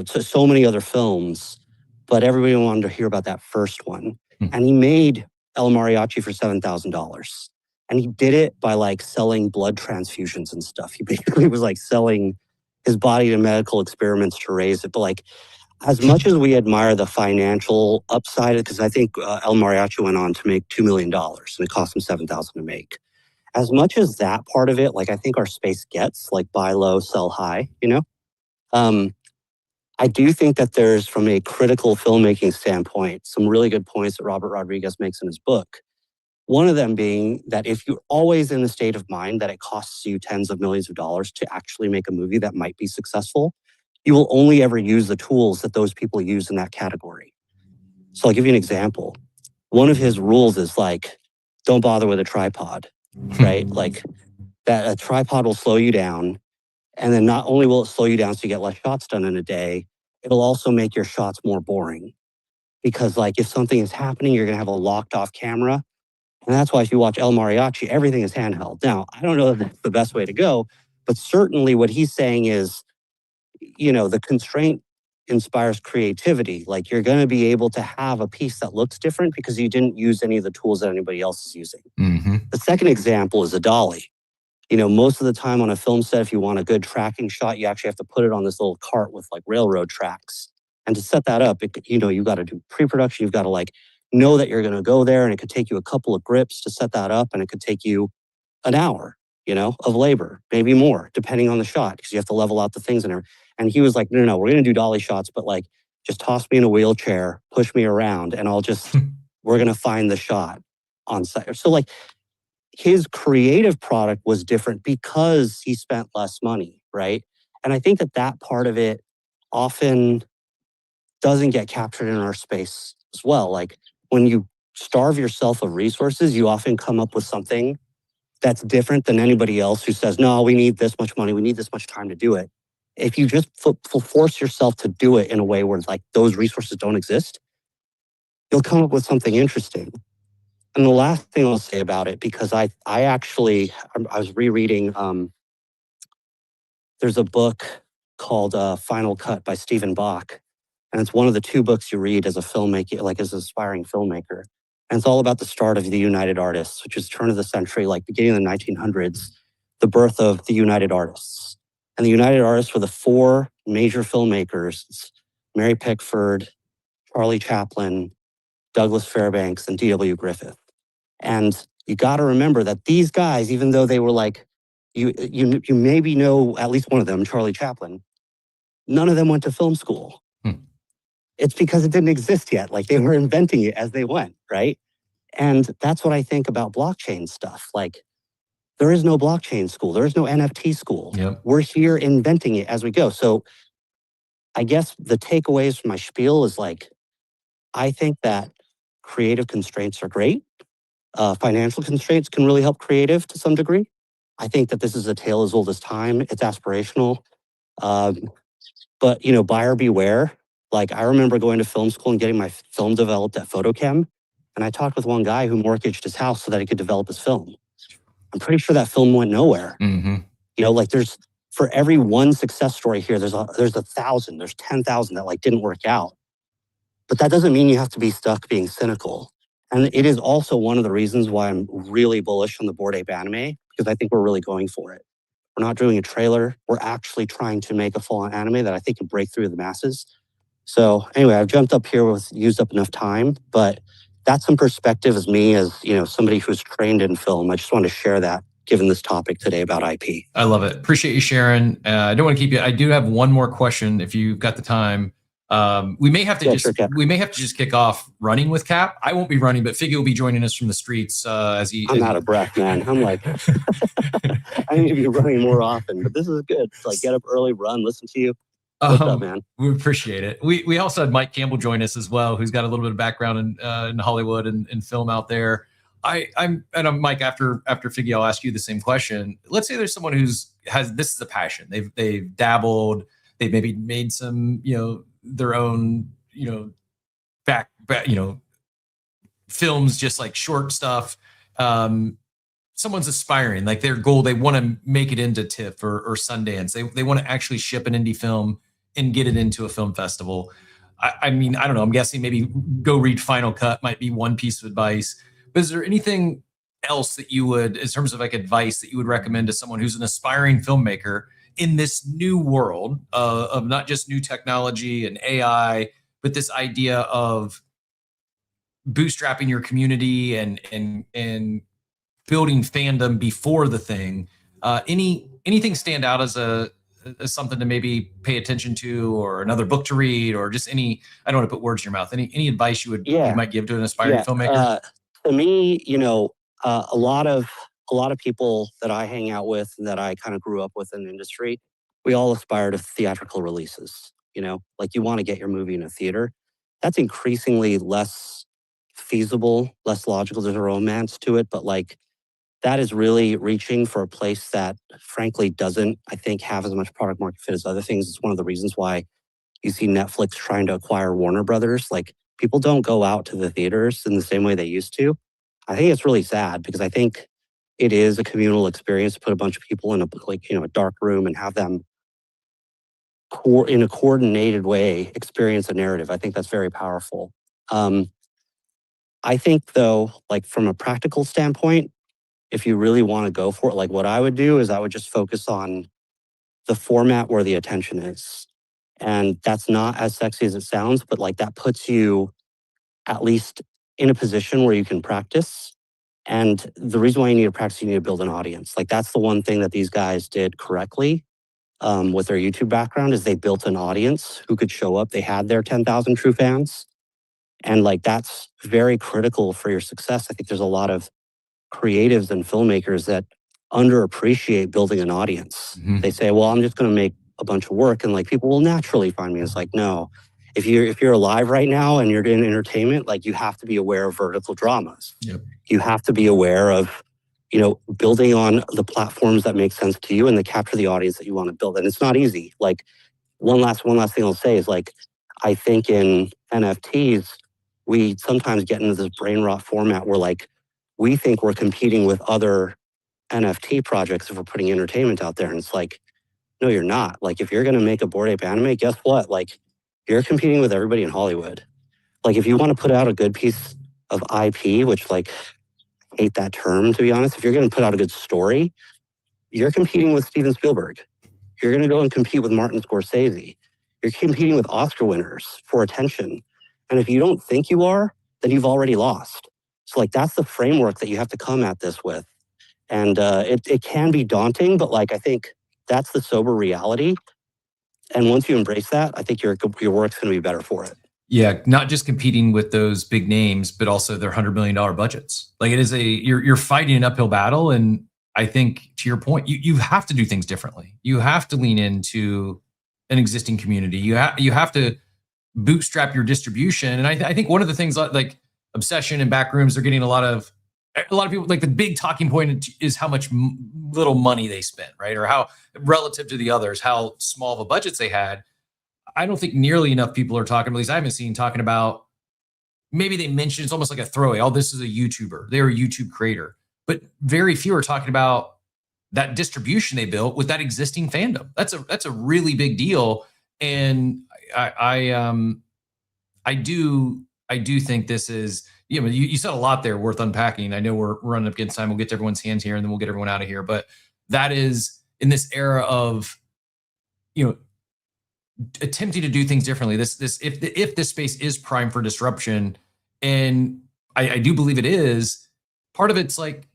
so many other films, but everybody wanted to hear about that first one. And he made El Mariachi for $7,000. And he did it by selling blood transfusions and stuff. He basically was selling his body to medical experiments to raise it. But as much as we admire the financial upside, because I think El Mariachi went on to make $2 million and it cost him $7,000 to make. As much as that part of it, I think our space gets, buy low, sell high, I do think that there's, from a critical filmmaking standpoint, some really good points that Robert Rodriguez makes in his book. One of them being that if you're always in the state of mind that it costs you tens of millions of dollars to actually make a movie that might be successful, you will only ever use the tools that those people use in that category. So I'll give you an example. One of his rules is like, don't bother with a tripod, right? Like that a tripod will slow you down. And then not only will it slow you down so you get less shots done in a day, it'll also make your shots more boring. Because like if something is happening, you're gonna have a locked off camera. And that's why if you watch El Mariachi, everything is handheld. Now, I don't know if that's the best way to go, but certainly what he's saying is, the constraint inspires creativity. Like you're going to be able to have a piece that looks different because you didn't use any of the tools that anybody else is using. Mm-hmm. The second example is a dolly. Most of the time on a film set, if you want a good tracking shot, you actually have to put it on this little cart with like railroad tracks. And to set that up, you've got to do pre-production. You've got to like know that you're going to go there, and it could take you a couple of grips to set that up, and it could take you an hour, of labor, maybe more, depending on the shot, because you have to level out the things in there. And he was like, no, we're going to do dolly shots, but like just toss me in a wheelchair, push me around, and we're going to find the shot on site. So like his creative product was different because he spent less money, right? And I think that part of it often doesn't get captured in our space as well. Like when you starve yourself of resources, you often come up with something that's different than anybody else who says, no, we need this much money, we need this much time to do it. If you just force yourself to do it in a way where like those resources don't exist, you'll come up with something interesting. And the last thing I'll say about it, because I was rereading, there's a book called Final Cut by Stephen Bach. And it's one of the two books you read as a filmmaker, like as an aspiring filmmaker. And it's all about the start of the United Artists, which is turn of the century, like beginning of the 1900s, the birth of the United Artists. And the United Artists were the four major filmmakers: Mary Pickford, Charlie Chaplin, Douglas Fairbanks, and D.W. Griffith. And you got to remember that these guys, even though they were like, you maybe know at least one of them, Charlie Chaplin, none of them went to film school. It's because it didn't exist yet. Like they were inventing it as they went, right? And that's what I think about blockchain stuff. Like there is no blockchain school. There is no NFT school. Yep. We're here inventing it as we go. So I guess the takeaways from my spiel is like, I think that creative constraints are great. Financial constraints can really help creative to some degree. I think that this is a tale as old as time. It's aspirational. But, buyer beware. Like I remember going to film school and getting my film developed at Photochem. And I talked with one guy who mortgaged his house so that he could develop his film. I'm pretty sure that film went nowhere. Mm-hmm. Like there's, for every one success story here, there's 1,000, there's 10,000 that like didn't work out. But that doesn't mean you have to be stuck being cynical. And it is also one of the reasons why I'm really bullish on the Bored Ape anime, because I think we're really going for it. We're not doing a trailer. We're actually trying to make a full-on anime that I think can break through the masses. So anyway, I've jumped up here used up enough time, but that's some perspective as me as, somebody who's trained in film. I just wanted to share that given this topic today about IP. I love it. Appreciate you sharing. I don't want to keep you. I do have one more question if you've got the time. We may have to just kick off running with Cap. I won't be running, but Figgy will be joining us from the streets as he. I'm out of breath, man. I'm like, I need to be running more often, but this is good. It's like get up early, run, listen to you. What's up, man? We appreciate it. We also had Mike Campbell join us as well, who's got a little bit of background in Hollywood and film out there. I'm Mike. After Figgy, I'll ask you the same question. Let's say there's someone this is a passion. They've dabbled. They've maybe made some their own back films, just like short stuff. Someone's aspiring, like their goal, they want to make it into TIFF or Sundance. They want to actually ship an indie film and get it into a film festival. I mean, I don't know. I'm guessing maybe go read Final Cut might be one piece of advice. But is there anything else that you would, in terms of like advice, that you would recommend to someone who's an aspiring filmmaker in this new world of not just new technology and AI, but this idea of bootstrapping your community and building fandom before the thing? Anything stand out as something to maybe pay attention to, or another book to read, or just any, I don't want to put words in your mouth, any advice you might give to an aspiring filmmaker? To me, a lot of people that I hang out with and that I kind of grew up with in the industry, we all aspire to theatrical releases. Like you want to get your movie in a theater. that's increasingly less feasible, less logical. There's a romance to it, but like that is really reaching for a place that frankly doesn't, I think, have as much product market fit as other things. It's one of the reasons why you see Netflix trying to acquire Warner Brothers. Like people don't go out to the theaters in the same way they used to. I think it's really sad because I think it is a communal experience to put a bunch of people in a dark room and have them in a coordinated way experience a narrative. I think that's very powerful. I think though, like from a practical standpoint, if you really want to go for it, like what I would do is I would just focus on the format where the attention is. And that's not as sexy as it sounds, but like that puts you at least in a position where you can practice. And the reason why you need to practice, you need to build an audience. Like that's the one thing that these guys did correctly with their YouTube background is they built an audience who could show up. They had their 10,000 true fans. And like that's very critical for your success. I think there's a lot of creatives and filmmakers that underappreciate building an audience. Mhm. They say, well, I'm just going to make a bunch of work and like people will naturally find me. It's like, no, if you're alive right now and you're in entertainment, like you have to be aware of vertical dramas. Yep. You have to be aware of, building on the platforms that make sense to you and to capture the audience that you want to build. And it's not easy. Like one last thing I'll say is like, I think in NFTs, we sometimes get into this brain rot format where like, we think we're competing with other NFT projects if we're putting entertainment out there. And it's like, no, you're not. Like, if you're going to make a Bored Ape anime, guess what? Like, you're competing with everybody in Hollywood. Like, if you want to put out a good piece of IP, which, like, I hate that term, to be honest. If you're going to put out a good story, you're competing with Steven Spielberg. You're going to go and compete with Martin Scorsese. You're competing with Oscar winners for attention. And if you don't think you are, then you've already lost. So like that's the framework that you have to come at this with. And it can be daunting, but like I think that's the sober reality. And once you embrace that, I think your work's going to be better for it. Yeah, not just competing with those big names, but also their $100 million budgets. Like it is you're fighting an uphill battle. And I think to your point, you have to do things differently. You have to lean into an existing community. You have to bootstrap your distribution. And I think one of the things like Obsession and Backrooms, they're getting a lot of people, like the big talking point is how much little money they spent, right? Or how relative to the others, how small of a budgets they had. I don't think nearly enough people are talking, at least I haven't seen talking about, maybe they mentioned it's almost like a throwaway. Oh, this is a YouTuber. They're a YouTube creator. But very few are talking about that distribution they built with that existing fandom. That's a really big deal. And I do think this is, you said a lot there worth unpacking. I know we're running up against time. We'll get to everyone's hands here and then we'll get everyone out of here. But that is in this era of, attempting to do things differently. If this space is prime for disruption, and I do believe it is, part of it's like,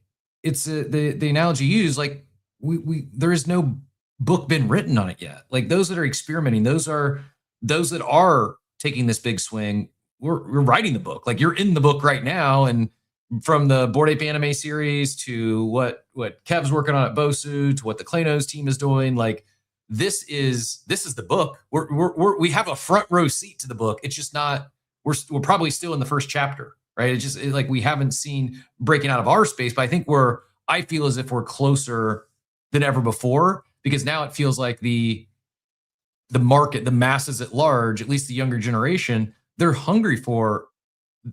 it's the analogy used, like there is no book been written on it yet. Like those that are experimenting, those that are taking this big swing, we're writing the book. Like you're in the book right now. And from the Bored Ape anime series to what Kev's working on at Bosu to what the Klaynos team is doing, like this is the book. We have a front row seat to the book. It's just not, we're probably still in the first chapter, right? It's just like we haven't seen breaking out of our space, but I think I feel as if we're closer than ever before, because now it feels like the market, the masses at large, at least the younger generation, they're hungry for,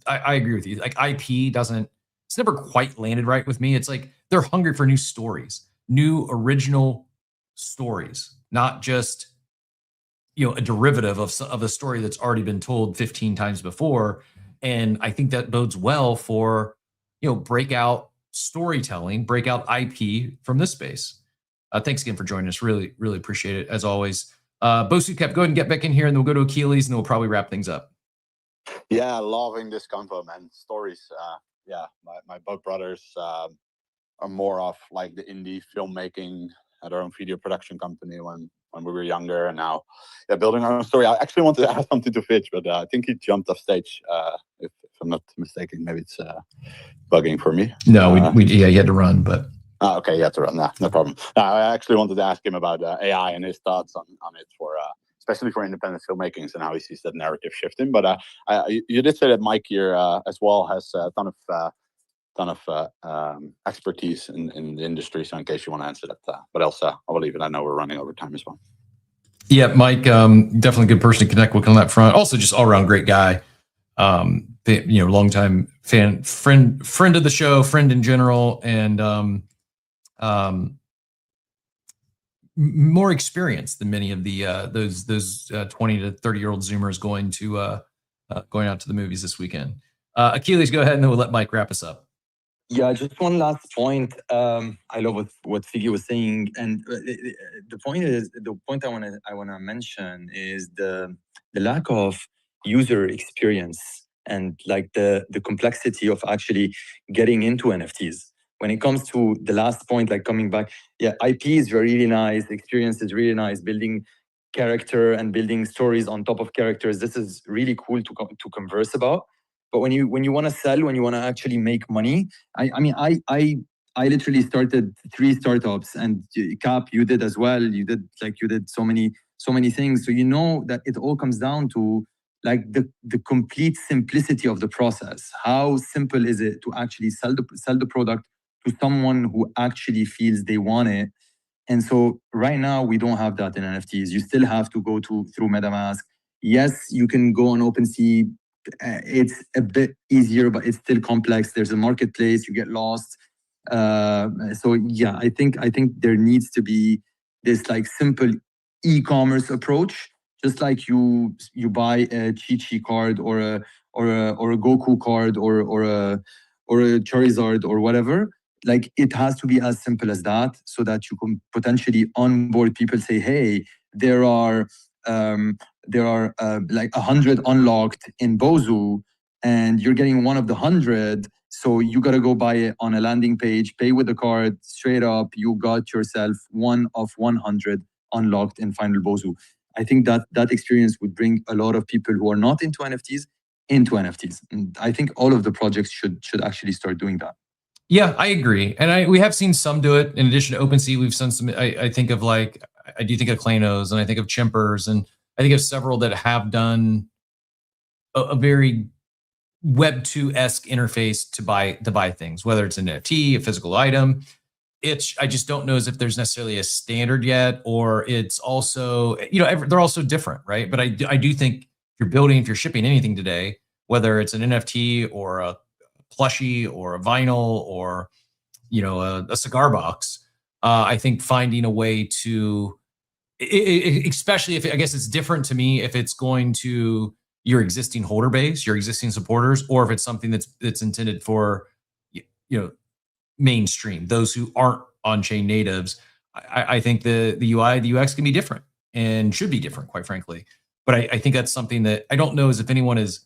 I agree with you. Like IP it's never quite landed right with me. It's like they're hungry for new stories, new original stories, not just, a derivative of a story that's already been told 15 times before. And I think that bodes well for, breakout storytelling, breakout IP from this space. Thanks again for joining us. Really, really appreciate it as always. Bosu Kev, go ahead and get back in here and then we'll go to Achilles and then we'll probably wrap things up. Yeah, loving this convo, man. Stories. My both brothers are more of like the indie filmmaking at our own video production company when we were younger, and now building our own story. I actually wanted to ask something to Fitch, but I think he jumped off stage. If I'm not mistaken, maybe it's bugging for me. No, he had to run, but. Okay, you have to run that. No problem. I actually wanted to ask him about AI and his thoughts on it for especially for independent filmmakings and how he sees that narrative shifting. But you did say that Mike here as well has a ton of expertise in the industry. So in case you want to answer that, but else I will leave it. I know we're running over time as well. Yeah, Mike, definitely a good person to connect with on that front. Also, just all around great guy. Longtime friend of the show, friend in general, and more experienced than many of the those 20 to 30-year-old Zoomers going out to the movies this weekend. Achilles, go ahead, and then we'll let Mike wrap us up. Yeah, just one last point. I love what Figgy was saying, and the point I wanna mention is the lack of user experience and like the complexity of actually getting into NFTs. When it comes to the last point, like coming back, yeah, IP is really nice, experience is really nice, building character and building stories on top of characters. This is really cool to converse about. But when you want to sell, when you want to actually make money, I literally started 3 startups, and Cap, you did as well. You did so many things. So you know that it all comes down to like the complete simplicity of the process. How simple is it to actually sell the product to someone who actually feels they want it? And so right now we don't have that in NFTs. You still have to go through MetaMask. Yes, you can go on OpenSea. It's a bit easier, but it's still complex. There's a marketplace, you get lost. So yeah, I think there needs to be this like simple e-commerce approach, just like you buy a Chi-Chi card or a Goku card or a Charizard or whatever. Like it has to be as simple as that, so that you can potentially onboard people. Say, hey, there are like 100 unlocked in Bozu, and you're getting one of the 100. So you got to go buy it on a landing page, pay with the card, straight up. You got yourself one of 100 unlocked in Final Bozu. I think that experience would bring a lot of people who are not into NFTs into NFTs. And I think all of the projects should actually start doing that. Yeah, I agree. And we have seen some do it. In addition to OpenSea, we've seen some, I think of like, I do think of Klanos, and I think of Chimpers, and I think of several that have done a very Web2-esque interface to buy things, whether it's an NFT, a physical item. I just don't know as if there's necessarily a standard yet, or it's also, they're also different, right? But I do think if you're shipping anything today, whether it's an NFT or a plushie or a vinyl or a cigar box, I think finding a way to, especially if I guess it's different to me if it's going to your existing holder base, your existing supporters, or if it's something that's intended for mainstream, those who aren't on-chain natives. I think the UI, the UX can be different and should be different, quite frankly. But I think that's something that I don't know as if anyone is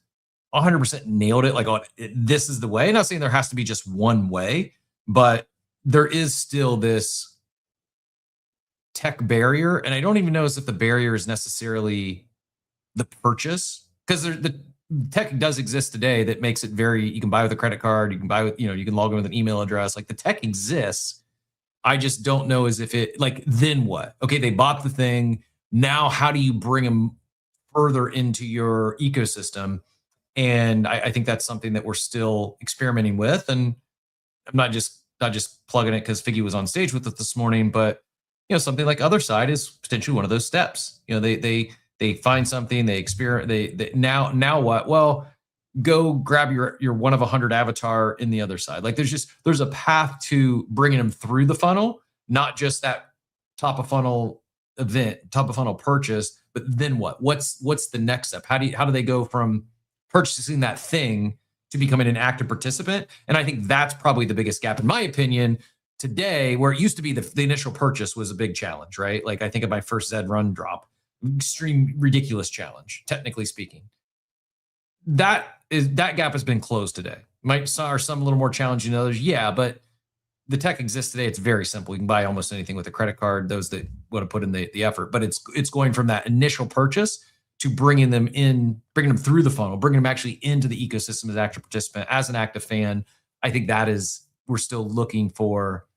100% nailed it, like, this is the way. I'm not saying there has to be just one way, but there is still this tech barrier. And I don't even know as if the barrier is necessarily the purchase, because the tech does exist today that makes it you can buy with a credit card, you can buy with, you can log in with an email address. Like the tech exists. I just don't know as if it, like, then what? Okay, they bought the thing. Now, how do you bring them further into your ecosystem? And I think that's something that we're still experimenting with. And I'm not just plugging it because Figgy was on stage with it this morning, but something like Other Side is potentially one of those steps. They find something, they experiment. Now what? Well, go grab your one of 100 avatar in the Other Side. Like there's a path to bringing them through the funnel, not just that top of funnel event, top of funnel purchase. But then what? What's the next step? How do they go from purchasing that thing to becoming an active participant? And I think that's probably the biggest gap, in my opinion, today, where it used to be the initial purchase was a big challenge, right? Like I think of my first Zed Run drop, extreme ridiculous challenge, technically speaking. That gap has been closed today. Are some a little more challenging than others? Yeah, but the tech exists today. It's very simple. You can buy almost anything with a credit card, those that want to put in the effort. But it's going from that initial purchase to bringing them through the funnel, bringing them actually into the ecosystem as an active participant, as an active fan. I think we're still looking for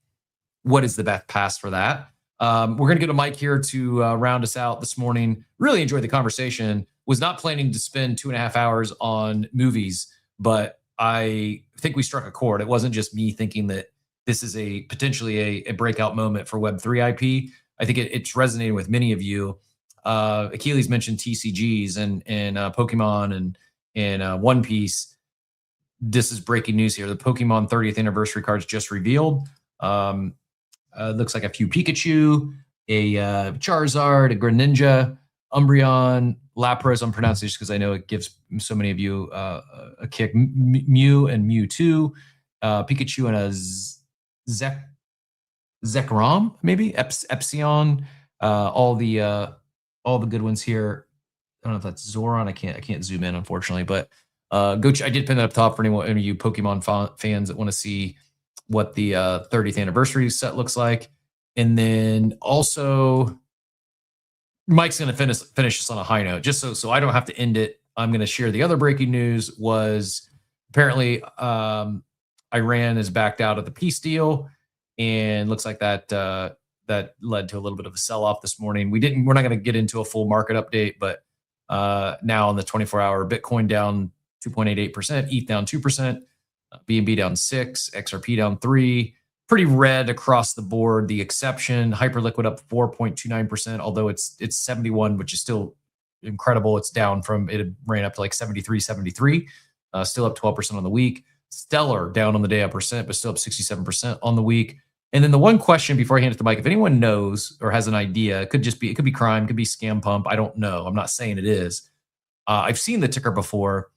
what is the best path for that. We're going to get a mic here to round us out this morning. Really enjoyed the conversation. Was not planning to spend 2.5 hours on movies, but I think we struck a chord. It wasn't just me thinking that this is a potentially a breakout moment for Web3 IP. I think it's resonating with many of you. Achilles mentioned TCGs and Pokemon and One Piece. This is breaking news here. The Pokemon 30th anniversary cards just revealed. Looks like a few Pikachu, a Charizard, a Greninja, Umbreon, Lapras. I'm pronouncing this because I know it gives so many of you a kick. Mew and Mewtwo, Pikachu and a Zekrom, maybe Epsilon. All the good ones here. I don't know if that's Zoran. I can't zoom in, unfortunately, but I did pin that up top for any of you Pokemon fans that want to see what the 30th anniversary set looks like. And then also, Mike's going to finish us on a high note, just so I don't have to end it. I'm going to share the other breaking news. Was apparently Iran is backed out of the peace deal, and looks like that led to a little bit of a sell-off this morning. We're not going to get into a full market update, but now on the 24-hour, Bitcoin down 2.88%, ETH down 2%, BNB down 6%, XRP down 3%. Pretty red across the board. The exception, Hyperliquid up 4.29%, although it's 71, which is still incredible. It's down from, it ran up to like 73, still up 12% on the week. Stellar down on the day, up percent, but still up 67% on the week. And then the one question before I hand it to Mike, if anyone knows or has an idea, it could be crime, could be scam pump. I don't know. I'm not saying it is. I've seen the ticker before.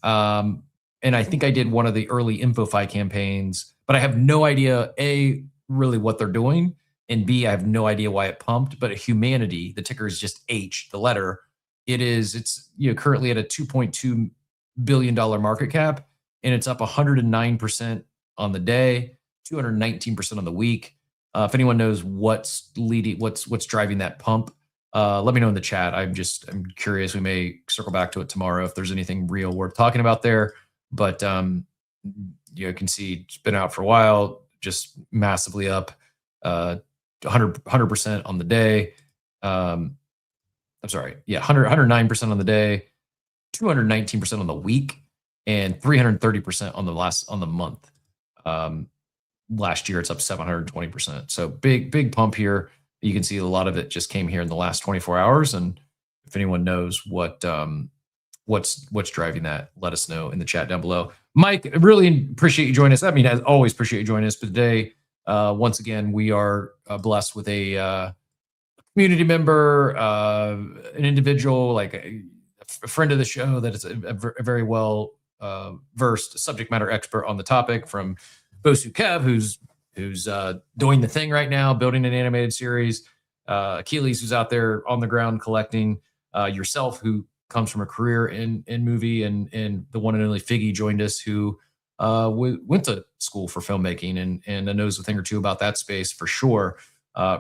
And I think I did one of the early InfoFi campaigns, but I have no idea, A, really what they're doing, and B, I have no idea why it pumped. But Humanity, the ticker is just H, the letter. It's currently at a $2.2 billion market cap, and it's up 109% on the day, 219% on the week. If anyone knows what's driving that pump, let me know in the chat. I'm curious. We may circle back to it tomorrow if there's anything real worth talking about there. But you can see it's been out for a while, just massively up, 100% on the day. I'm sorry, 109% on the day, 219% on the week, and 330% on the month. Last year, it's up 720%. So big pump here. You can see a lot of it just came here in the last 24 hours. And if anyone knows what's driving that, let us know in the chat down below. Mike, I really appreciate you joining us. I mean, as always, appreciate you joining us. But today, once again, we are blessed with a community member, an individual, like a friend of the show that is a very well versed subject matter expert on the topic, from Bosu Kev, who's doing the thing right now, building an animated series, Achilles, who's out there on the ground collecting, yourself, who comes from a career in movie, and the one and only Figgy joined us, who went to school for filmmaking and knows a thing or two about that space for sure.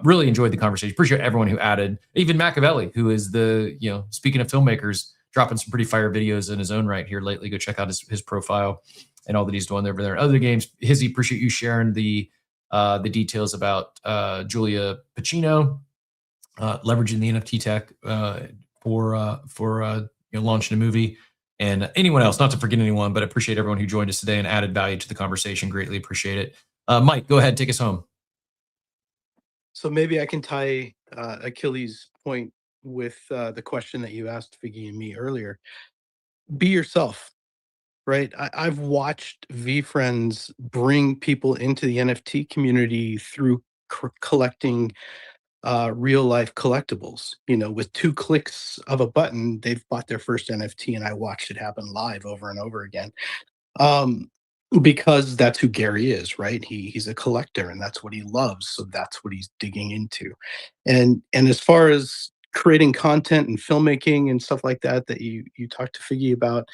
Really enjoyed the conversation. Appreciate everyone who added, even Machiavelli, who is speaking of filmmakers, dropping some pretty fire videos in his own right here lately. Go check out his profile and all that he's doing over there. Other games, Hizzy, appreciate you sharing the details about Julia Pacino leveraging the NFT tech for launching a movie. And anyone else, not to forget anyone, but I appreciate everyone who joined us today and added value to the conversation. Greatly appreciate it. Mike, go ahead, take us home. So maybe I can tie Achilles' point with the question that you asked Figgy and me earlier. Be yourself, right? I've watched VFriends bring people into the NFT community through collecting real life collectibles. With 2 clicks of a button, they've bought their first NFT, and I watched it happen live over and over again. Because that's who Gary is, right? He's a collector, and that's what he loves. So that's what he's digging into. And as far as creating content and filmmaking and stuff like that you talked to Figgy about,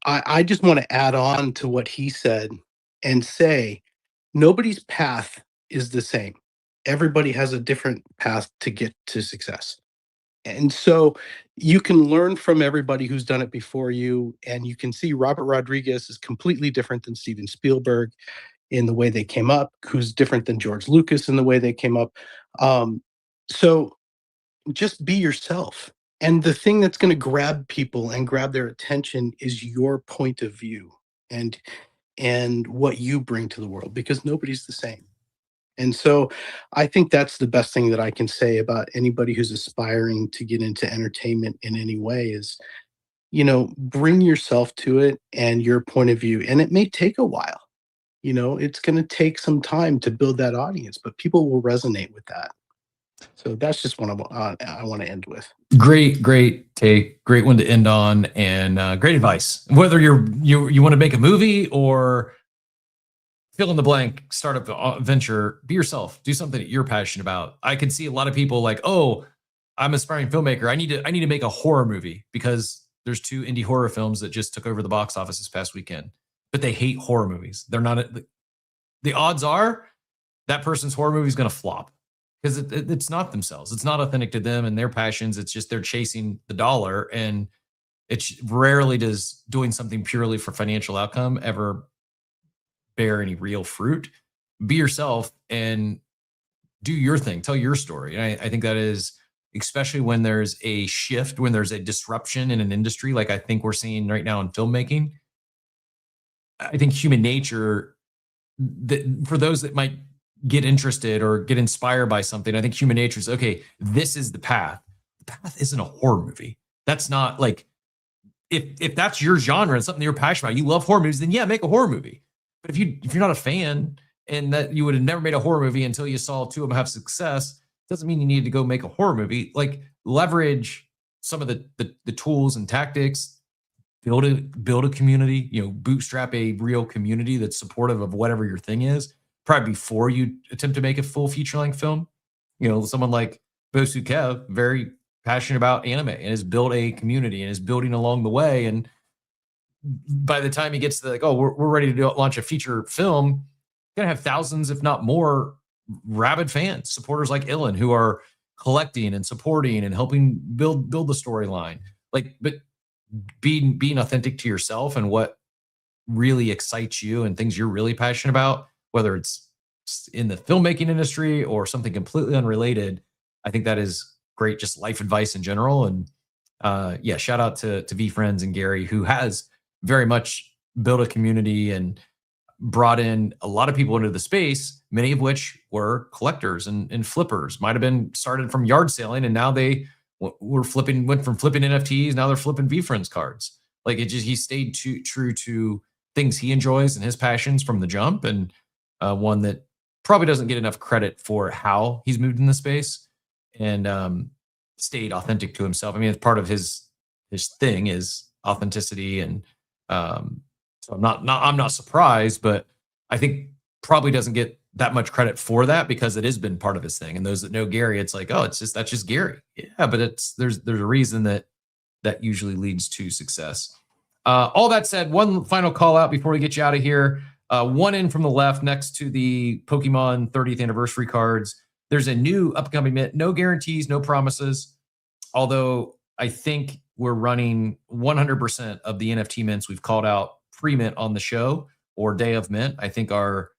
I just want to add on to what he said and say, nobody's path is the same. Everybody has a different path to get to success. And so you can learn from everybody who's done it before you. And you can see Robert Rodriguez is completely different than Steven Spielberg. in the way they came up, who's different than George Lucas in the way they came up. So just be yourself. And the thing that's going to grab people and grab their attention is your point of view and what you bring to the world, because nobody's the same. And so I think that's the best thing that I can say about anybody who's aspiring to get into entertainment in any way is, bring yourself to it and your point of view. And it may take a while. It's going to take some time to build that audience, but people will resonate with that. So that's just what I want to end with. Great take, great one to end on, and great advice. Whether you want to make a movie or fill in the blank startup venture, be yourself. Do something that you're passionate about. I could see a lot of people like, oh, I'm an aspiring filmmaker. I need to make a horror movie because there's 2 indie horror films that just took over the box office this past weekend. But they hate horror movies. They're not. The odds are that person's horror movie is going to flop because it's not themselves. It's not authentic to them and their passions. It's just they're chasing the dollar, and it's rarely does doing something purely for financial outcome ever bear any real fruit. Be yourself and do your thing. Tell your story. And I think that is, especially when there's a shift, when there's a disruption in an industry, like I think we're seeing right now in filmmaking. I think human nature, for those that might get interested or get inspired by something, I think human nature is, okay, this is the path. The path isn't a horror movie. That's not like, if that's your genre and something you're passionate about, you love horror movies, then yeah, make a horror movie. But if you're not a fan and that you would have never made a horror movie until you saw 2 of them have success, doesn't mean you need to go make a horror movie. Like, leverage some of the tools and tactics, build a community, bootstrap a real community that's supportive of whatever your thing is, probably before you attempt to make a full feature-length film. Someone like Bosu Kev, very passionate about anime and has built a community and is building along the way. And by the time he gets to we're ready to launch a feature film, gonna have thousands, if not more, rabid fans, supporters like Ilan, who are collecting and supporting and helping build the storyline. But being authentic to yourself and what really excites you and things you're really passionate about, whether it's in the filmmaking industry or something completely unrelated, I think that is great, just life advice in general. And shout out to VFriends and Gary, who has very much built a community and brought in a lot of people into the space, many of which were collectors and flippers, might have been started from yard selling, and now they went from flipping NFTs, now they're flipping VFriends cards. He stayed true to things he enjoys and his passions from the jump, and one that probably doesn't get enough credit for how he's moved in the space and stayed authentic to himself. I mean, it's part of his thing is authenticity, and so I'm not surprised, but I think probably doesn't get that much credit for that because it has been part of his thing. And those that know Gary, it's like, oh, that's just Gary. Yeah, but there's a reason that usually leads to success. All that said, one final call out before we get you out of here. One in from the left next to the Pokemon 30th anniversary cards. There's a new upcoming mint. No guarantees, no promises. Although I think we're running 100% of the NFT mints we've called out pre-mint on the show or day of mint. I think are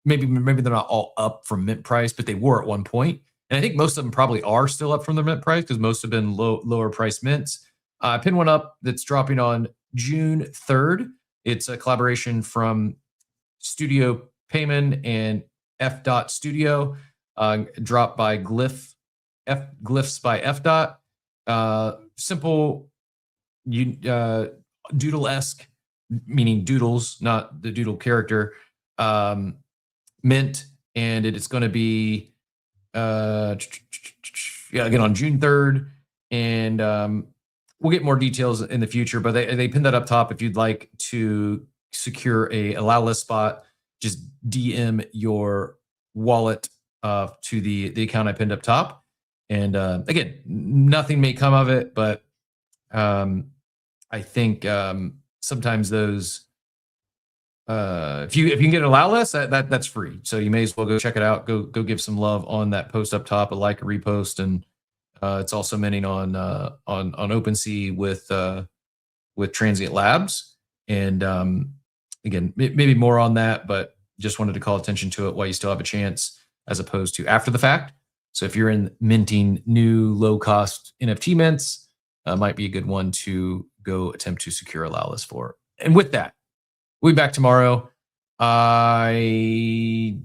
maybe they're not all up from mint price, but they were at one point. And I think most of them probably are still up from their mint price because most have been lower price mints. I pinned one up that's dropping on June 3rd. It's a collaboration from Studio Payman and F. Studio, dropped by Glyphs by F. Simple, doodle-esque, meaning doodles, not the doodle character, mint, and it's going to be again on June 3rd, and we'll get more details in the future, but they pinned that up top. If you'd like to secure a allow list spot, just DM your wallet to the account I pinned up top. And again, nothing may come of it, but I think sometimes those if you can get an allow list, that's free. So you may as well go check it out. Go give some love on that post up top, a like, a repost, and it's also minting on OpenSea with Transient Labs. And again, maybe more on that, but just wanted to call attention to it while you still have a chance, as opposed to after the fact. So if you're in minting new low-cost NFT mints, might be a good one to go attempt to secure allow list for. And with that, we'll be back tomorrow. I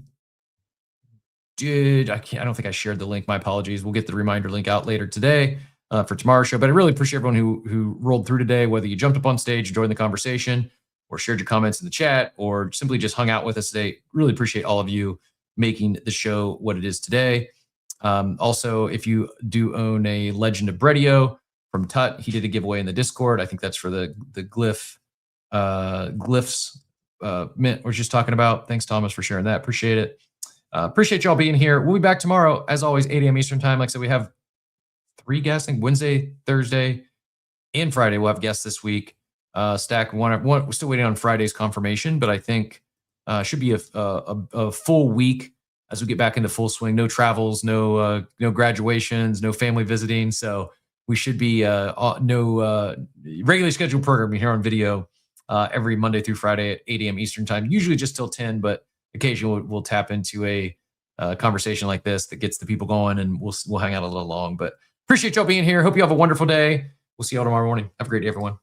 don't think I shared the link. My apologies. We'll get the reminder link out later today for tomorrow's show. But I really appreciate everyone who rolled through today, whether you jumped up on stage, joined the conversation, or shared your comments in the chat, or simply just hung out with us today. Really appreciate all of you making the show what it is today. Also, if you do own a Legend of Bredio from Tut, he did a giveaway in the Discord. I think that's for the glyphs mint we're just talking about. Thanks, Thomas, for sharing that. Appreciate it. Appreciate y'all being here. We'll be back tomorrow, as always, 8 a.m. Eastern time. Like I said, we have 3 guests, I think Wednesday, Thursday, and Friday. We'll have guests this week. Stack one. We're still waiting on Friday's confirmation, but I think should be a full week as we get back into full swing. No travels, no graduations, no family visiting. So we should be regularly scheduled programming here on video every Monday through Friday at 8 a.m. Eastern time. Usually just till 10, but occasionally we'll tap into a conversation like this that gets the people going, and we'll hang out a little long. But appreciate y'all being here. Hope you have a wonderful day. We'll see y'all tomorrow morning. Have a great day, everyone.